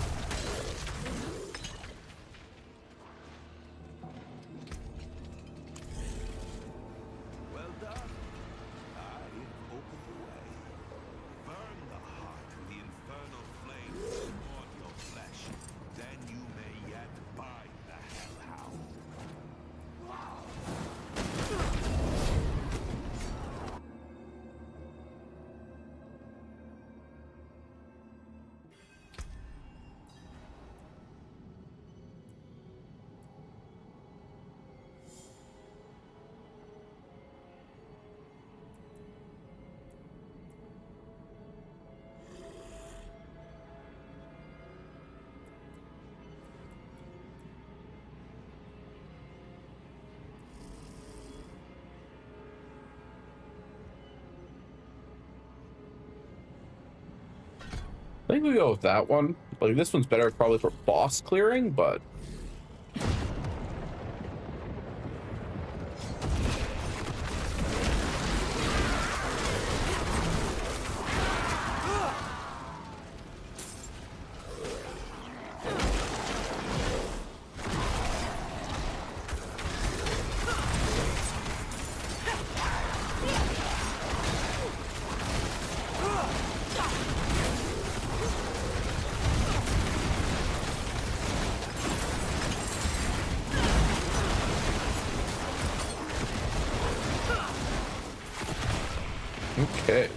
I think we go with that one. Like, this one's better probably for boss clearing, but okay.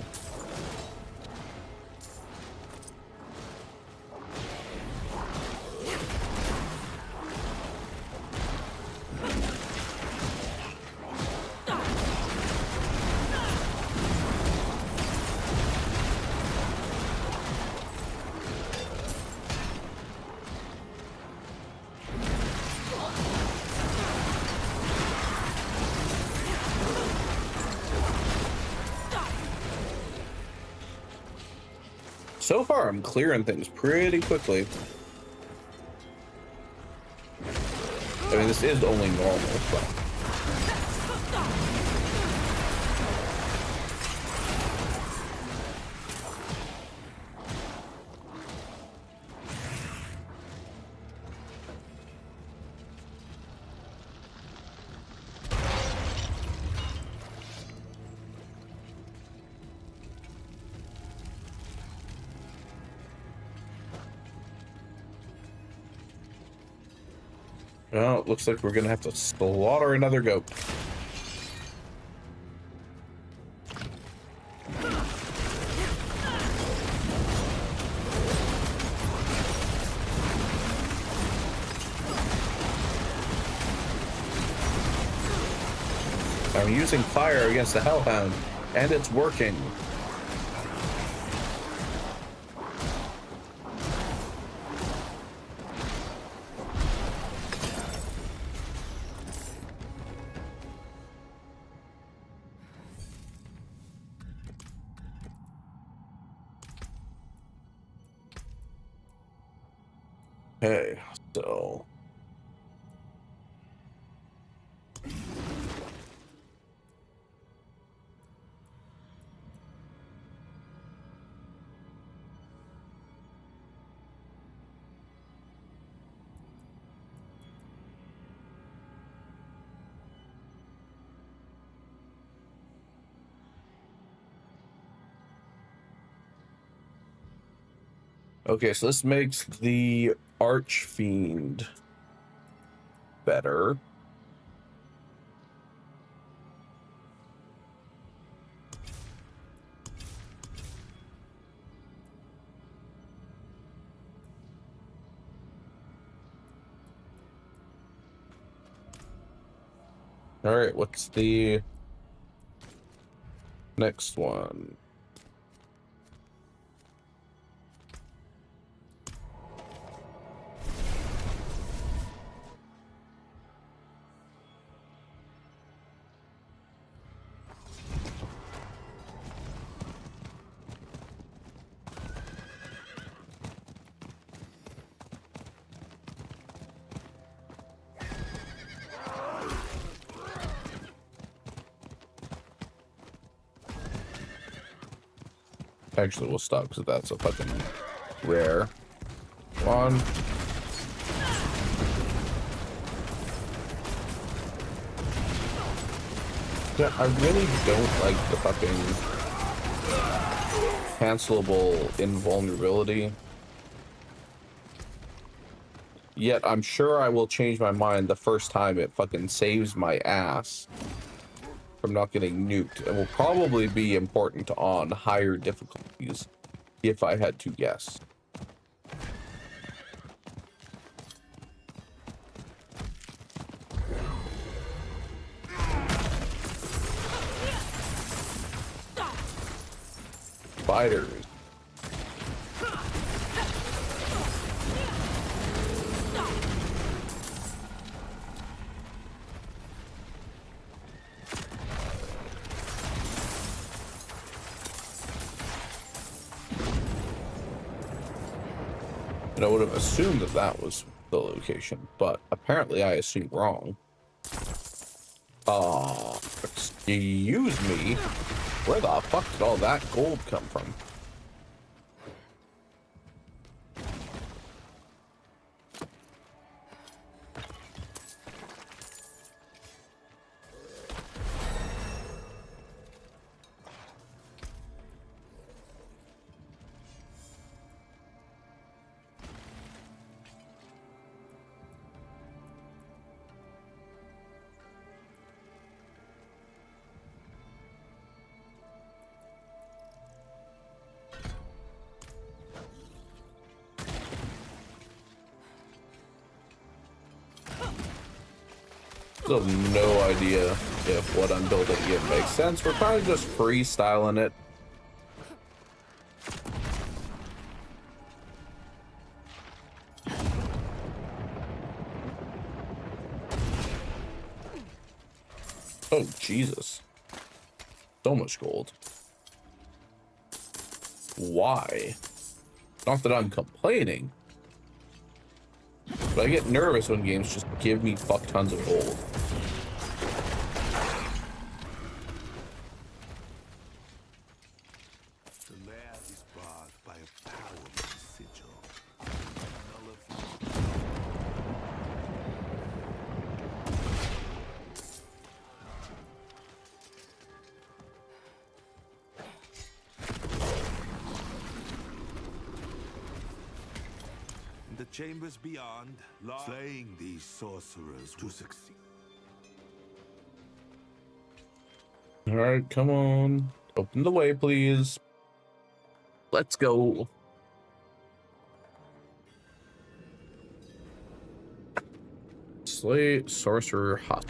So far, I'm clearing things pretty quickly. I mean, this is only normal, but... Well, it looks like we're gonna have to slaughter another goat. I'm using fire against the Hellhound, and it's working. Okay, so... Okay, so this makes the Archfiend better. All right, what's the next one? Actually, we'll stop because that's a fucking rare. Come on. Yeah, I really don't like the fucking cancelable invulnerability. Yet I'm sure I will change my mind the first time it fucking saves my ass from not getting nuked. It will probably be important on higher difficulties if I had to guess. Spiders. And I would have assumed that that was the location, but apparently I assumed wrong. Excuse me? Where the fuck did all that gold come from? Still have no idea if what I'm building even makes sense. We're kind of just freestyling it. Oh, Jesus. So much gold. Why? Not that I'm complaining. But I get nervous when games just give me fuck tons of gold. The lair is barred by a powerful sigil. In the chambers beyond, slaying these sorcerers to succeed. All right, come on. Open the way, please. Let's go. Slay Sorcerer Hut.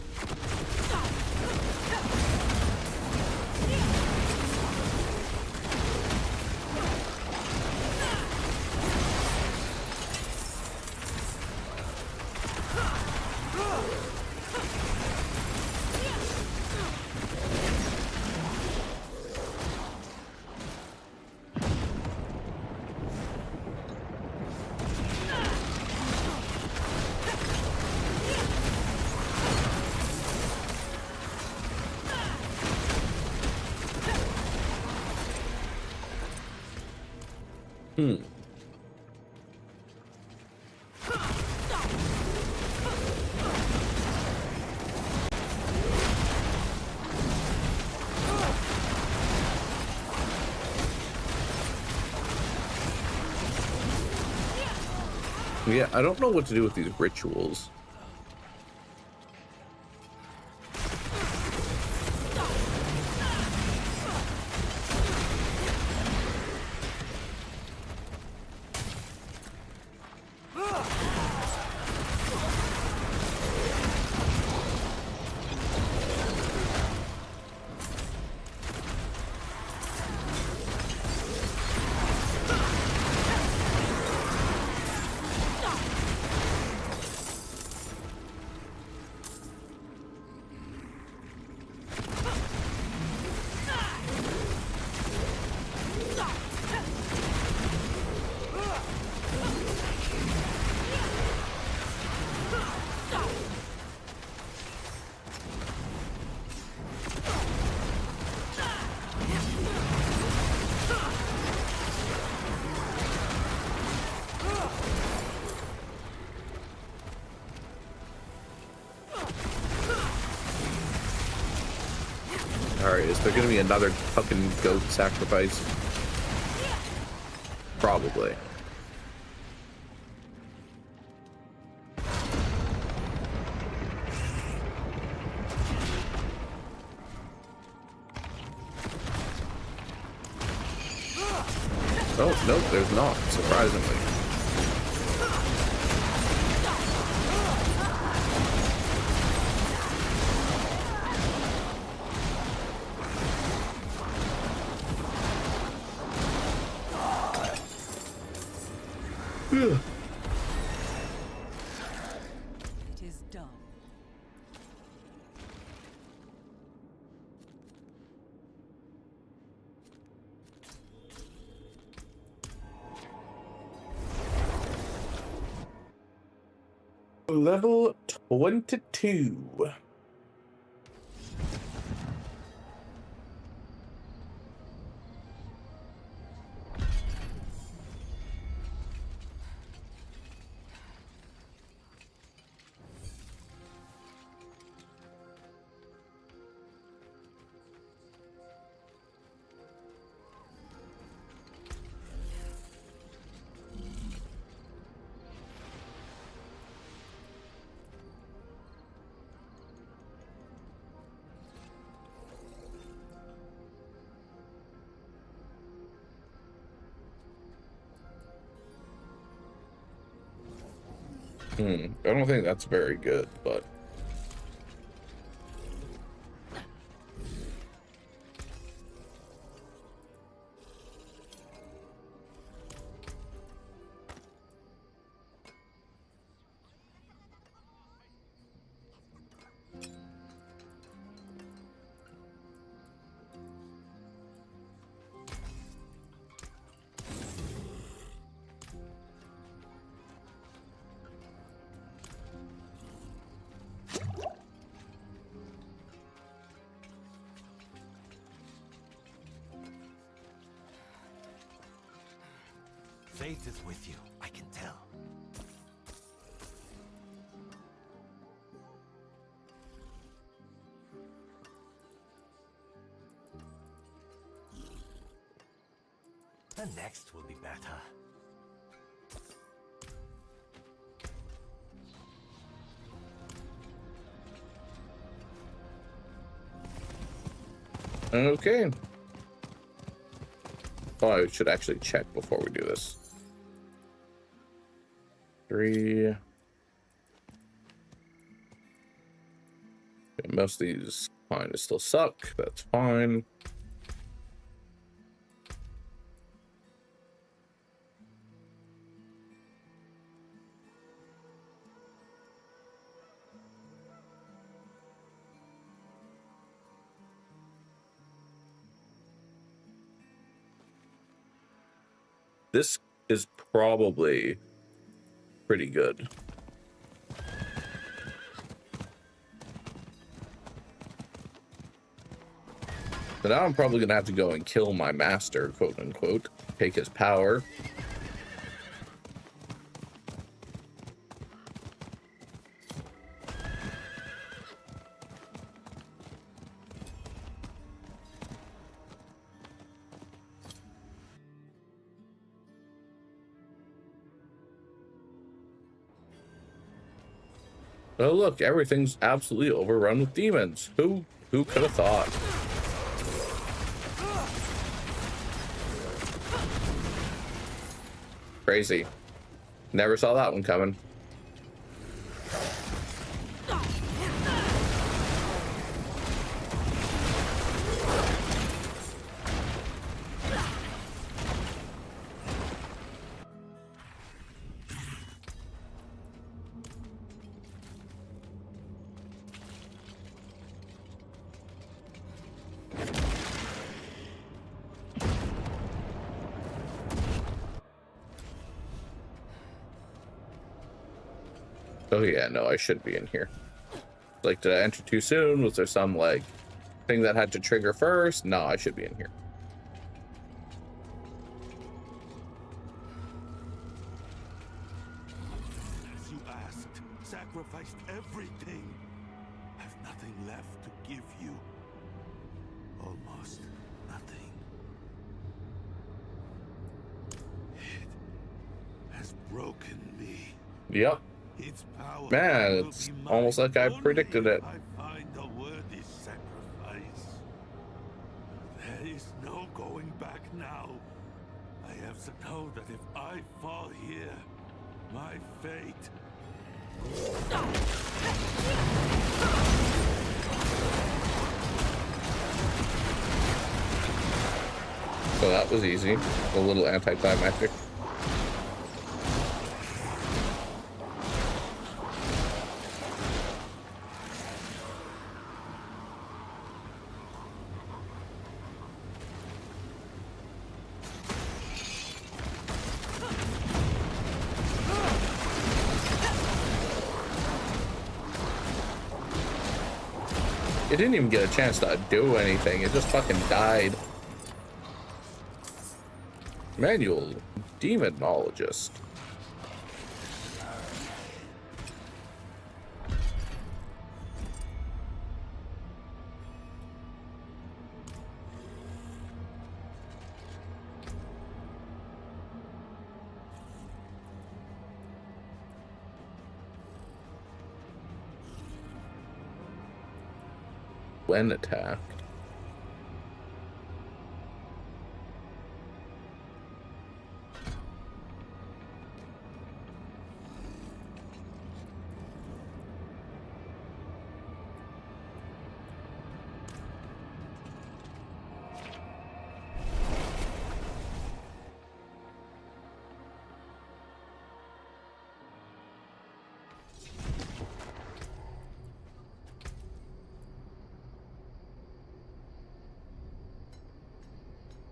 Yeah, I don't know what to do with these rituals. Alright, is there gonna be another fucking goat sacrifice? Probably. Oh, nope, there's not, surprisingly. It is done. Level 22. I don't think that's very good, but Faith is with you, I can tell. The next will be better. okay. Oh, I should actually check before we do this. 3. Okay, most of these kind of still suck. That's fine. This is probably pretty good. So now I'm probably gonna have to go and kill my master, quote unquote, take his power. Oh look, everything's absolutely overrun with demons. Who could have thought? Crazy. Never saw that one coming. Oh yeah, no, I should be in here. Like, did I enter too soon? Was there some, like, thing that had to trigger first? No, I should be in here. As you asked, sacrificed everything. Have nothing left to give you. Almost nothing. It has broken me. Yep. Its power Man, it's almost like I predicted it. I find a worthy sacrifice. There is no going back now. I have to know that if I fall here, my fate. So that was easy. A little anticlimactic. It didn't even get a chance to do anything. It just fucking died. Manual demonologist. When attacked.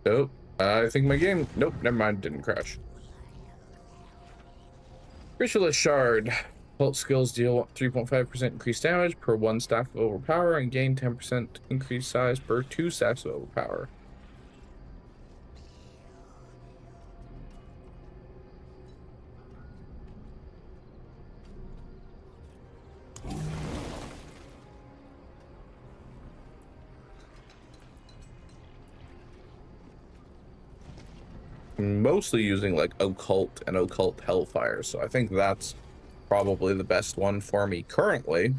Nope. I think my game. Nope, never mind. Didn't crash. Ritualist Shard. Cult skills deal 3.5% increased damage per 1 stack of overpower and gain 10% increased size per 2 stacks of overpower. Mostly using like occult and occult hellfire, so I think that's probably the best one for me currently.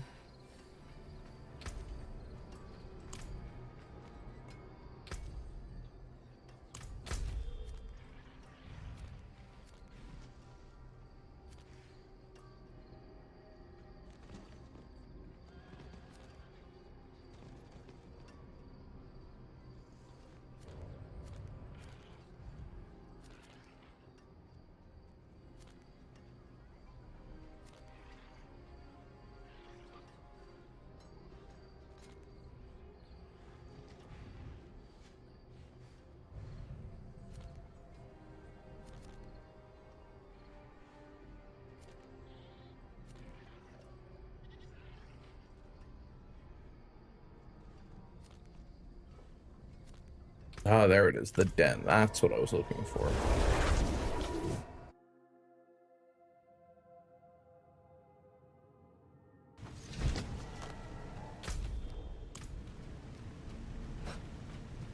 Ah, there it is, the den. That's what I was looking for.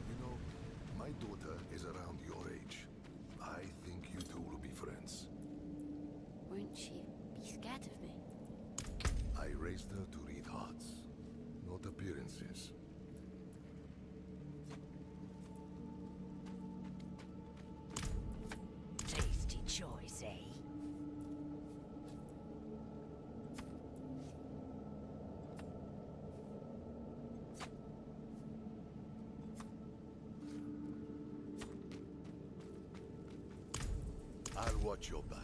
You know, my daughter is around your age. I think you two will be friends. Won't she be scared of me? I raised chances. Tasty choice, eh? I'll watch your back.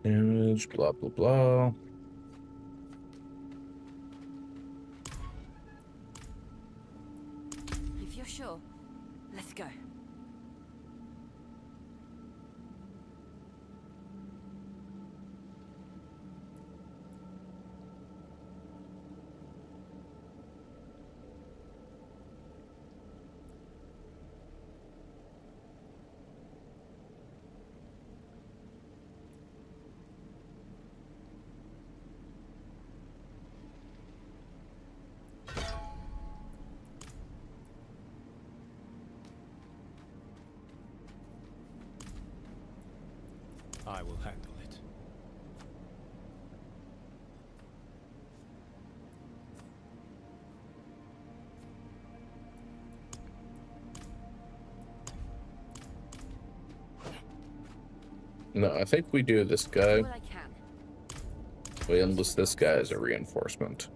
Damage, blah, blah, blah. If you're sure, let's go. I will handle it. No, I think we do this guy. What I can. We enlist this guy as a reinforcement.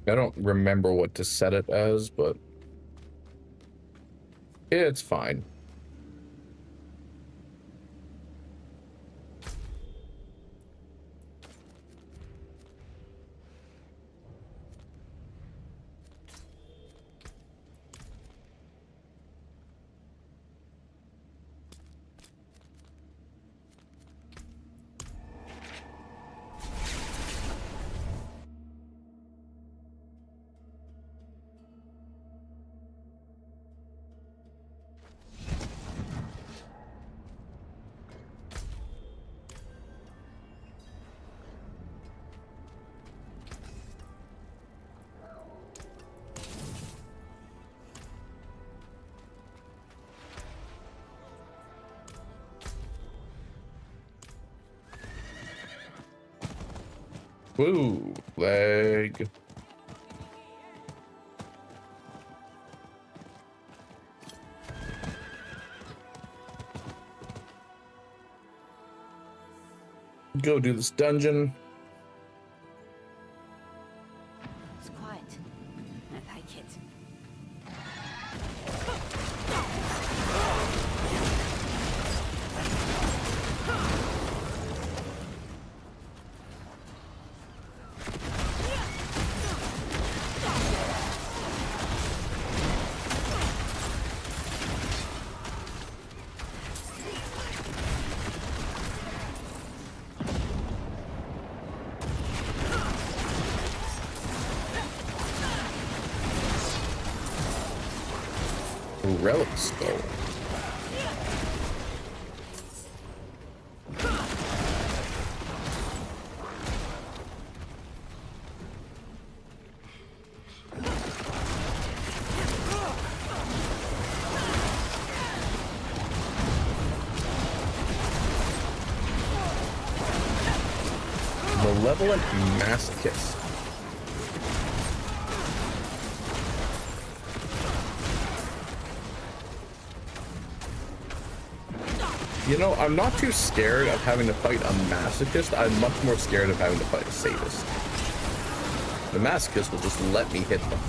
I don't remember what to set it as, but it's fine. Woo, leg. Go do this dungeon. It's quiet. I like it. Relic skull. Malevolent masochist. You know, I'm not too scared of having to fight a masochist. I'm much more scared of having to fight a sadist. The masochist will just let me hit them.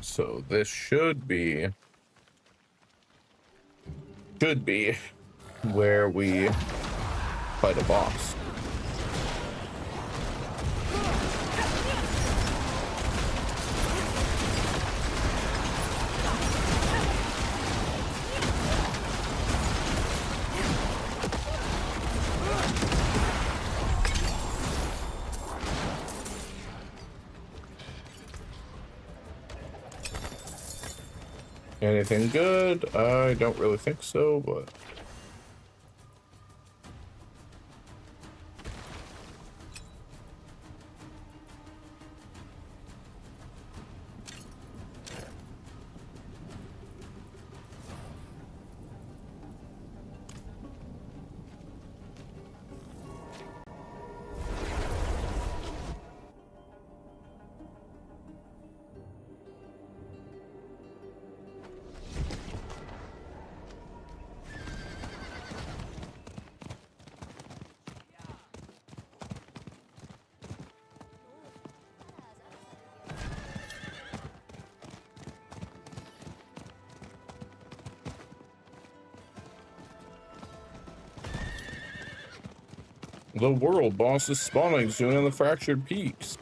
So this should be where we fight a boss. Anything good? I don't really think so, but the world boss is spawning soon in the Fractured Peaks.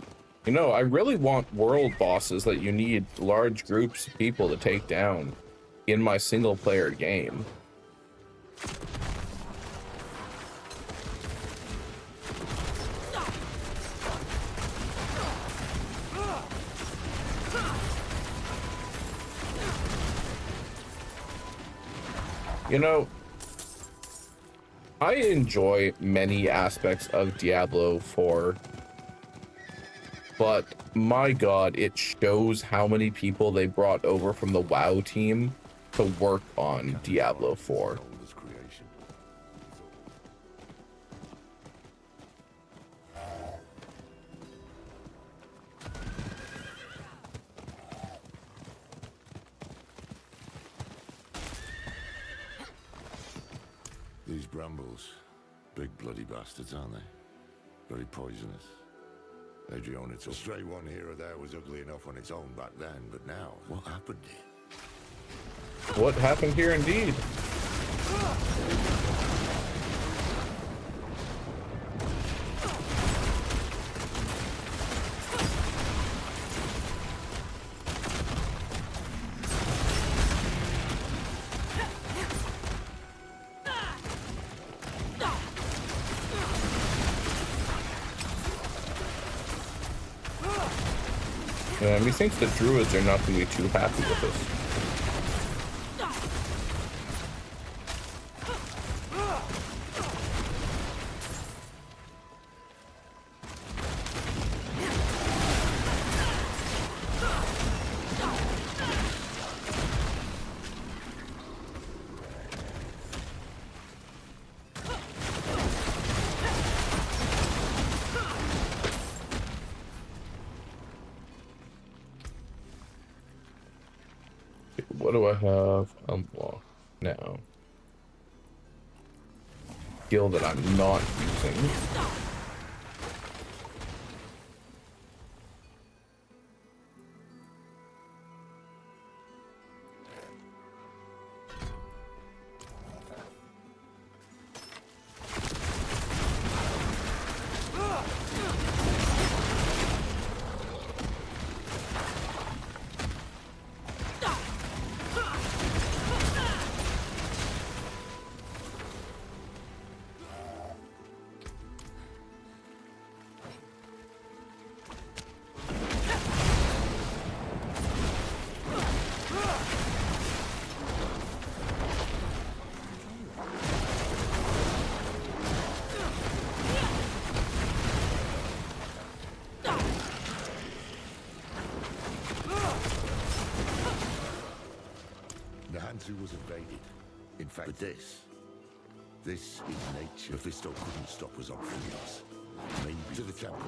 You know, I really want world bosses that you need large groups of people to take down in my single player game. You know, I enjoy many aspects of Diablo 4, but my god, it shows how many people they brought over from the WoW team to work on Diablo 4. These brambles, big bloody bastards, aren't they? Very poisonous. Adrian, it's a stray one here or there was ugly enough on its own back then, but now, what happened here? What happened here indeed? Methinks the druids are not going to be too happy with this. What do I have unlocked now? Skill that I'm not using. Was invaded. In fact, but this is nature. Mephisto couldn't stop us, Ophronios. Maybe to the temple.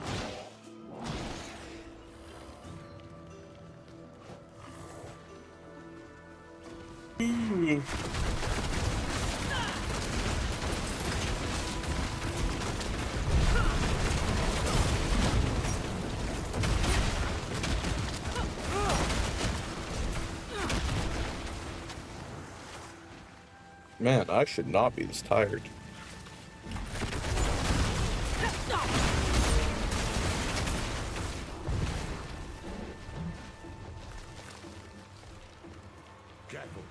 Man, I should not be this tired. Careful.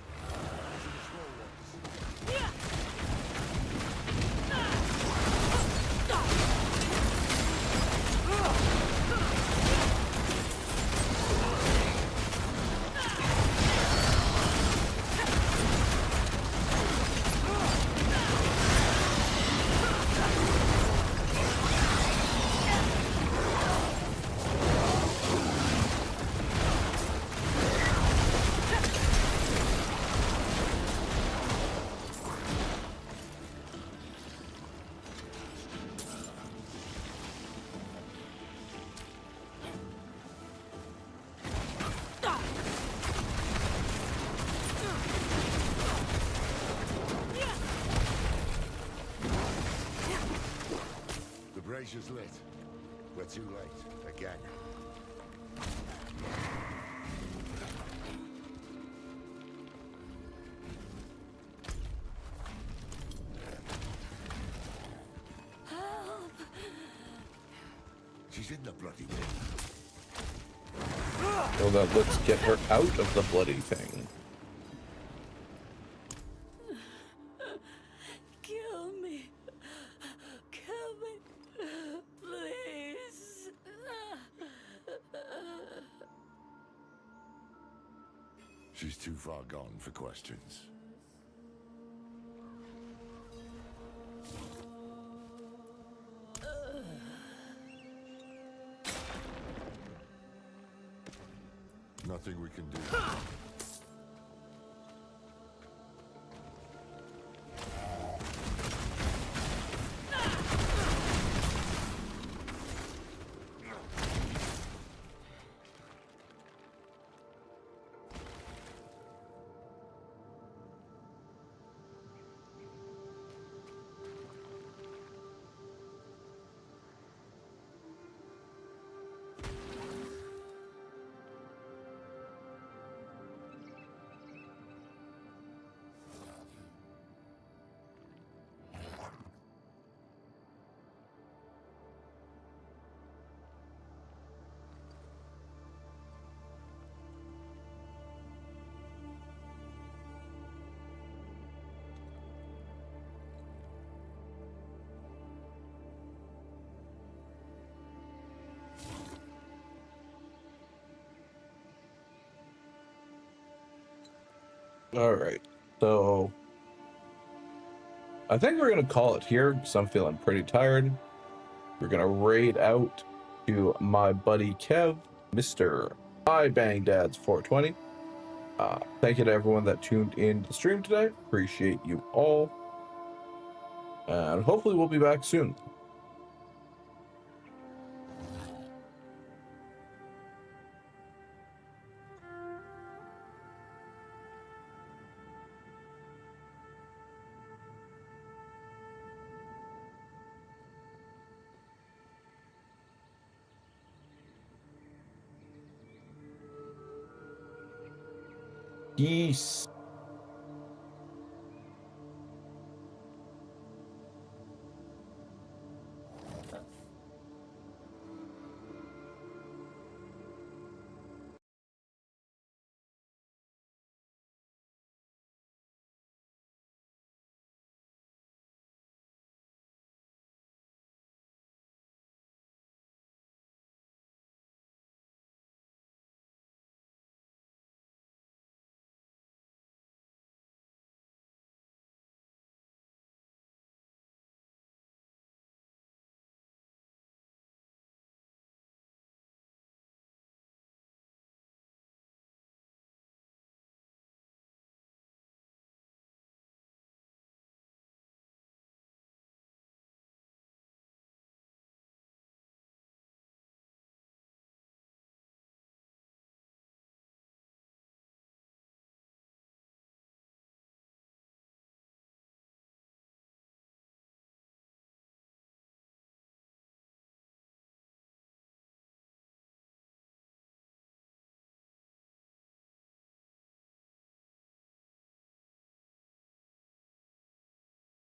The brazier's lit. We're too late. Again. She's in the bloody pit. Well, then let's get her out of the bloody thing. Kill me. Kill me. Please. She's too far gone for questions. Nothing we can do. All right, so I think we're gonna call it here because I'm feeling pretty tired. We're gonna raid out to my buddy Kev, Mr. I Bang Dad's 420. Thank you to everyone that tuned in to the stream today. Appreciate you all, and hopefully we'll be back soon. Peace.